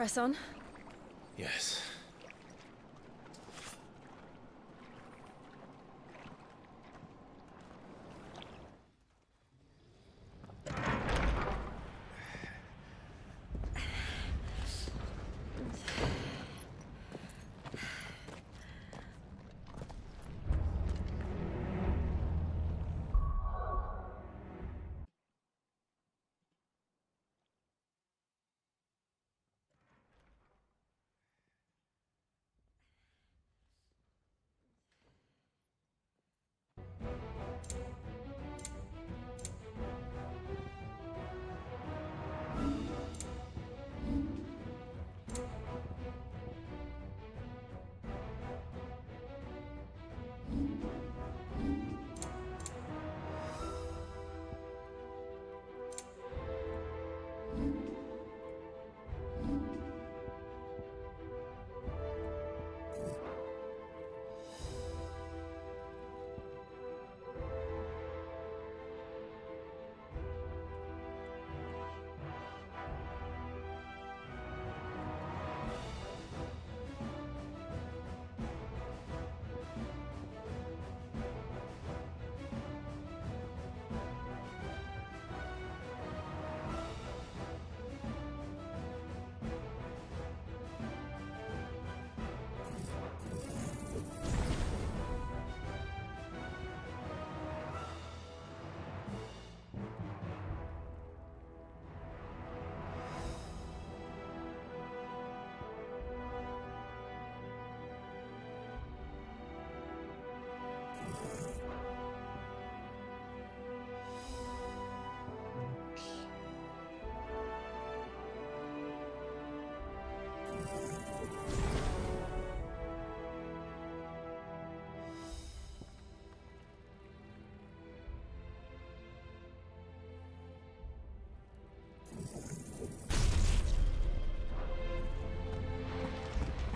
Press on. Yes.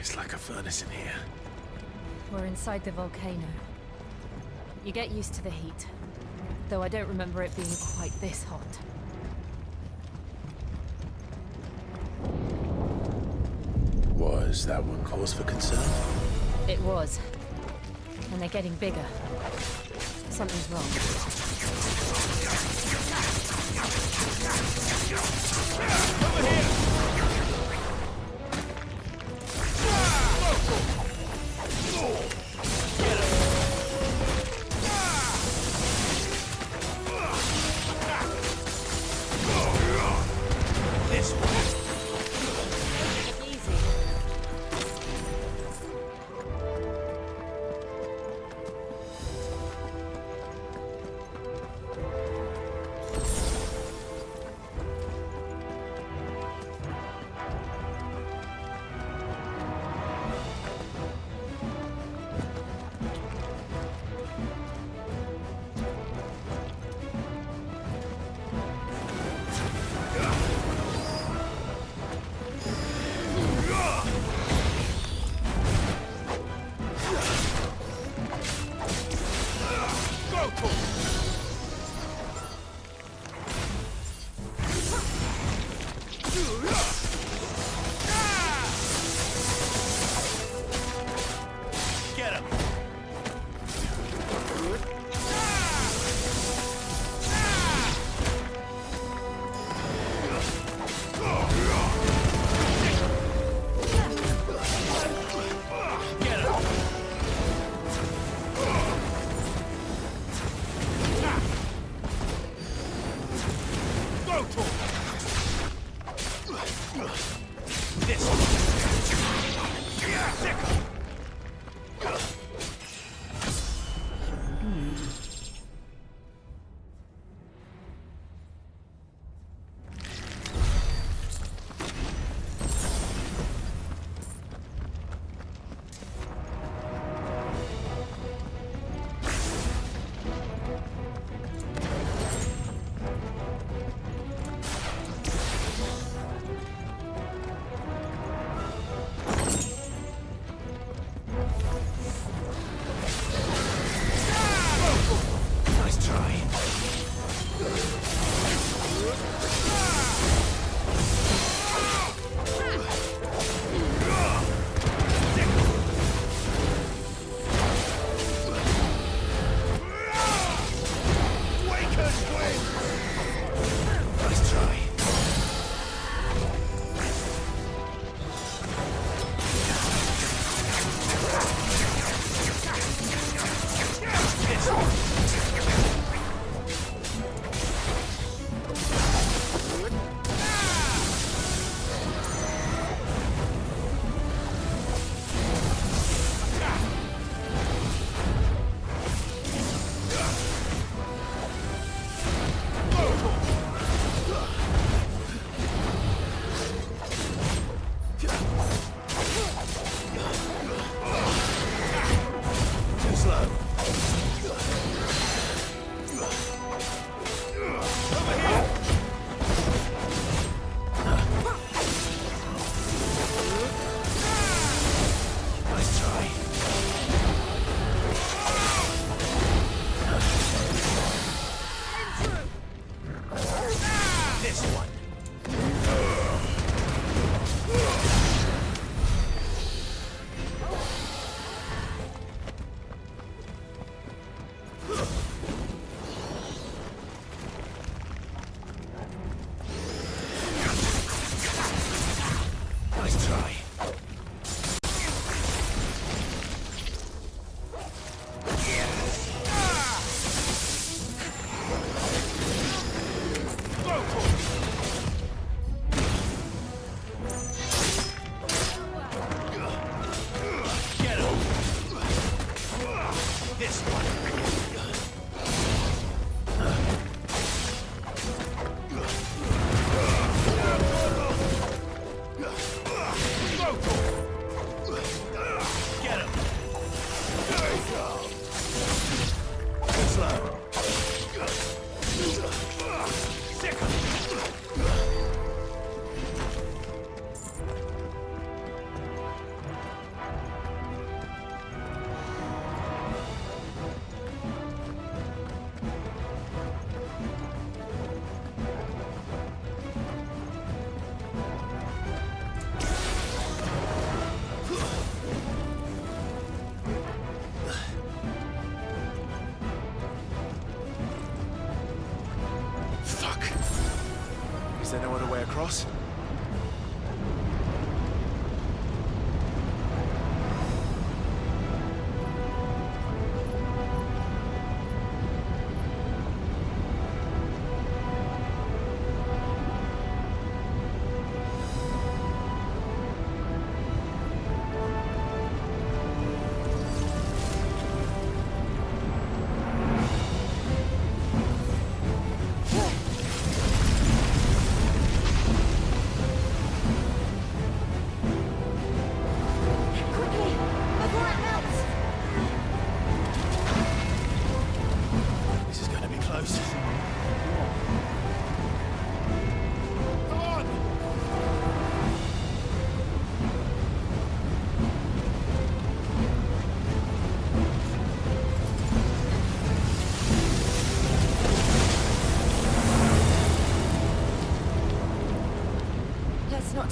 It's like a furnace in here. We're inside the volcano. You get used to the heat, though I don't remember it being quite this hot. Was that one cause for concern? It was. And they're getting bigger. Something's wrong. Over here!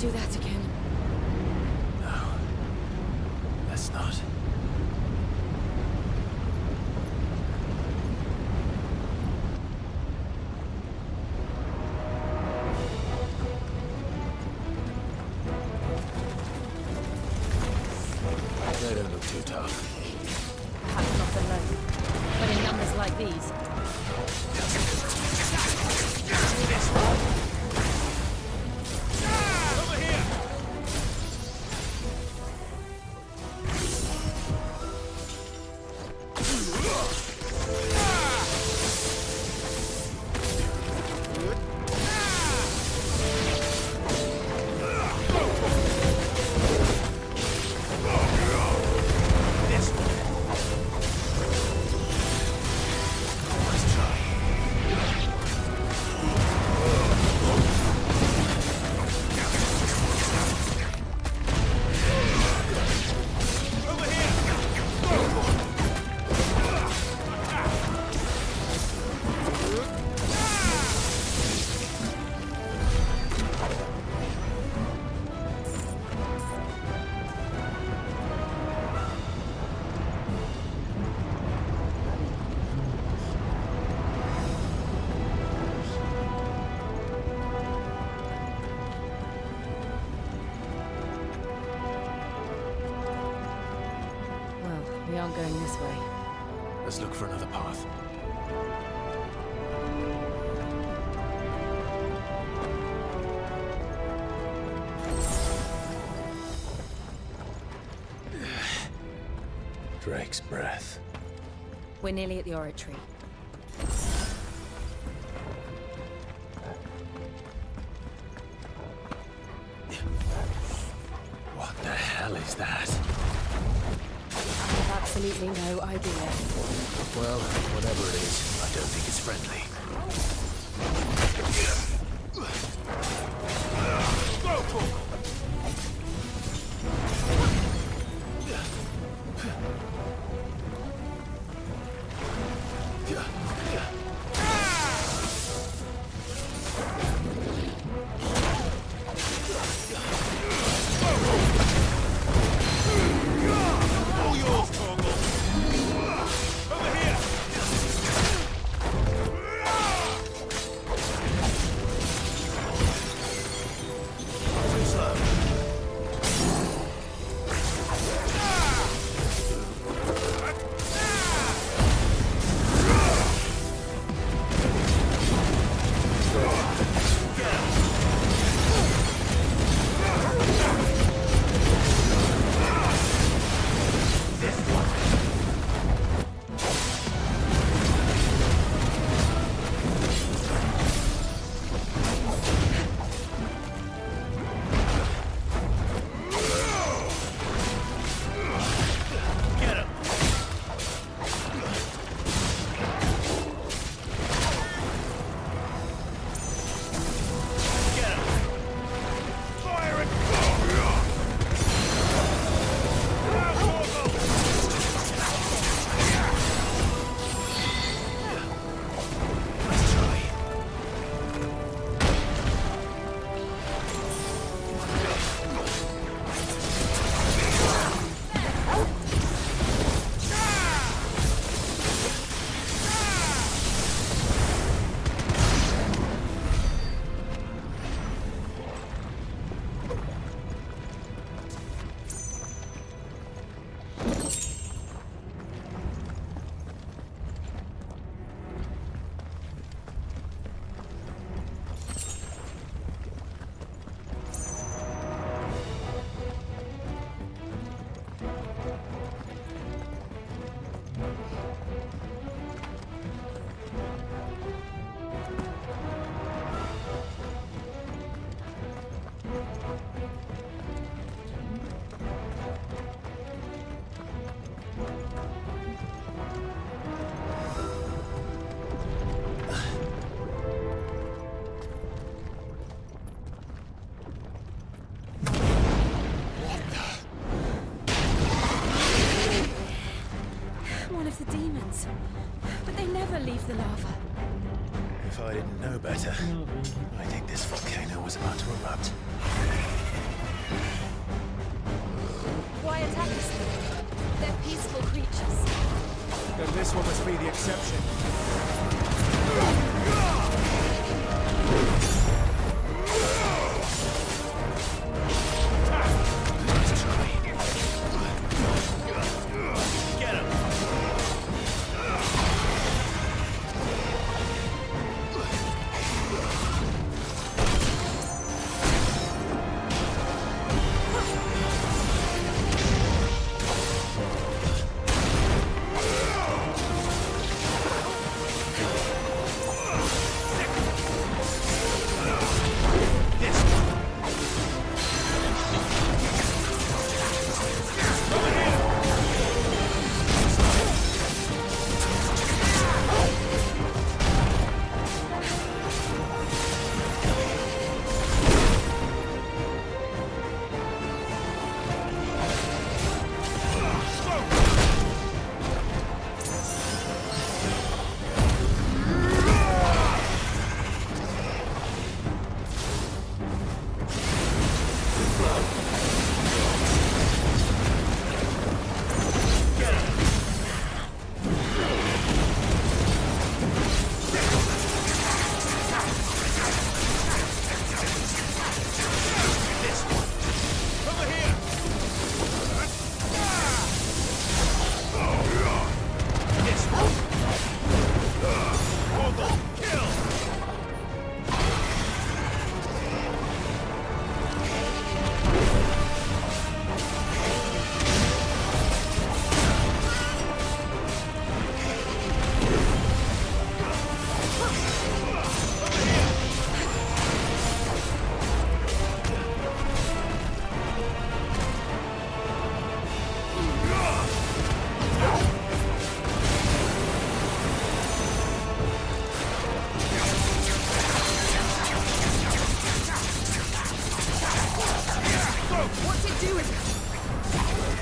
do that again. No. Let's not. They don't look too tough. Perhaps not alone, but in numbers like these. Over here! We aren't going this way. Let's look for another path. Drake's breath. We're nearly at the oratory. What the hell is that? I have absolutely no idea. Well, whatever it is, I don't think it's friendly. But they never leave the lava. If I didn't know better, I think this volcano was about to erupt. attack us then. They're peaceful creatures. Then this one must be the exception. Get him!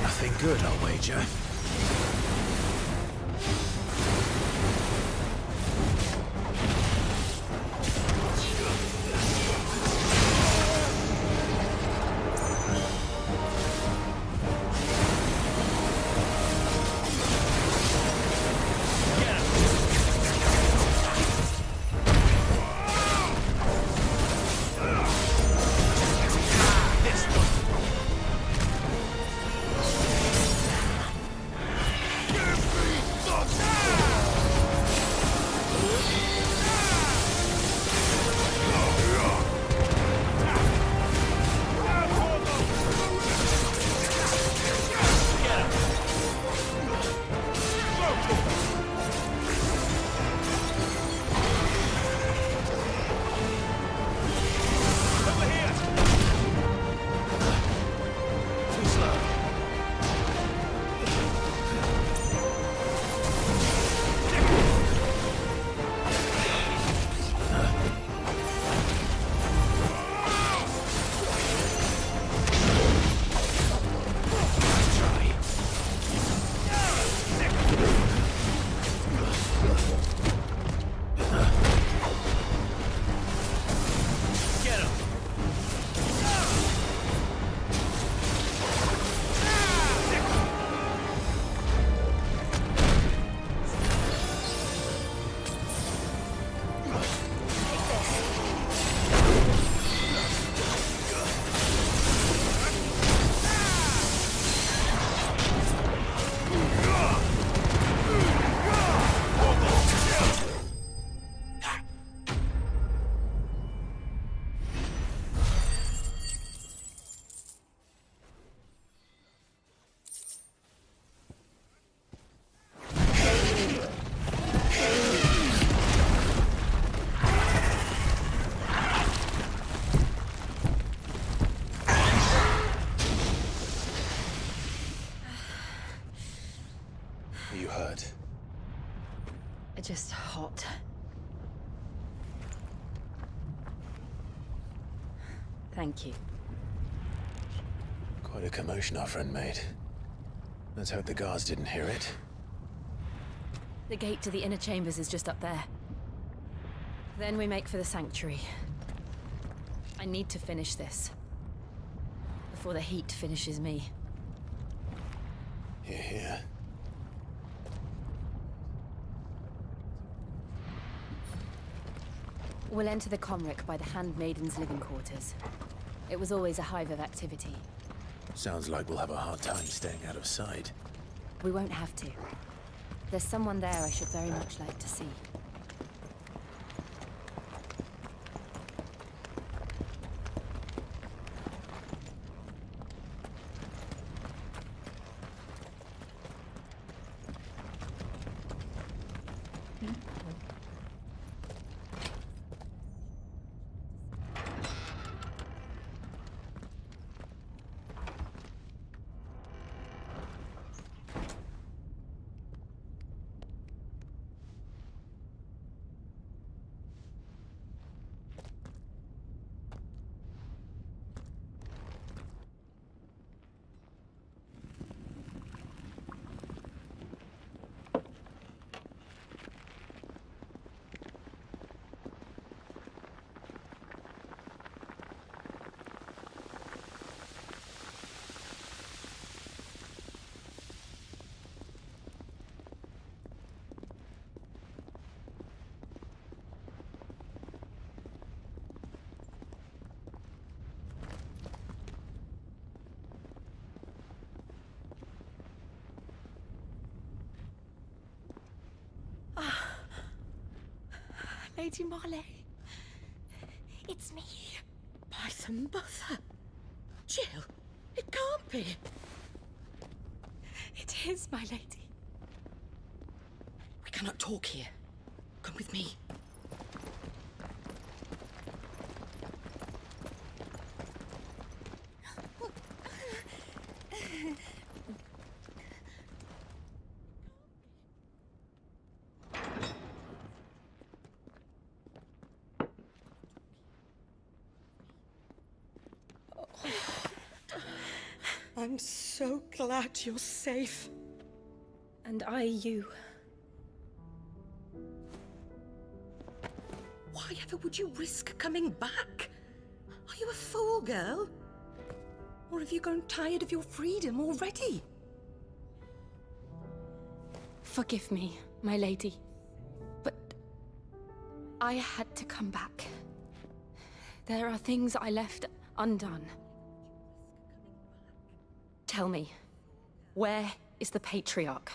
Nothing good, I'll wager. You hurt? Just hot. Thank you. Quite a commotion our friend made. Let's hope the guards didn't hear it. The gate to the inner chambers is just up there. Then we make for the sanctuary. I need to finish this. Before the heat finishes me. Here. We'll enter the Comric by the Handmaiden's living quarters. It was always a hive of activity. Sounds like we'll have a hard time staying out of sight. We won't have to. There's someone there I should very much like to see. Lady Marley. It's me. By the mother. Jill, it can't be. It is, my lady. We cannot talk here. Come with me. I'm so glad you're safe. And you. Why ever would you risk coming back? Are you a fool, girl? Or have you grown tired of your freedom already? Forgive me, my lady. But I had to come back. There are things I left undone. Tell me, where is the Patriarch?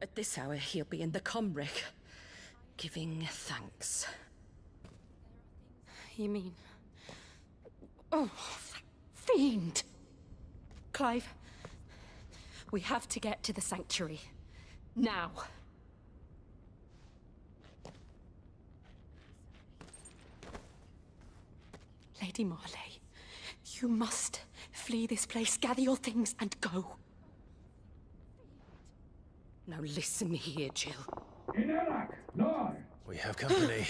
At this hour, he'll be in the Comric, giving thanks. You mean... Oh, that fiend! Clive, we have to get to the Sanctuary. Now. Lady Marley, you must flee this place, gather your things, and go. Now listen here, Jill. We have company.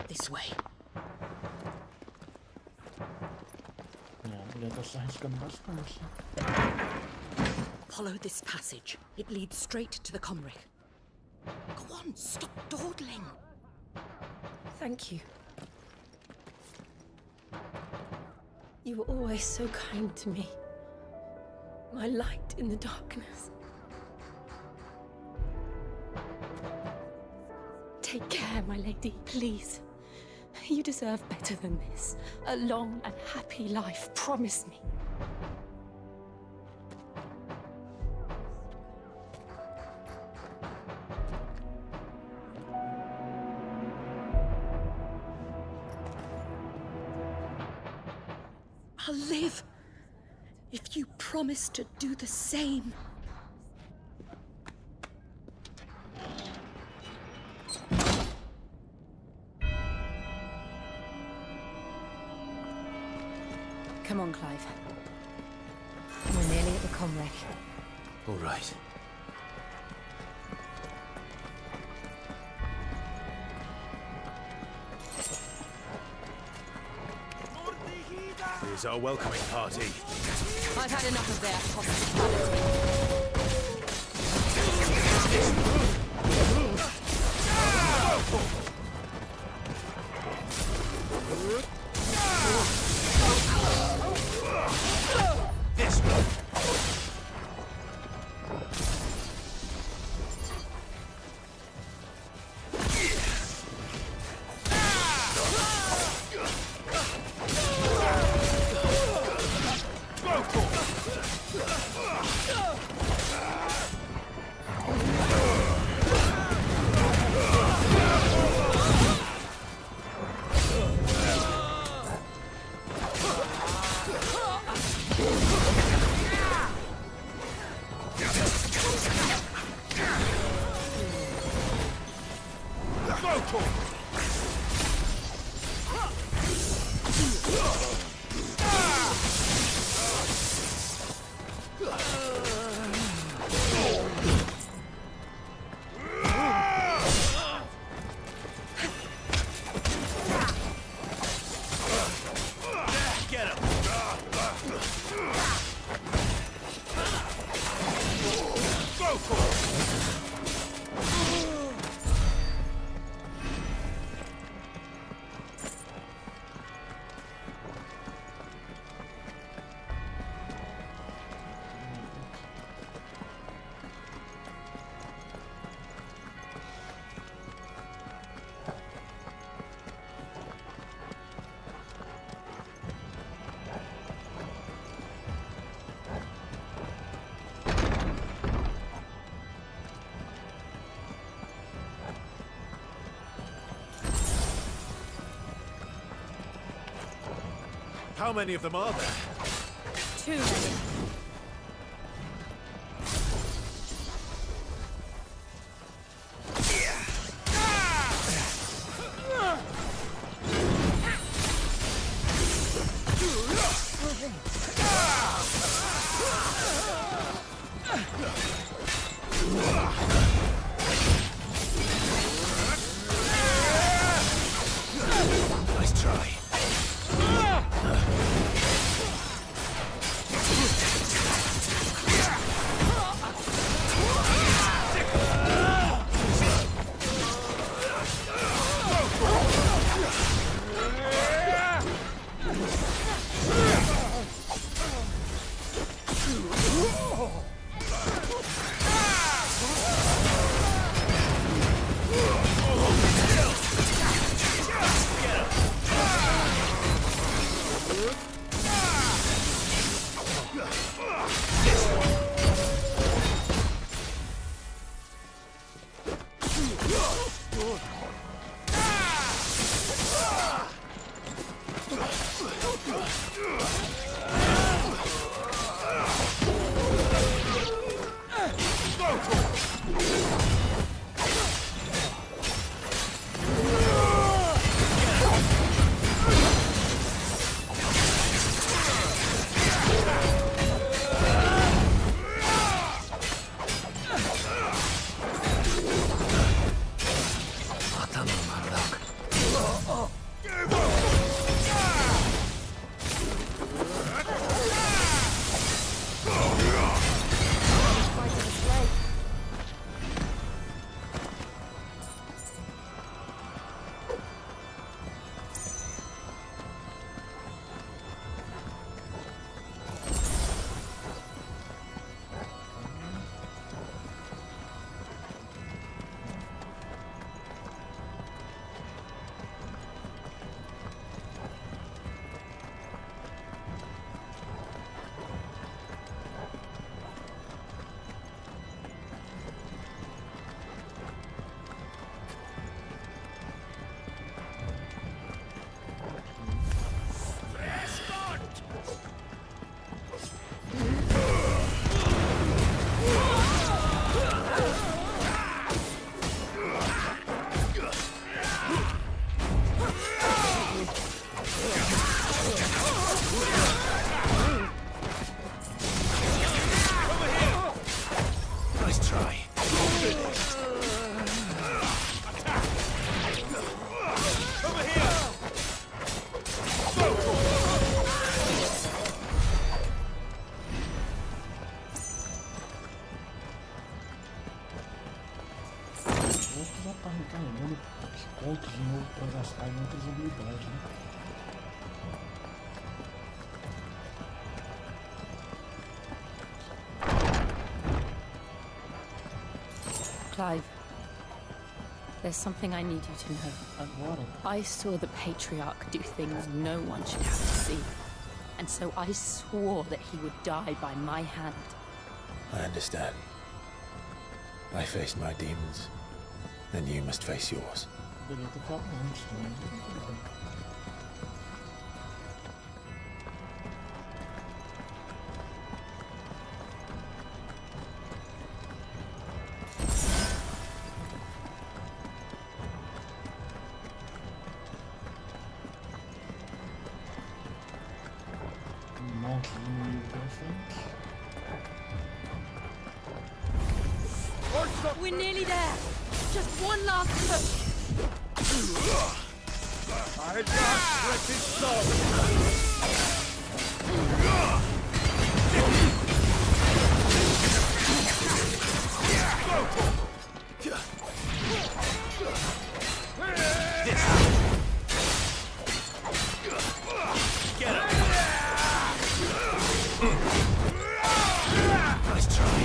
This way. Follow this passage. It leads straight to the Comric. Go on, stop dawdling. Thank you. You were always so kind to me. My light in the darkness. Take care, my lady, please. You deserve better than this. A long and happy life, promise me. I'll live if you promise to do the same. Come on, Clive. We're nearly at the Comric. All right. Here's our welcoming party. I've had enough of their hospitality. This one. How many of them are there? Too many. Nice try. vou precisar estar recarregando os pontos de novo para gastar em outras habilidades, né? Clive, there's something I need you to know. I saw the Patriarch do things no one should have to see. And so I swore that he would die by my hand. I understand. I faced my demons, then you must face yours. We're nearly there. Just one last push. I can't let this go. Get him! Nice try.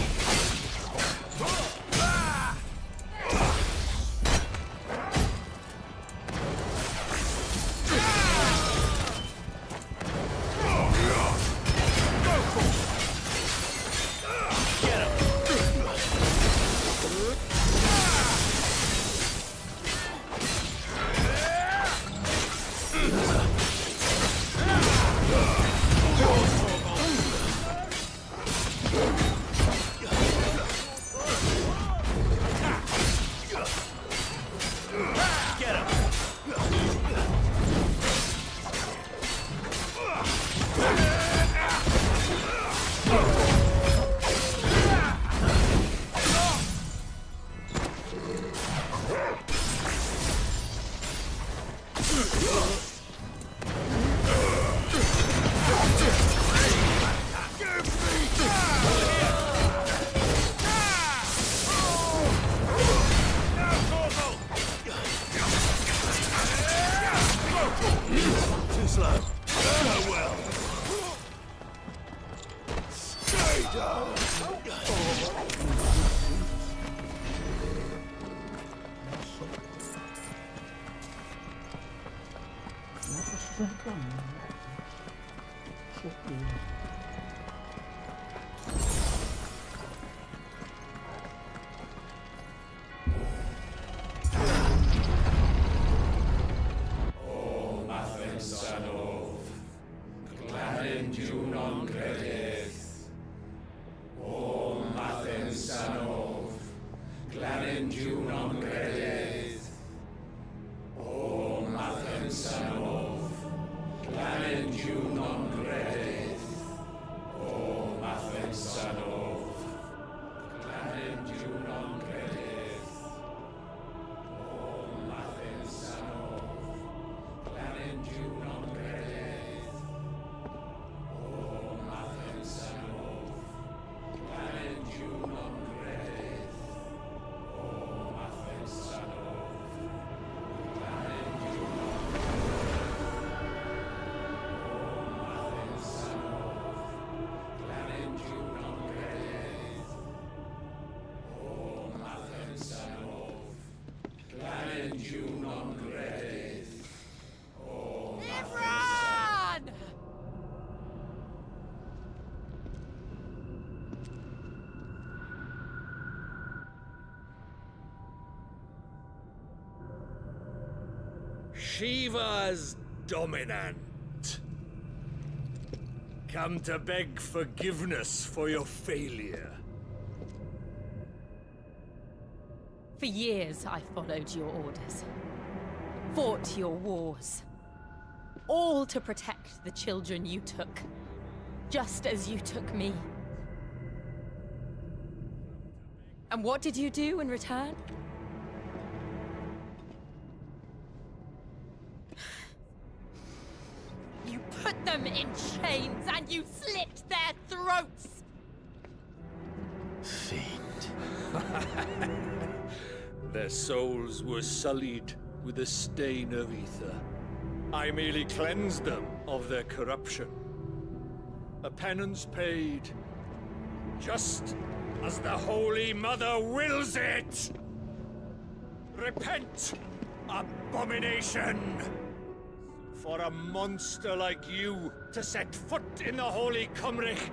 Shiva's dominant. Come to beg forgiveness for your failure. For years, I followed your orders. Fought your wars. All to protect the children you took. Just as you took me. And what did you do in return? You put them in chains and you slit their throats! Fiend. Their souls were sullied with the stain of ether. I merely cleansed them of their corruption. A penance paid, just as the Holy Mother wills it! Repent, abomination! For a monster like you to set foot in the Holy Cymric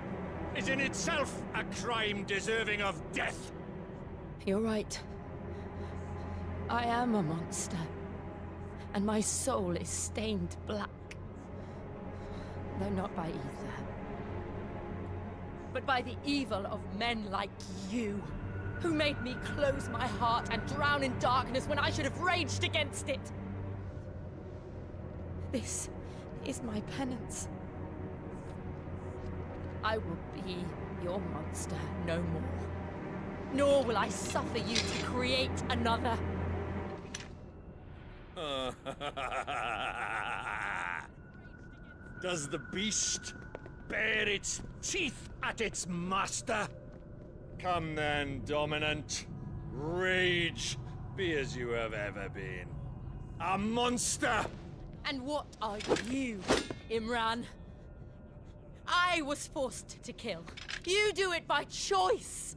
is in itself a crime deserving of death. You're right. I am a monster. And my soul is stained black. Though not by ether. But by the evil of men like you, who made me close my heart and drown in darkness when I should have raged against it. This is my penance. I will be your monster no more. Nor will I suffer you to create another. Does the beast bare its teeth at its master? Come then, Dominant. Rage, be as you have ever been. A monster! And what are you, Imran? I was forced to kill. You do it by choice.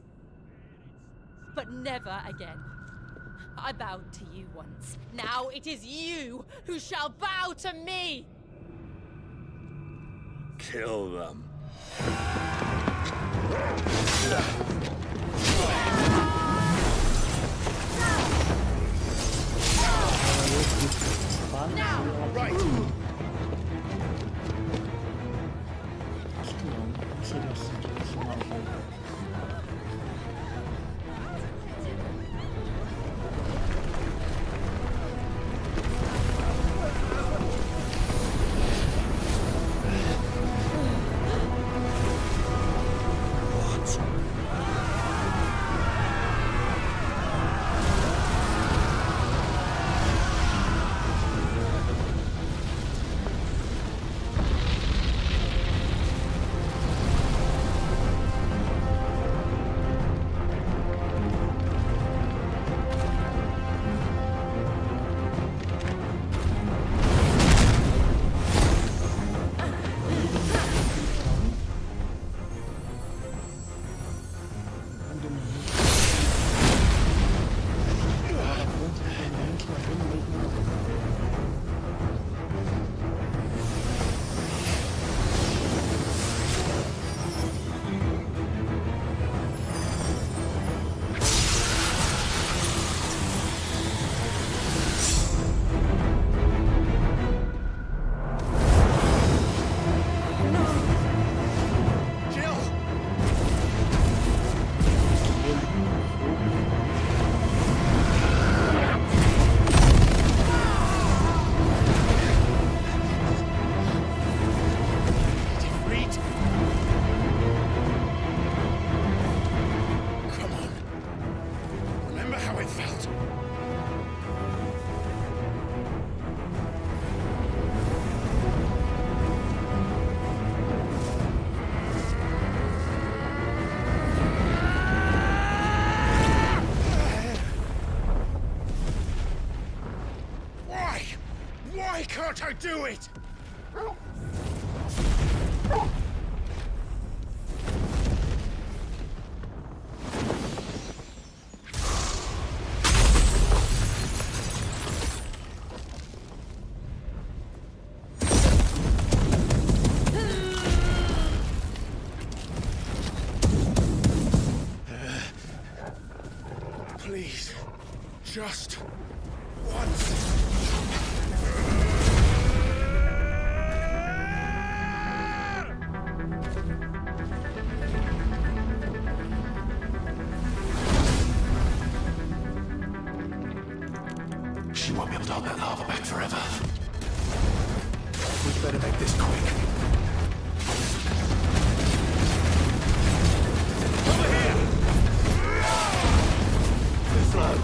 But never again. I bowed to you once. Now it is you who shall bow to me! Kill them. Now! Right! Acho que não. Não seria assim que funcionava. Why can't I do it? Please, just once. She won't be able to hold that lava back forever. We'd better make this quick. Over here! Too slow.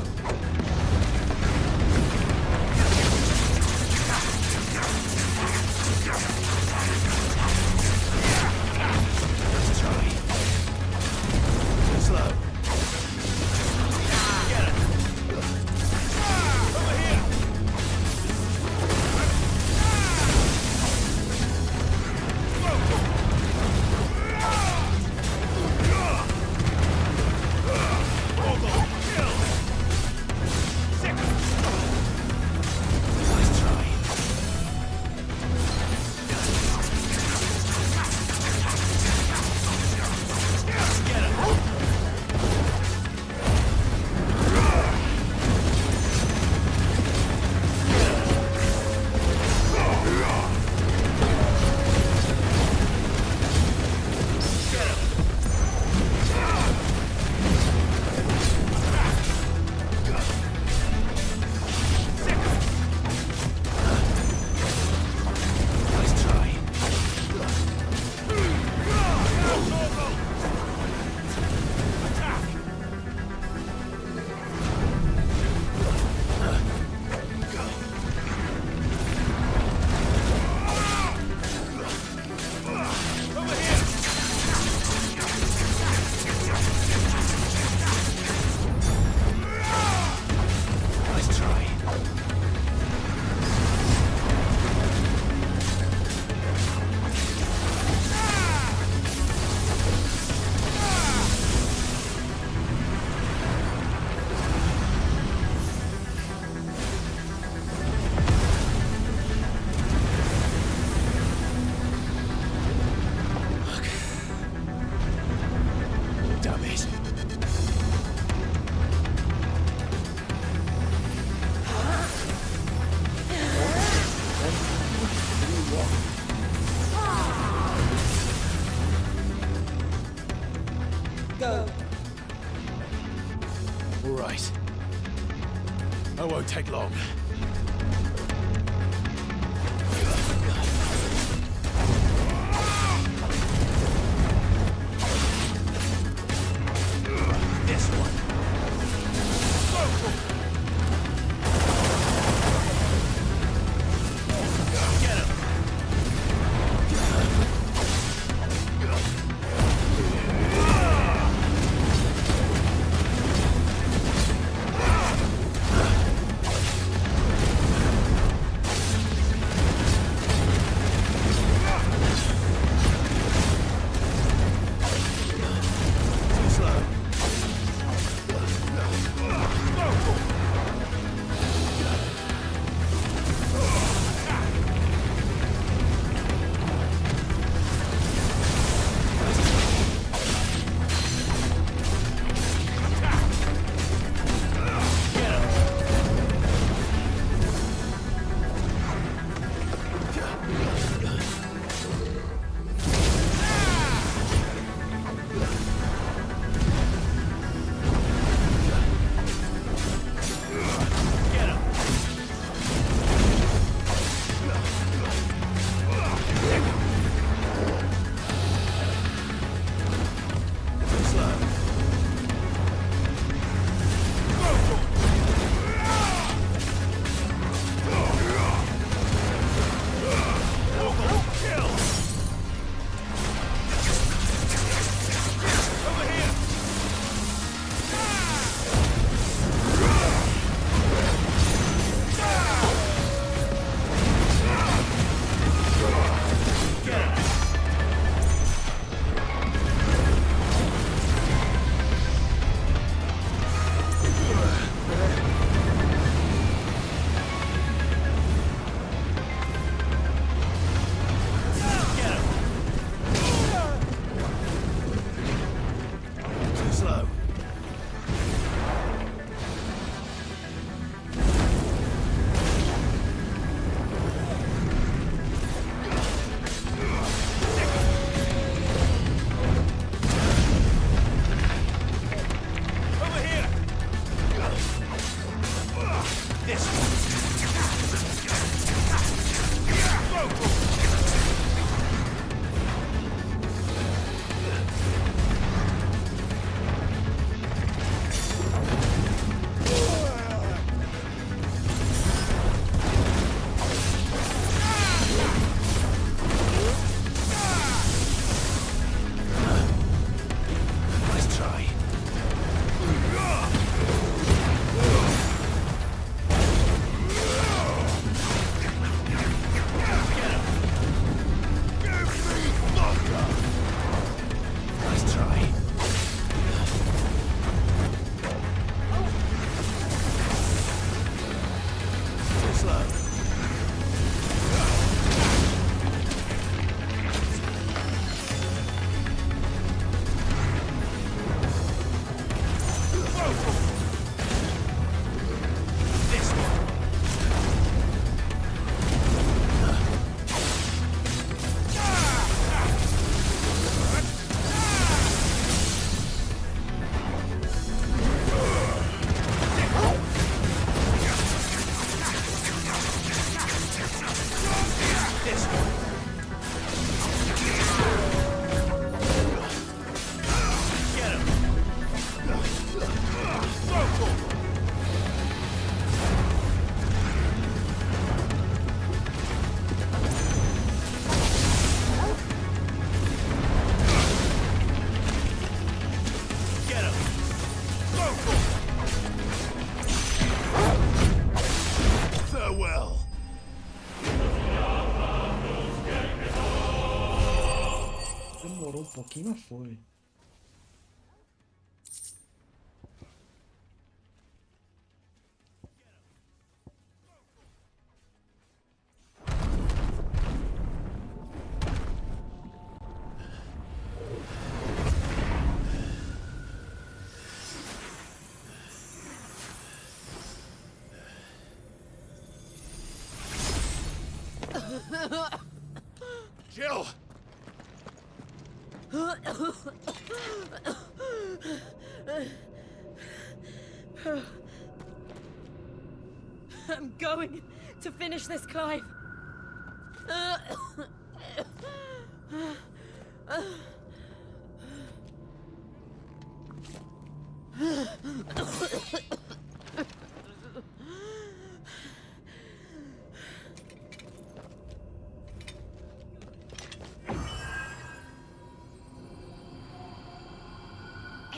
Please. Go. All right. I won't take long. This one. Get him. pouquinho, mas foi. Jill! I'm going to finish this, Clive.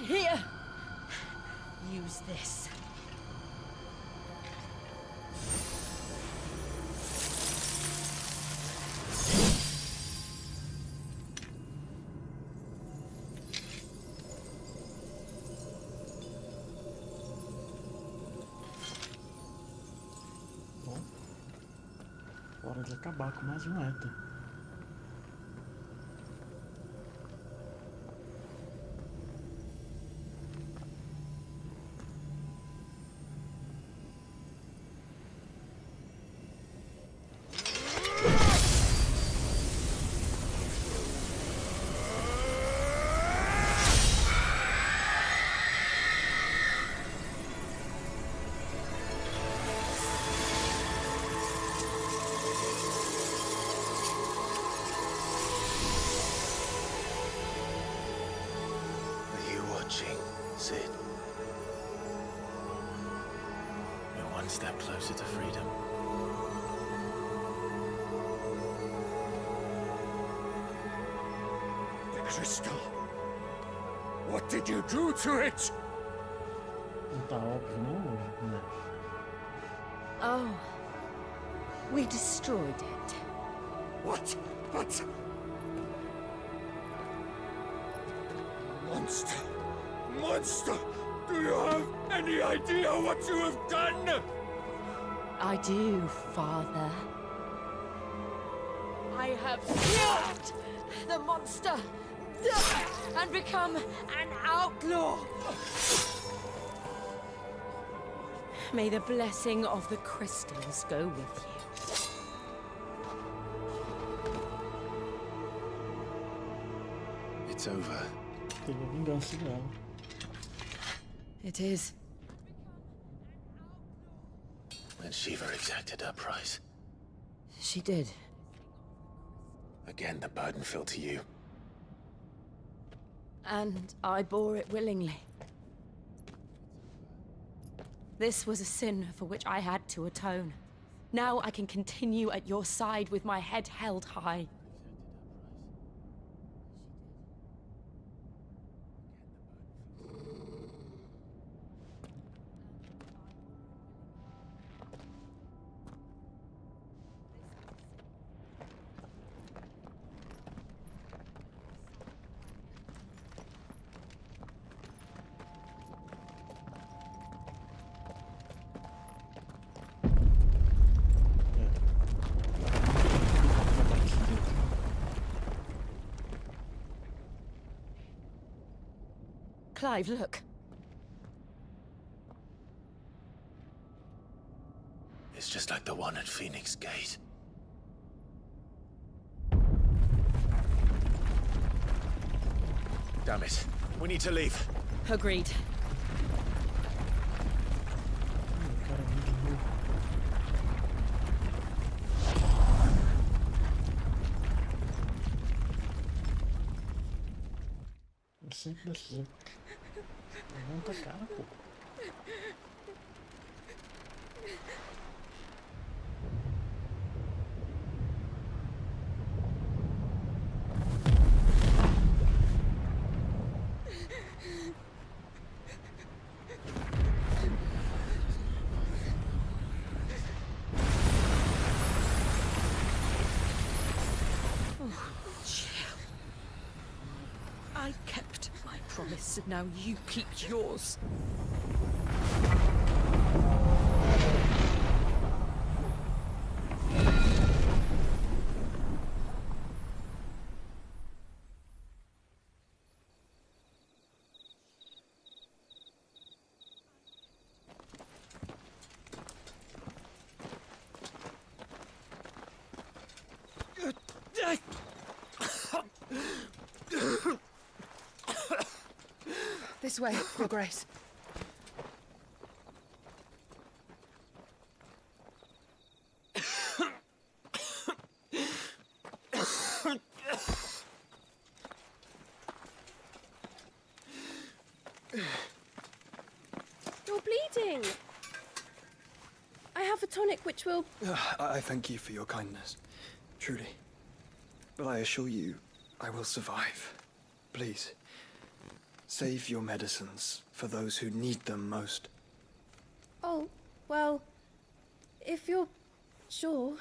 Here! Use this. Bom, hora de acabar com mais um éter. Are you watching, Sid? You're one step closer to freedom. The crystal. What did you do to it? Não tá óbvio, não, né? Oh. We destroyed it. What? But... Monster! Monster! Do you have any idea what you have done? I do, Father. I have killed the monster and become an outlaw. May the blessing of the crystals go with you. It's over. Teve a vingança dela. It is. And Shiva exacted her price. She did. Again, the burden fell to you. And I bore it willingly. This was a sin for which I had to atone. Now I can continue at your side with my head held high. Clive, look. It's just like the one at Phoenix Gate. Damn it. We need to leave. Agreed. É sempre assim. Levanta a cara, pô. I kept my promise, and now you keep yours. This way, Your Grace. You're bleeding. I have a tonic which will... I thank you for your kindness, truly. But I assure you, I will survive. Please, save your medicines for those who need them most. Oh, well, if you're sure.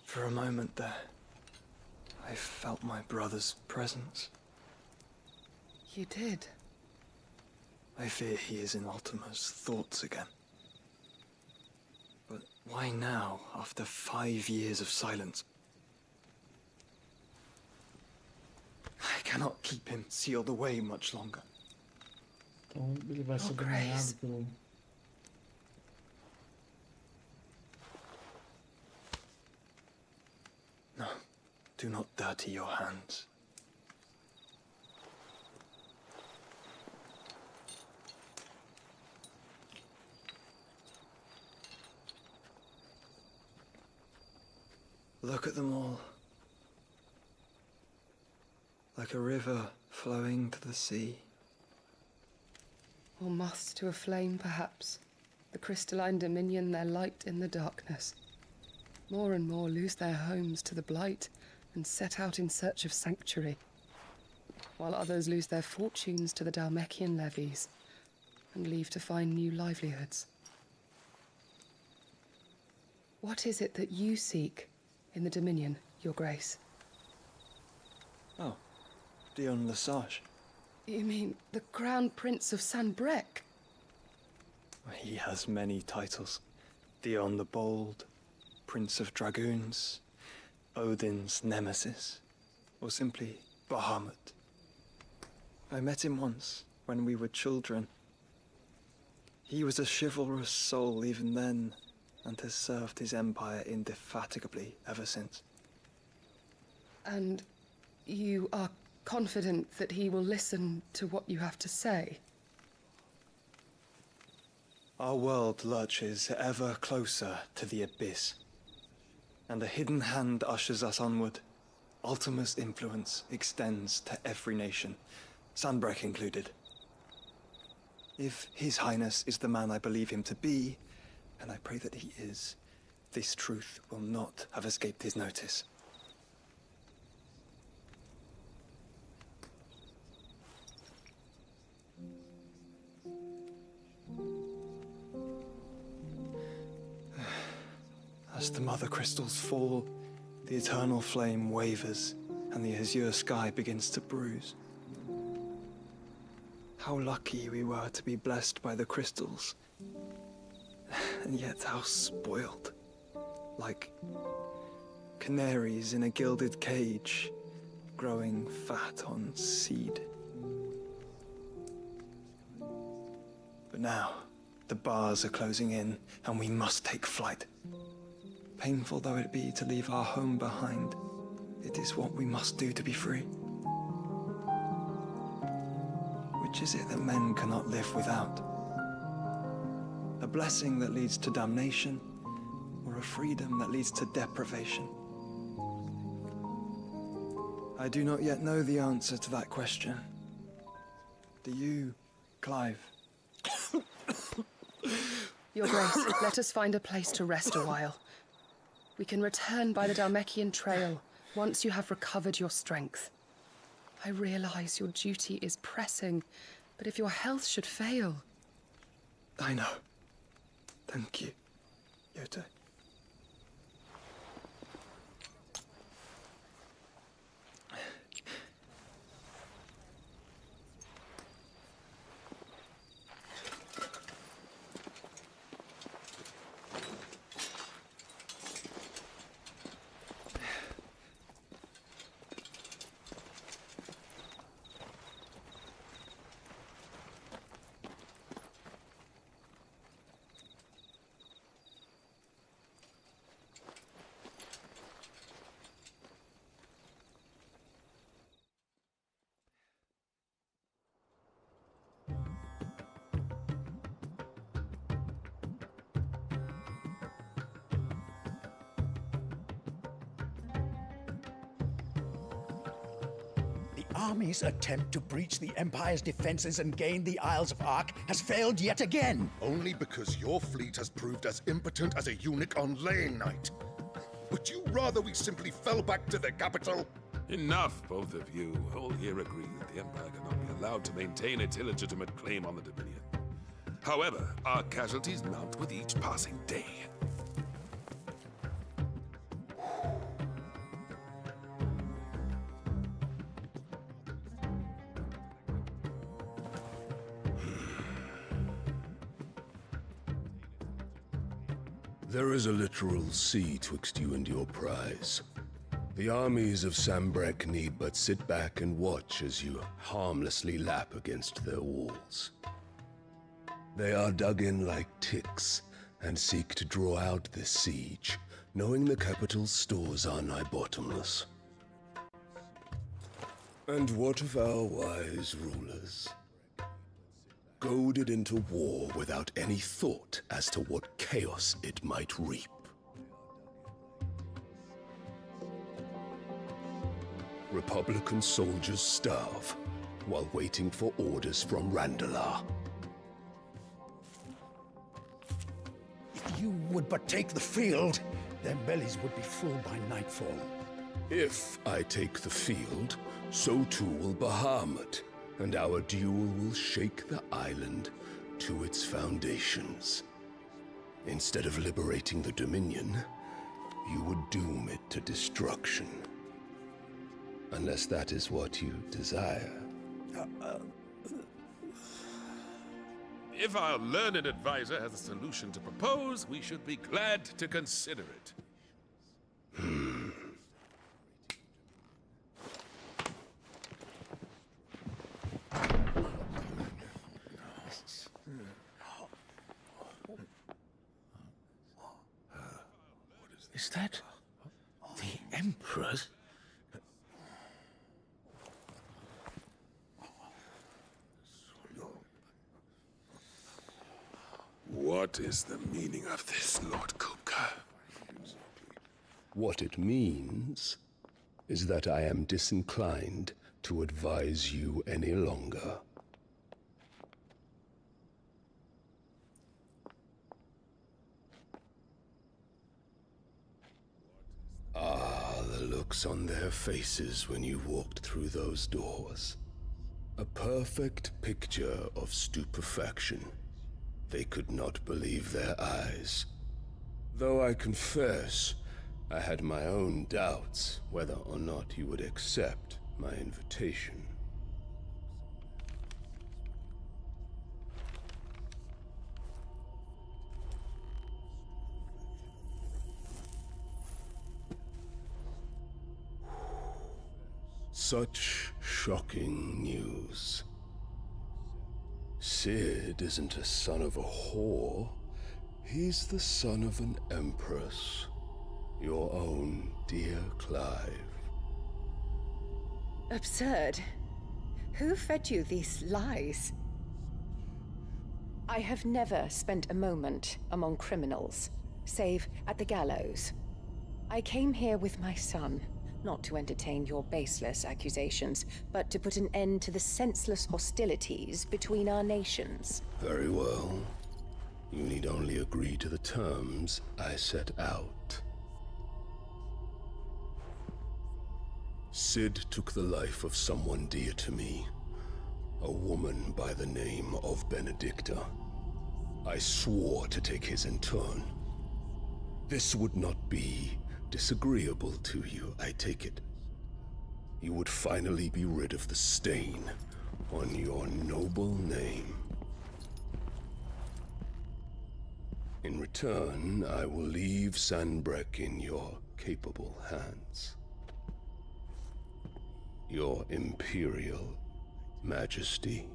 For a moment there, I felt my brother's presence. You did? I fear he is in Ultima's thoughts again. But why now, after 5 years of silence? I cannot keep him sealed away much longer. Então ele vai ser dominado pelo... No, do not dirty your hands. Look at them all. Like a river flowing to the sea. Or moths to a flame, perhaps. The crystalline dominion their light in the darkness. More and more lose their homes to the blight and set out in search of sanctuary, while others lose their fortunes to the Dhalmekian levies and leave to find new livelihoods. What is it that you seek in the Dominion, Your Grace? Oh, Dion Lesage. You mean the Crown Prince of Sanbrec? He has many titles. Dion the Bold, Prince of Dragoons, Odin's Nemesis, or simply Bahamut. I met him once, when we were children. He was a chivalrous soul even then, and has served his empire indefatigably ever since. And you are confident that he will listen to what you have to say? Our world lurches ever closer to the abyss, and a hidden hand ushers us onward. Ultima's influence extends to every nation, Sanbrec included. If His Highness is the man I believe him to be, and I pray that he is, this truth will not have escaped his notice. As the mother crystals fall, the eternal flame wavers, and the azure sky begins to bruise. How lucky we were to be blessed by the crystals, and yet how spoiled. Like canaries in a gilded cage, growing fat on seed. But now, the bars are closing in, and we must take flight. Painful though it be to leave our home behind, it is what we must do to be free. Which is it that men cannot live without? A blessing that leads to damnation, or a freedom that leads to deprivation? I do not yet know the answer to that question. Do you, Clive? Your Grace, let us find a place to rest a while. We can return by the Dhalmekian trail once you have recovered your strength. I realize your duty is pressing, but if your health should fail... I know. Thank you, Yote. army's attempt to breach the Empire's defenses and gain the Isles of Ark has failed yet again. Only because your fleet has proved as impotent as a eunuch on laying night. Would you rather we simply fell back to the capital? Enough, both of you. All here agree that the Empire cannot be allowed to maintain its illegitimate claim on the Dominion. However, our casualties mount with each passing day. There is a literal sea twixt you and your prize. The armies of Sambrek need but sit back and watch as you harmlessly lap against their walls. They are dug in like ticks and seek to draw out this siege, knowing the capital's stores are nigh bottomless. And what of our wise rulers? Goaded into war without any thought as to what chaos it might reap. Republican soldiers starve while waiting for orders from Randalar. If you would but take the field, their bellies would be full by nightfall. If I take the field, so too will Bahamut, and our duel will shake the island to its foundations. Instead of liberating the Dominion, you would doom it to destruction. Unless that is what you desire. If our learned advisor has a solution to propose, we should be glad to consider it. Is that the Emperor's? What is the meaning of this, Lord Kupka? What it means is that I am disinclined to advise you any longer. Ah, the looks on their faces when you walked through those doors. A perfect picture of stupefaction. They could not believe their eyes. Though I confess, I had my own doubts whether or not you would accept my invitation. Such shocking news. Sid isn't a son of a whore. He's the son of an empress. Your own dear Clive. Absurd. Who fed you these lies? I have never spent a moment among criminals, save at the gallows. I came here with my son, not to entertain your baseless accusations, but to put an end to the senseless hostilities between our nations. Very well. You need only agree to the terms I set out. Sid took the life of someone dear to me, a woman by the name of Benedicta. I swore to take his in turn. This would not be disagreeable to you, I take it. You would finally be rid of the stain on your noble name. In return, I will leave Sanbreque in your capable hands. Your Imperial Majesty.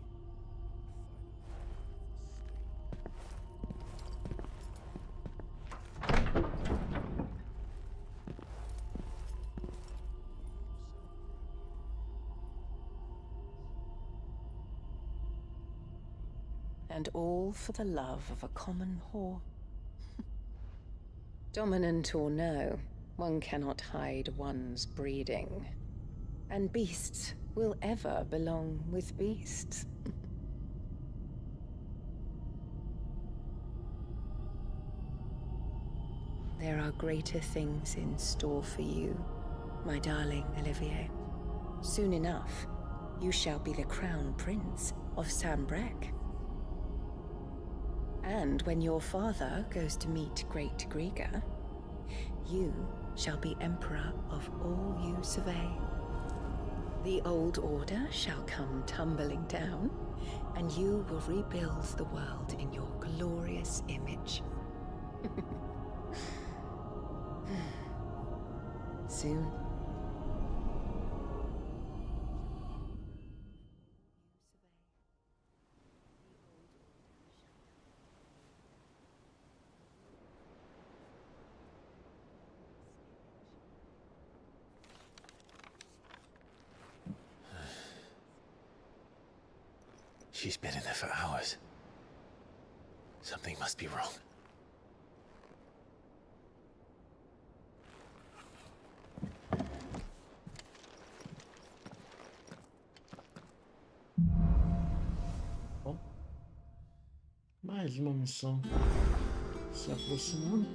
And all for the love of a common whore. Dominant or no, one cannot hide one's breeding. And beasts will ever belong with beasts. There are greater things in store for you, my darling Olivier. Soon enough, you shall be the crown prince of Sambrec. And when your father goes to meet Great Griga, you shall be emperor of all you survey. The old order shall come tumbling down, and you will rebuild the world in your glorious image. Soon. She's been in there for hours. Something must be wrong. Bom, mais uma missão se aproximando.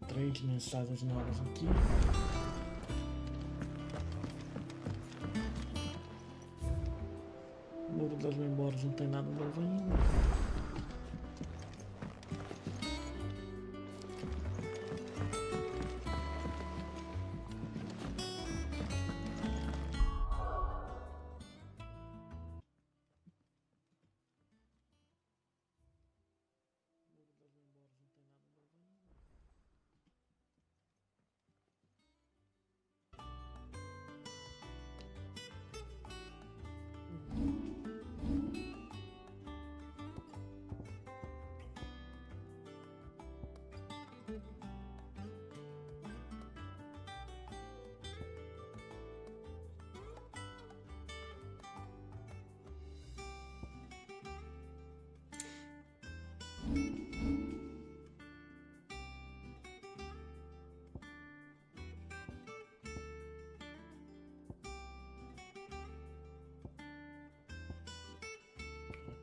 Três mensagens novas aqui. Muro das Memórias não tem nada novo ainda.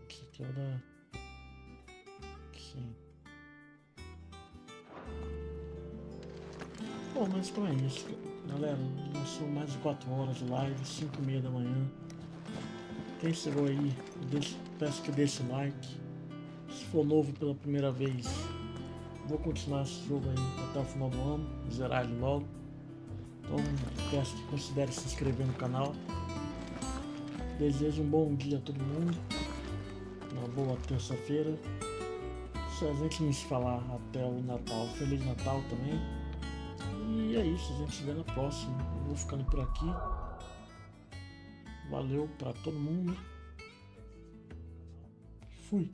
Esse aqui é o da... Sim. Bom, mas então é isso, galera. Não são mais de 4 horas de live, 5h30 da manhã. Quem chegou aí, peço que deixe o like. Se for novo pela primeira vez, vou continuar esse jogo aí até o final do ano, zerar ele logo. Então peço que considere se inscrever no canal. Desejo um bom dia a todo mundo, uma boa terça-feira. Se a gente nos falar até o Natal, Feliz Natal também. E é isso, a gente se vê na próxima. Eu vou ficando por aqui. Valeu pra todo mundo. Fui.